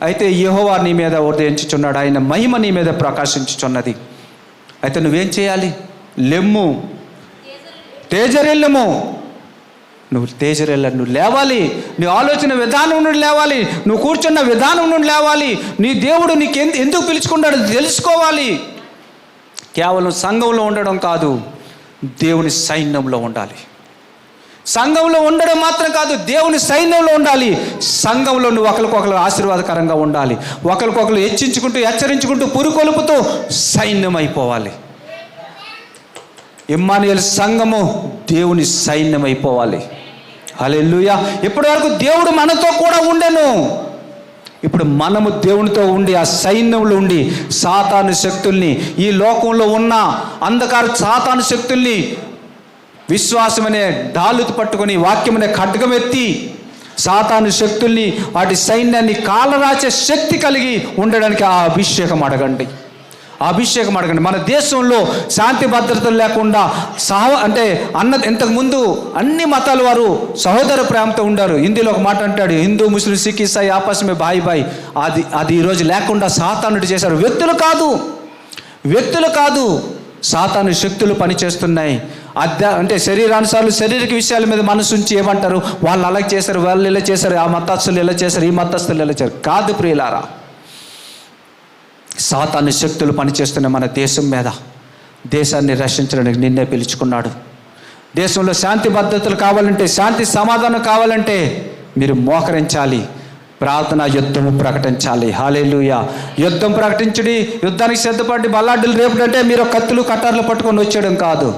[SPEAKER 9] అయితే యెహోవా నీ మీద ఉదయించుచున్నాడు, ఆయన మహిమ నీ మీద ప్రకాశించుచున్నది. అయితే నువ్వేం చేయాలి? లెమ్ము, తేజరిల్లము. నువ్వు లేవాలి. నీ ఆలోచన విధానం నుండి లేవాలి, నువ్వు కూర్చున్న విధానం నుండి లేవాలి. నీ దేవుడు నీకు ఎందుకు పిలుచుకున్నాడు తెలుసుకోవాలి. కేవలం సంఘంలో ఉండడం కాదు, దేవుని సైన్యంలో ఉండాలి. సంఘంలో ఉండడం మాత్రం కాదు, దేవుని సైన్యంలో ఉండాలి. సంఘంలో నువ్వు ఒకరికొకరు ఆశీర్వాదకరంగా ఉండాలి. ఒకరికొకరు హెచ్చించుకుంటూ హెచ్చరించుకుంటూ పురుకొలుపుతూ సైన్యం అయిపోవాలి. ఇమ్మానుయేలు సంఘము దేవుని సైన్యం అయిపోవాలి. హల్లెలూయా. ఇప్పటి వరకు దేవుడు మనతో కూడా ఉండెను. ఇప్పుడు మనము దేవునితో ఉండి ఆ సైన్యంలో ఉండి సాతాను శక్తుల్ని, ఈ లోకంలో ఉన్న అంధకార సాతాను శక్తుల్ని విశ్వాసం అనే డాలుతో పట్టుకొని, వాక్యం అనే ఖడ్గం ఎత్తి సాతాను శక్తుల్ని, వాటి సైన్యాన్ని కాలరాచే శక్తి కలిగి ఉండడానికి ఆ అభిషేకం అడగండి. మన దేశంలో శాంతి భద్రతలు లేకుండా ఇంతకుముందు అన్ని మతాల వారు సహోదర ప్రేమతో ఉండారు. హిందీలో ఒక మాట అంటాడు, హిందూ ముస్లిం సిక్ ఇసాయి ఆపస్మే బాయ్ బాయ్. అది ఈరోజు లేకుండా సాతానుడు చేశారు. వ్యక్తులు కాదు సాతాను శక్తులు పనిచేస్తున్నాయి. శరీరానుసారాలు శారీరక విషయాల మీద మనసు ఉంచి ఏమంటారు, వాళ్ళు అలా చేశారు, వాళ్ళు ఇలా చేశారు, ఆ మతస్థులు ఇలా చేశారు, ఈ మతస్థులు ఇలా చేశారు. కాదు ప్రియులారా, సాతాను శక్తులు పనిచేస్తున్న మన దేశం మీద, దేశాన్ని రక్షించడానికి నిన్నే పిలుచుకున్నాడు. దేశంలో శాంతి భద్రతలు కావాలంటే, శాంతి సమాధానం కావాలంటే మీరు మోకరించాలి, ప్రార్థన, యుద్ధము ప్రకటించాలి. హల్లెలూయా. యుద్ధం ప్రకటించుడి, యుద్ధానికి సిద్ధపడి బల్లాడ్డులు రేపుడంటే మీరు కత్తులు కట్టార్లు పట్టుకొని వచ్చేయడం కాదు.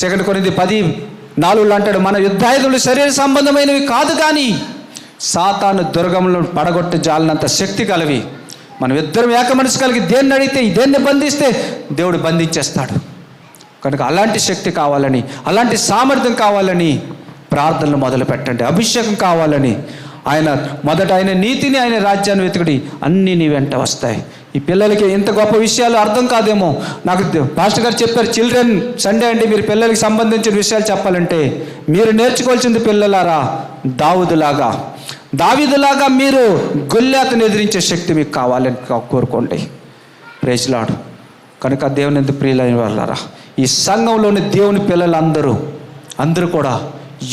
[SPEAKER 9] 2 కొరింథీ 10:4 అంటాడు, మన యుద్ధాయుధులు శరీర సంబంధమైనవి కాదు కానీ సాతాను దుర్గములను పడగొట్టే జాలినంత శక్తి కలవి. మనం ఇద్దరం ఏక మనసు కలిగి దేన్ని అడిగితే, దేన్ని బంధిస్తే దేవుడు బంధించేస్తాడు. కనుక అలాంటి శక్తి కావాలని, అలాంటి సామర్థ్యం కావాలని ప్రార్థనలు మొదలు పెట్టండి. అభిషేకం కావాలని ఆయన నీతిని, ఆయన రాజ్యాన్ని వెతుకుడి, అన్నీ నీ వెంట వస్తాయి. ఈ పిల్లలకి ఇంత గొప్ప విషయాలు అర్థం కాదేమో. నాకు పాస్టర్ గారు చెప్పారు, చిల్డ్రన్ సండే అండి, మీరు పిల్లలకి సంబంధించిన విషయాలు చెప్పాలంటే మీరు నేర్చుకోవాల్సింది పిల్లలారా, దావీదులాగా మీరు గొల్యాతును ఎదిరించే శక్తి మీకు కావాలని కోరుకోండి. Praise Lord. కనుక దేవుని ఎందుకు ప్రియులైన వాళ్ళారా, ఈ సంఘంలోని దేవుని పిల్లలందరూ కూడా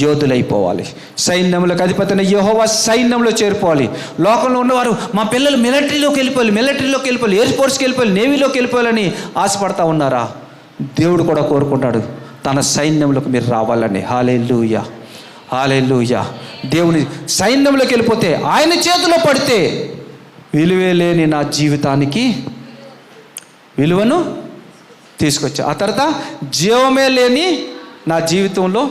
[SPEAKER 9] యోధులైపోవాలి. సైన్యములకు అధిపతిన యెహోవా సైన్యంలో చేరిపోవాలి. లోకంలో ఉన్నవారు మా పిల్లలు మిలిటరీలోకి వెళ్ళిపోవాలి, ఎయిర్ ఫోర్స్కి వెళ్ళిపోవాలి, నేవీలోకి వెళ్ళిపోవాలని ఆశపడతా ఉన్నారా? దేవుడు కూడా కోరుకుంటాడు తన సైన్యంలోకి మీరు రావాలని. హల్లెలూయా, హల్లెలూయా. దేవుని సైన్యంలోకి వెళ్ళిపోతే, ఆయన చేతిలో పడితే విలువే లేని నా జీవితానికి విలువను తీసుకొచ్చా. ఆ తర్వాత జీవమే లేని నా జీవితంలో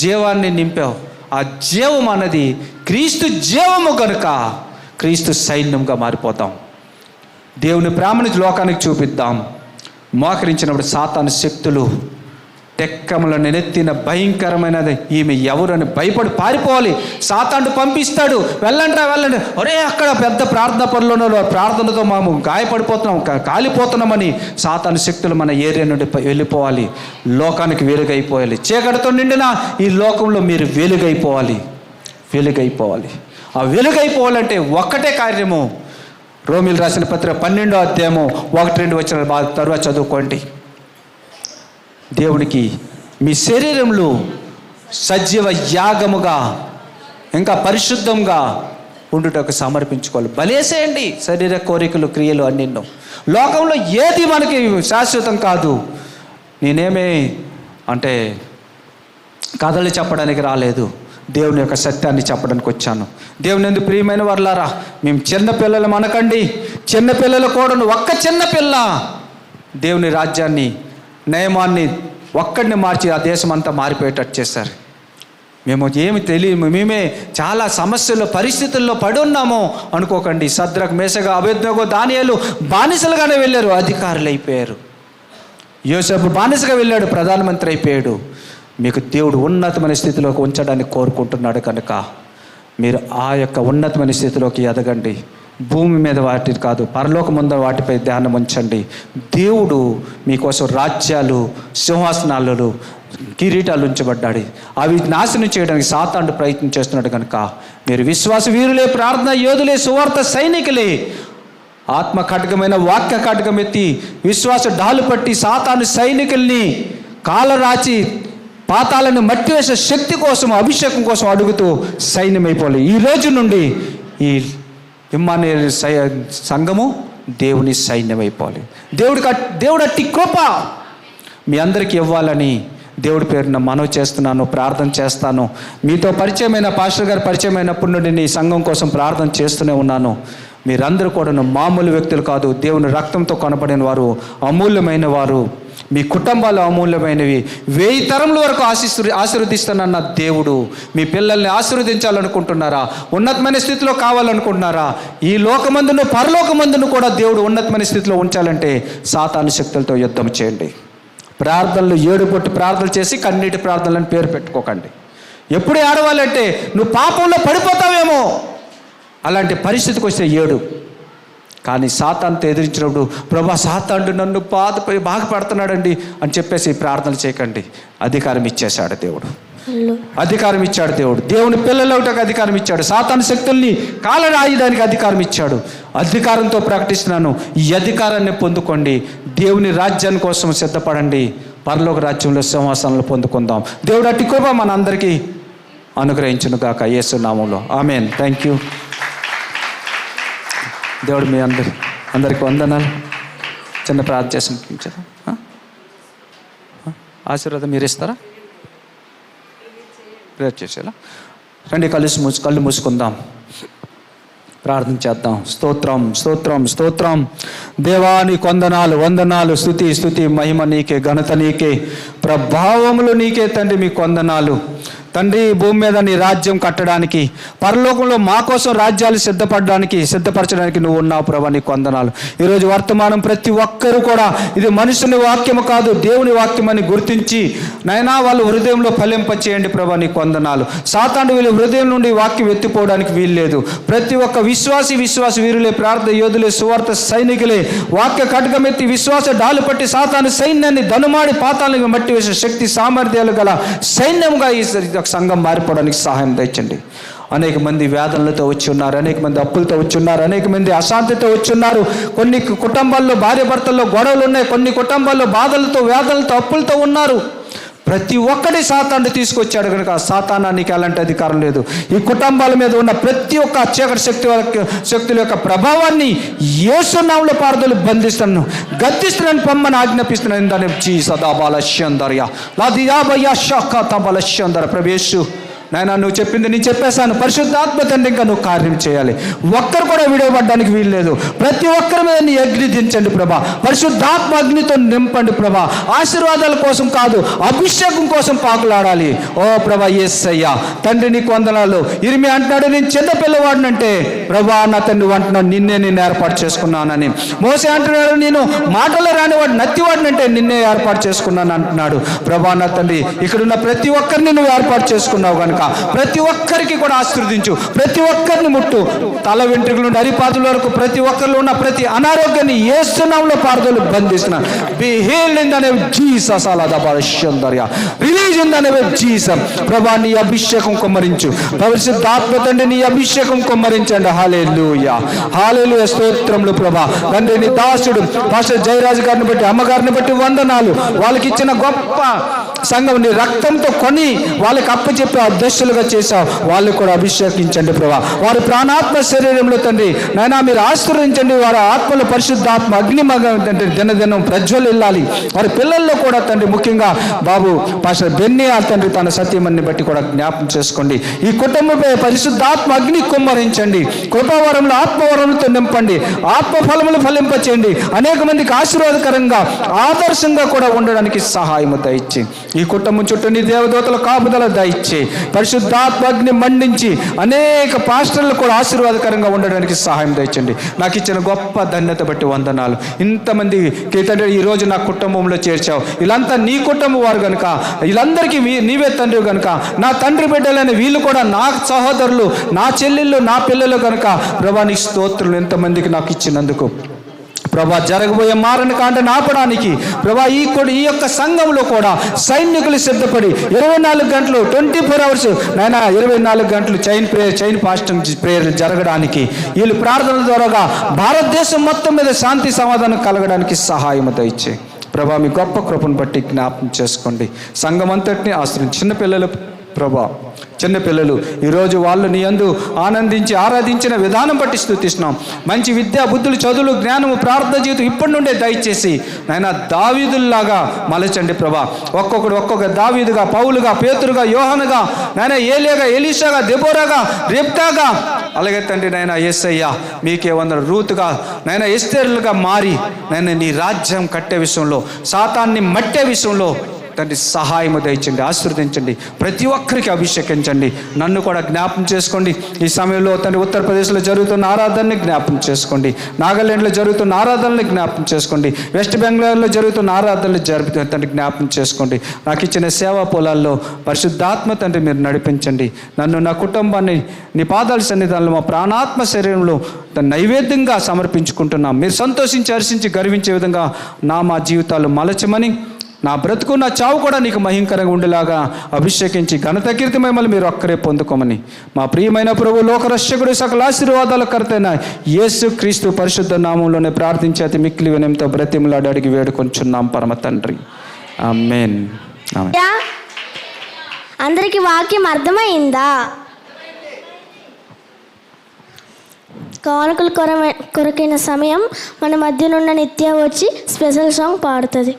[SPEAKER 9] జీవాన్ని నింపావు. ఆ జీవం అన్నది క్రీస్తు జీవము కనుక క్రీస్తు సైన్యంగా మారిపోతాం. దేవుని ప్రేమని లోకానికి చూపిద్దాం. మోకరించినప్పుడు సాతాను శక్తులు టెక్కములను నెత్తిన భయంకరమైనది, ఈమె ఎవరని భయపడి పారిపోవాలి. సాతాను పంపిస్తాడు, వెళ్ళండి. ఒరే అక్కడ పెద్ద ప్రార్థన పనులను, ప్రార్థనతో మేము గాయపడిపోతున్నాం, కాలిపోతున్నామని సాతాను శక్తులు మన ఏరియా నుండి వెళ్ళిపోవాలి. లోకానికి వెలుగైపోవాలి. చీకటితో నిండిన ఈ లోకంలో మీరు వెలుగైపోవాలి. ఆ వెలుగైపోవాలంటే ఒక్కటే కార్యము. రోమీయులు రాసిన పత్రిక 12వ అధ్యాయము 1-2 వచనాలు బాగా తరువాత చదువుకోండి. దేవునికి మీ శరీరంలో సజీవ యాగముగా, ఇంకా పరిశుద్ధంగా ఉండుటకు సమర్పించుకోవాలి. బలేసేయండి శరీర కోరికలు, క్రియలు అన్నిన్నో. లోకంలో ఏది మనకి శాశ్వతం కాదు. నేనేమే కథలు చెప్పడానికి రాలేదు, దేవుని యొక్క సత్యాన్ని చెప్పడానికి వచ్చాను. దేవుని ఎందుకు ప్రియమైన వర్లారా, మేము చిన్నపిల్లలు అనకండి. చిన్నపిల్లల కూడాను, ఒక్క చిన్నపిల్ల దేవుని రాజ్యాన్ని, నియమాన్ని ఒక్కడిని మార్చి ఆ దేశం అంతా మారిపోయేటట్టు చేశారు. మేము ఏమి తెలియదు, మేమే చాలా సమస్యల్లో, పరిస్థితుల్లో పడి ఉన్నామో అనుకోకండి. సద్రక్, మేషక్, అబేద్నెగో, దానియేలు బానిసలుగానే వెళ్ళారు, అధికారులు అయిపోయారు. యోసేపు బానిసగా వెళ్ళాడు, ప్రధానమంత్రి అయిపోయాడు. మీకు దేవుడు ఉన్నతమైన స్థితిలోకి ఉంచడానికి కోరుకుంటున్నాడు కనుక మీరు ఆ యొక్క ఉన్నతమైన స్థితిలోకి ఎదగండి. భూమి మీద వాటి కాదు, పరలోకముందు వాటిపై ధ్యానం ఉంచండి. దేవుడు మీకోసం రాజ్యాలు, సింహాసనాలు, కిరీటాలు ఉంచబడ్డాడు. అవి నాశనం చేయడానికి సాతానుడు ప్రయత్నం చేస్తున్నాడు కనుక మీరు విశ్వాస వీరులే, ప్రార్థన యోధులే, సువార్త సైనికులే. ఆత్మ ఖడ్గమైన వాక్య ఖడ్గం ఎత్తి విశ్వాస డాలు పట్టి సాతాను సైనికుల్ని కాలరాచి పాతాలను మట్టి వేసే శక్తి కోసం, అభిషేకం కోసం అడుగుతూ సైన్యమైపోవాలి. ఈ రోజు నుండి ఈ ఇమ్మానుయేలు సంఘము దేవుని సైన్యం అయిపోవాలి. దేవుడు అట్టి కృప మీ అందరికీ ఇవ్వాలని దేవుడి పేరున మనవి చేస్తున్నాను, ప్రార్థన చేస్తాను. మీతో పరిచయమైన పాస్టర్ గారు పరిచయమైనప్పటి నుండి నీ సంఘం కోసం ప్రార్థన చేస్తూనే ఉన్నాను. మీరందరూ కూడా మామూలు వ్యక్తులు కాదు, దేవుని రక్తంతో కొనబడిన వారు, అమూల్యమైన వారు. మీ కుటుంబాలు అమూల్యమైనవి. 1000 తరముల వరకు ఆశీర్వదిస్తానన్న దేవుడు మీ పిల్లల్ని ఆశీర్వదించాలనుకుంటున్నారా? ఉన్నతమైన స్థితిలో కావాలనుకుంటున్నారా? ఈ లోకమందును పరలోకమందును కూడా దేవుడు ఉన్నతమైన స్థితిలో ఉంచాలంటే సాతాను శక్తులతో యుద్ధం చేయండి. ప్రార్థనలు 7 పొట్టు ప్రార్థనలు చేసి కన్నీటి ప్రార్థనలను పేరు పెట్టుకోకండి. ఎప్పుడు ఏడవాలంటే నువ్వు పాపంలో పడిపోతావేమో అలాంటి పరిస్థితికి వస్తే 7. కానీ సాతానుతో ఎదిరించినప్పుడు ప్రభా సాతానుడు నన్ను బాగా పడుతున్నాడండి అని చెప్పేసి ప్రార్థన చేయకండి. అధికారం ఇచ్చేశాడు దేవుడు, అధికారం ఇచ్చాడు దేవుడు. దేవుని పిల్లలకి అధికారం ఇచ్చాడు. సాతాను శక్తుల్ని కాలరాయడానికి అధికారం ఇచ్చాడు. అధికారంతో ప్రకటిస్తున్నాను, ఈ అధికారాన్ని పొందుకోండి. దేవుని రాజ్యాన్ని కోసం సిద్ధపడండి. పరలోక రాజ్యంలో సింహాసనాలు పొందుకుందాం. దేవుడు అట్టి కృప మనందరికీ అనుగ్రహించును గాక యేసు నామములో. ఆమేన్. Thank you. దేవుడు మీ అందరికి వందనాలు. చిన్న ప్రార్థన చేసి ముగించారా? ఆశీర్వాదం మీరు ఇస్తారా? ప్రేయర్ చేసేలా రండి, కళ్ళు మూసుకుందాం, ప్రార్థన చేద్దాం. స్తోత్రం స్తోత్రం స్తోత్రం. దేవాని వందనాలు వందనాలు. స్తుతి మహిమ నీకే, ఘనత నీకే, ప్రభావములు నీకే తండ్రి. మీకు వందనాలు తండ్రి. భూమి మీద నీ రాజ్యం కట్టడానికి, పరలోకంలో మా కోసం రాజ్యాలు సిద్ధపరచడానికి నువ్వు ఉన్నావు ప్రభా. నీకు వందనాలు. ఈరోజు వర్తమానం ప్రతి ఒక్కరూ కూడా ఇది మనుషుని వాక్యము కాదు, దేవుని వాక్యం అని గుర్తించి నైనా వాళ్ళు హృదయంలో ఫలింపచేయండి ప్రభా. నీకు వందనాలు. సాతాను వీళ్ళ హృదయం నుండి వాక్యం ఎత్తిపోవడానికి వీల్లేదు. ప్రతి ఒక్క విశ్వాసి వీరులే, ప్రార్థన యోధులే, సువార్త సైనికులే, వాక్య ఖడ్గమెత్తి విశ్వాస డాలు పట్టి సాతాను సైన్యాన్ని ధనుమాడి పాతాలను మట్టి వేసే శక్తి సామర్థ్యాలు గల సైన్యంగా ఈ సంఘం మారిపోవడానికి సహాయం తెచ్చండి. అనేక మంది వేదనలతో వచ్చి ఉన్నారు, అనేక మంది అప్పులతో వచ్చి ఉన్నారు, అనేక మంది అశాంతితో వచ్చి ఉన్నారు. కొన్ని కుటుంబాల్లో భార్య భర్తల్లో గొడవలు ఉన్నాయి, కొన్ని కుటుంబాల్లో బాధలతో వేదనలతో అప్పులతో ఉన్నారు. ప్రతి ఒక్కటి సాతాను తీసుకొచ్చాడు కనుక సాతానానికి అలాంటి అధికారం లేదు. ఈ కుటుంబాల మీద ఉన్న ప్రతి ఒక్క చీకటి శక్తుల యొక్క ప్రభావాన్ని యేసు నామములో పారదలు బంధిస్తున్నాను, గద్దిస్తున్నాను, పొమ్మని ఆజ్ఞాపిస్తున్నాను. దాని జీ సదా బాలశ్యందర్య లాదియాబయ్య షాఖాత బాలశ్యందర ప్రవేశు. నాయన నువ్వు చెప్పింది నేను చెప్పేశాను. పరిశుద్ధాత్మ తండ్రి ఇంకా నువ్వు కార్యం చేయాలి. ఒక్కరు కూడా విడవబడ్డానికి వీల్లేదు. ప్రతి ఒక్కరి మీద నీ అగ్ని దించండి ప్రభా. పరిశుద్ధాత్మ అగ్నితో నింపండి ప్రభా. ఆశీర్వాదాల కోసం కాదు, అభిషేకం కోసం పాకులాడాలి. ఓ ప్రభా యేసయ్యా తండ్రి నీకు వందనాలు. ఇర్మియా అంటున్నాడు నేను చిన్న పిల్లవాడినంటే ప్రభా నా తండ్రి అంటున్నాడు నిన్నే నేను ఏర్పాటు చేసుకున్నానని. మోసే అంటున్నాడు నేను మాటలు రానివాడు నత్తివాడినంటే నిన్నే ఏర్పాటు చేసుకున్నాను అంటున్నాడు. ప్రభా నా తండ్రి ఇక్కడున్న ప్రతి ఒక్కరిని నువ్వు ఏర్పాటు చేసుకున్నావు కనుక ప్రతి ఒక్కరికి కూడా ఆశీర్వదించు. ప్రతి ఒక్కరిని ముట్టు, తల వెంట్రుకల నుండి అరిపాదుల వరకు ప్రతి ఒక్కరిలో ఉన్న ప్రతి అనారోగ్యాన్ని యేసు నామములో పారదోలు బంధిస్తున్నాను. Be healed in the name of Jesus. Release in the name of Jesus. ప్రభా నీ అభిషేకం కుమ్మరించు. పరిశుద్ధాత్మ తండ్రి నీ అభిషేకం కుమ్మరించండి. హల్లెలూయా హల్లెలూయా. స్తోత్రములు ప్రభా. తండ్రి నీ దాసుడు పాస్టర్ జయరాజు గారిని బట్టి అమ్మగారిని బట్టి వందనాలు. వాళ్ళకి ఇచ్చిన గొప్ప సంఘం నీ రక్తంతో కొని వాళ్ళకి అప్పచెప్పి అధ్యక్షులుగా చేశావు. వాళ్ళు కూడా అభిషేకించండి ప్రభా. వారి ప్రాణాత్మ శరీరంలో తండ్రి నాయనా మీరు ఆశీర్వదించండి. వారి ఆత్మలో పరిశుద్ధాత్మ అగ్నిమగం తండ్రి దినదినం ప్రజ్వలిల్లాలి. వారి పిల్లల్లో కూడా తండ్రి ముఖ్యంగా బాబు పాస్టర్ బెన్నీ తండ్రి తన సత్యమన్ని బట్టి కూడా జ్ఞాపకం చేసుకోండి. ఈ కుటుంబంపై పరిశుద్ధాత్మ అగ్ని కుమ్మరించండి. కృపావరంలో ఆత్మవరంతో నింపండి. ఆత్మ ఫలములు ఫలింపచేయండి. అనేక మందికి ఆశీర్వాదకరంగా ఆదర్శంగా కూడా ఉండడానికి సహాయం దయచి ఈ కుటుంబం చుట్టూ నీ దేవదూతల కాపుదల దయచి పరిశుద్ధాత్మ అగ్ని మండించి అనేక పాస్టర్లు కూడా ఆశీర్వాదకరంగా ఉండడానికి సహాయం దయచండి. నాకు ఇచ్చిన గొప్ప ధన్యత బట్టి వందనాలు. ఇంతమంది తండ్రి ఈరోజు నా కుటుంబంలో చేర్చావు. వీళ్ళంతా నీ కుటుంబం వారు కనుక వీళ్ళందరికీ నీవే తండ్రి కనుక నా తండ్రి బిడ్డలని వీళ్ళు కూడా నా సహోదరులు, నా చెల్లెళ్ళు, నా పిల్లలు కనుక ప్రభా నీ స్తోత్రులు ఎంతమందికి నాకు ఇచ్చినందుకు ప్రభా. జరగబోయే మారణ కాండను ఆపడానికి ప్రభా ఈ యొక్క సంఘంలో కూడా సైనికులు సిద్ధపడి 24 గంటలు 24 hours నాయన 24 గంటలు చైన్ ఫాస్టింగ్ ప్రేయర్ జరగడానికి వీళ్ళు ప్రార్థనల ద్వారా భారతదేశం మొత్తం మీద శాంతి సమాధానం కలగడానికి సహాయం దయచే ప్రభా. మీ గొప్ప కృపను బట్టి జ్ఞాపకం చేసుకోండి. సంఘం అంతటిని ఆశ్రయించి చిన్నపిల్లలు ప్రభా చిన్నపిల్లలు ఈరోజు వాళ్ళు నీ యందు ఆనందించి ఆరాధించిన విధానం బట్టి స్తుతిస్తున్నాం. మంచి విద్యా బుద్ధులు, చదువులు, జ్ఞానము, ప్రార్థన జీవితం ఇప్పటి నుండే దయచేసి నాయన దావీదుల్లాగా మలచండి ప్రభా. ఒక్కొక్క దావీదుగా, పౌలుగా, పేతురుగా, యోహానుగా, నాయన ఏలియాగా, ఎలీషాగా, దెబోరాగా, రెబ్కాగా, అలాగే తండ్రి నాయన యేసయ్య మీకే వందనాలు. రూతుగా నాయన ఎస్తేరులుగా మారి నాయన నీ రాజ్యం కట్టే విషయంలో, సాతాన్ని మట్టే విషయంలో తండ్రి సహాయము దయచండి, ఆశీర్వదించండి. ప్రతి ఒక్కరికి అభిషేకించండి. నన్ను కూడా జ్ఞాపం చేసుకోండి. ఈ సమయంలో తండ్రి ఉత్తరప్రదేశ్లో జరుగుతున్న ఆరాధనని జ్ఞాపం చేసుకోండి. నాగాలాండ్లో జరుగుతున్న ఆరాధనని జ్ఞాపం చేసుకోండి. వెస్ట్ బెంగాల్లో జరుగుతున్న ఆరాధనలు తండ్రి జ్ఞాపం చేసుకోండి. నాకు ఇచ్చిన సేవా పొలాల్లో పరిశుద్ధాత్మ తండ్రి మీరు నడిపించండి. నన్ను, నా కుటుంబాన్ని నీ పాదాల సన్నిధానంలో మా ప్రాణాత్మ శరీరంలో నైవేద్యంగా సమర్పించుకుంటున్నాం. మీరు సంతోషించి, హర్షించి, గర్వించే విధంగా మా జీవితాలు మలచమని, నా బ్రతుకు, నా చావు కూడా నీకు మహింకరంగా ఉండేలాగా అభిషేకించి ఘనత కీర్తి మహిమలు మీరు ఒక్కరే పొందుకోమని మా ప్రియమైన ప్రభు, లోకరక్షకుడు, సకల ఆశీర్వాదాల కర్తైన యేసు క్రీస్తు పరిశుద్ధ నామంలోనే ప్రార్థించి అతి మిక్కిలి వినయంతో బ్రతిమలాడి అడిగి వేడుకొంచున్నాం పరమ తండ్రి. ఆమేన్.
[SPEAKER 2] అందరికీ వాక్యం అర్థమైందా? కానుకల కొరకైన సమయం మన మధ్యనున్న నిత్య వచ్చి స్పెషల్ సాంగ్ పాడుతుంది.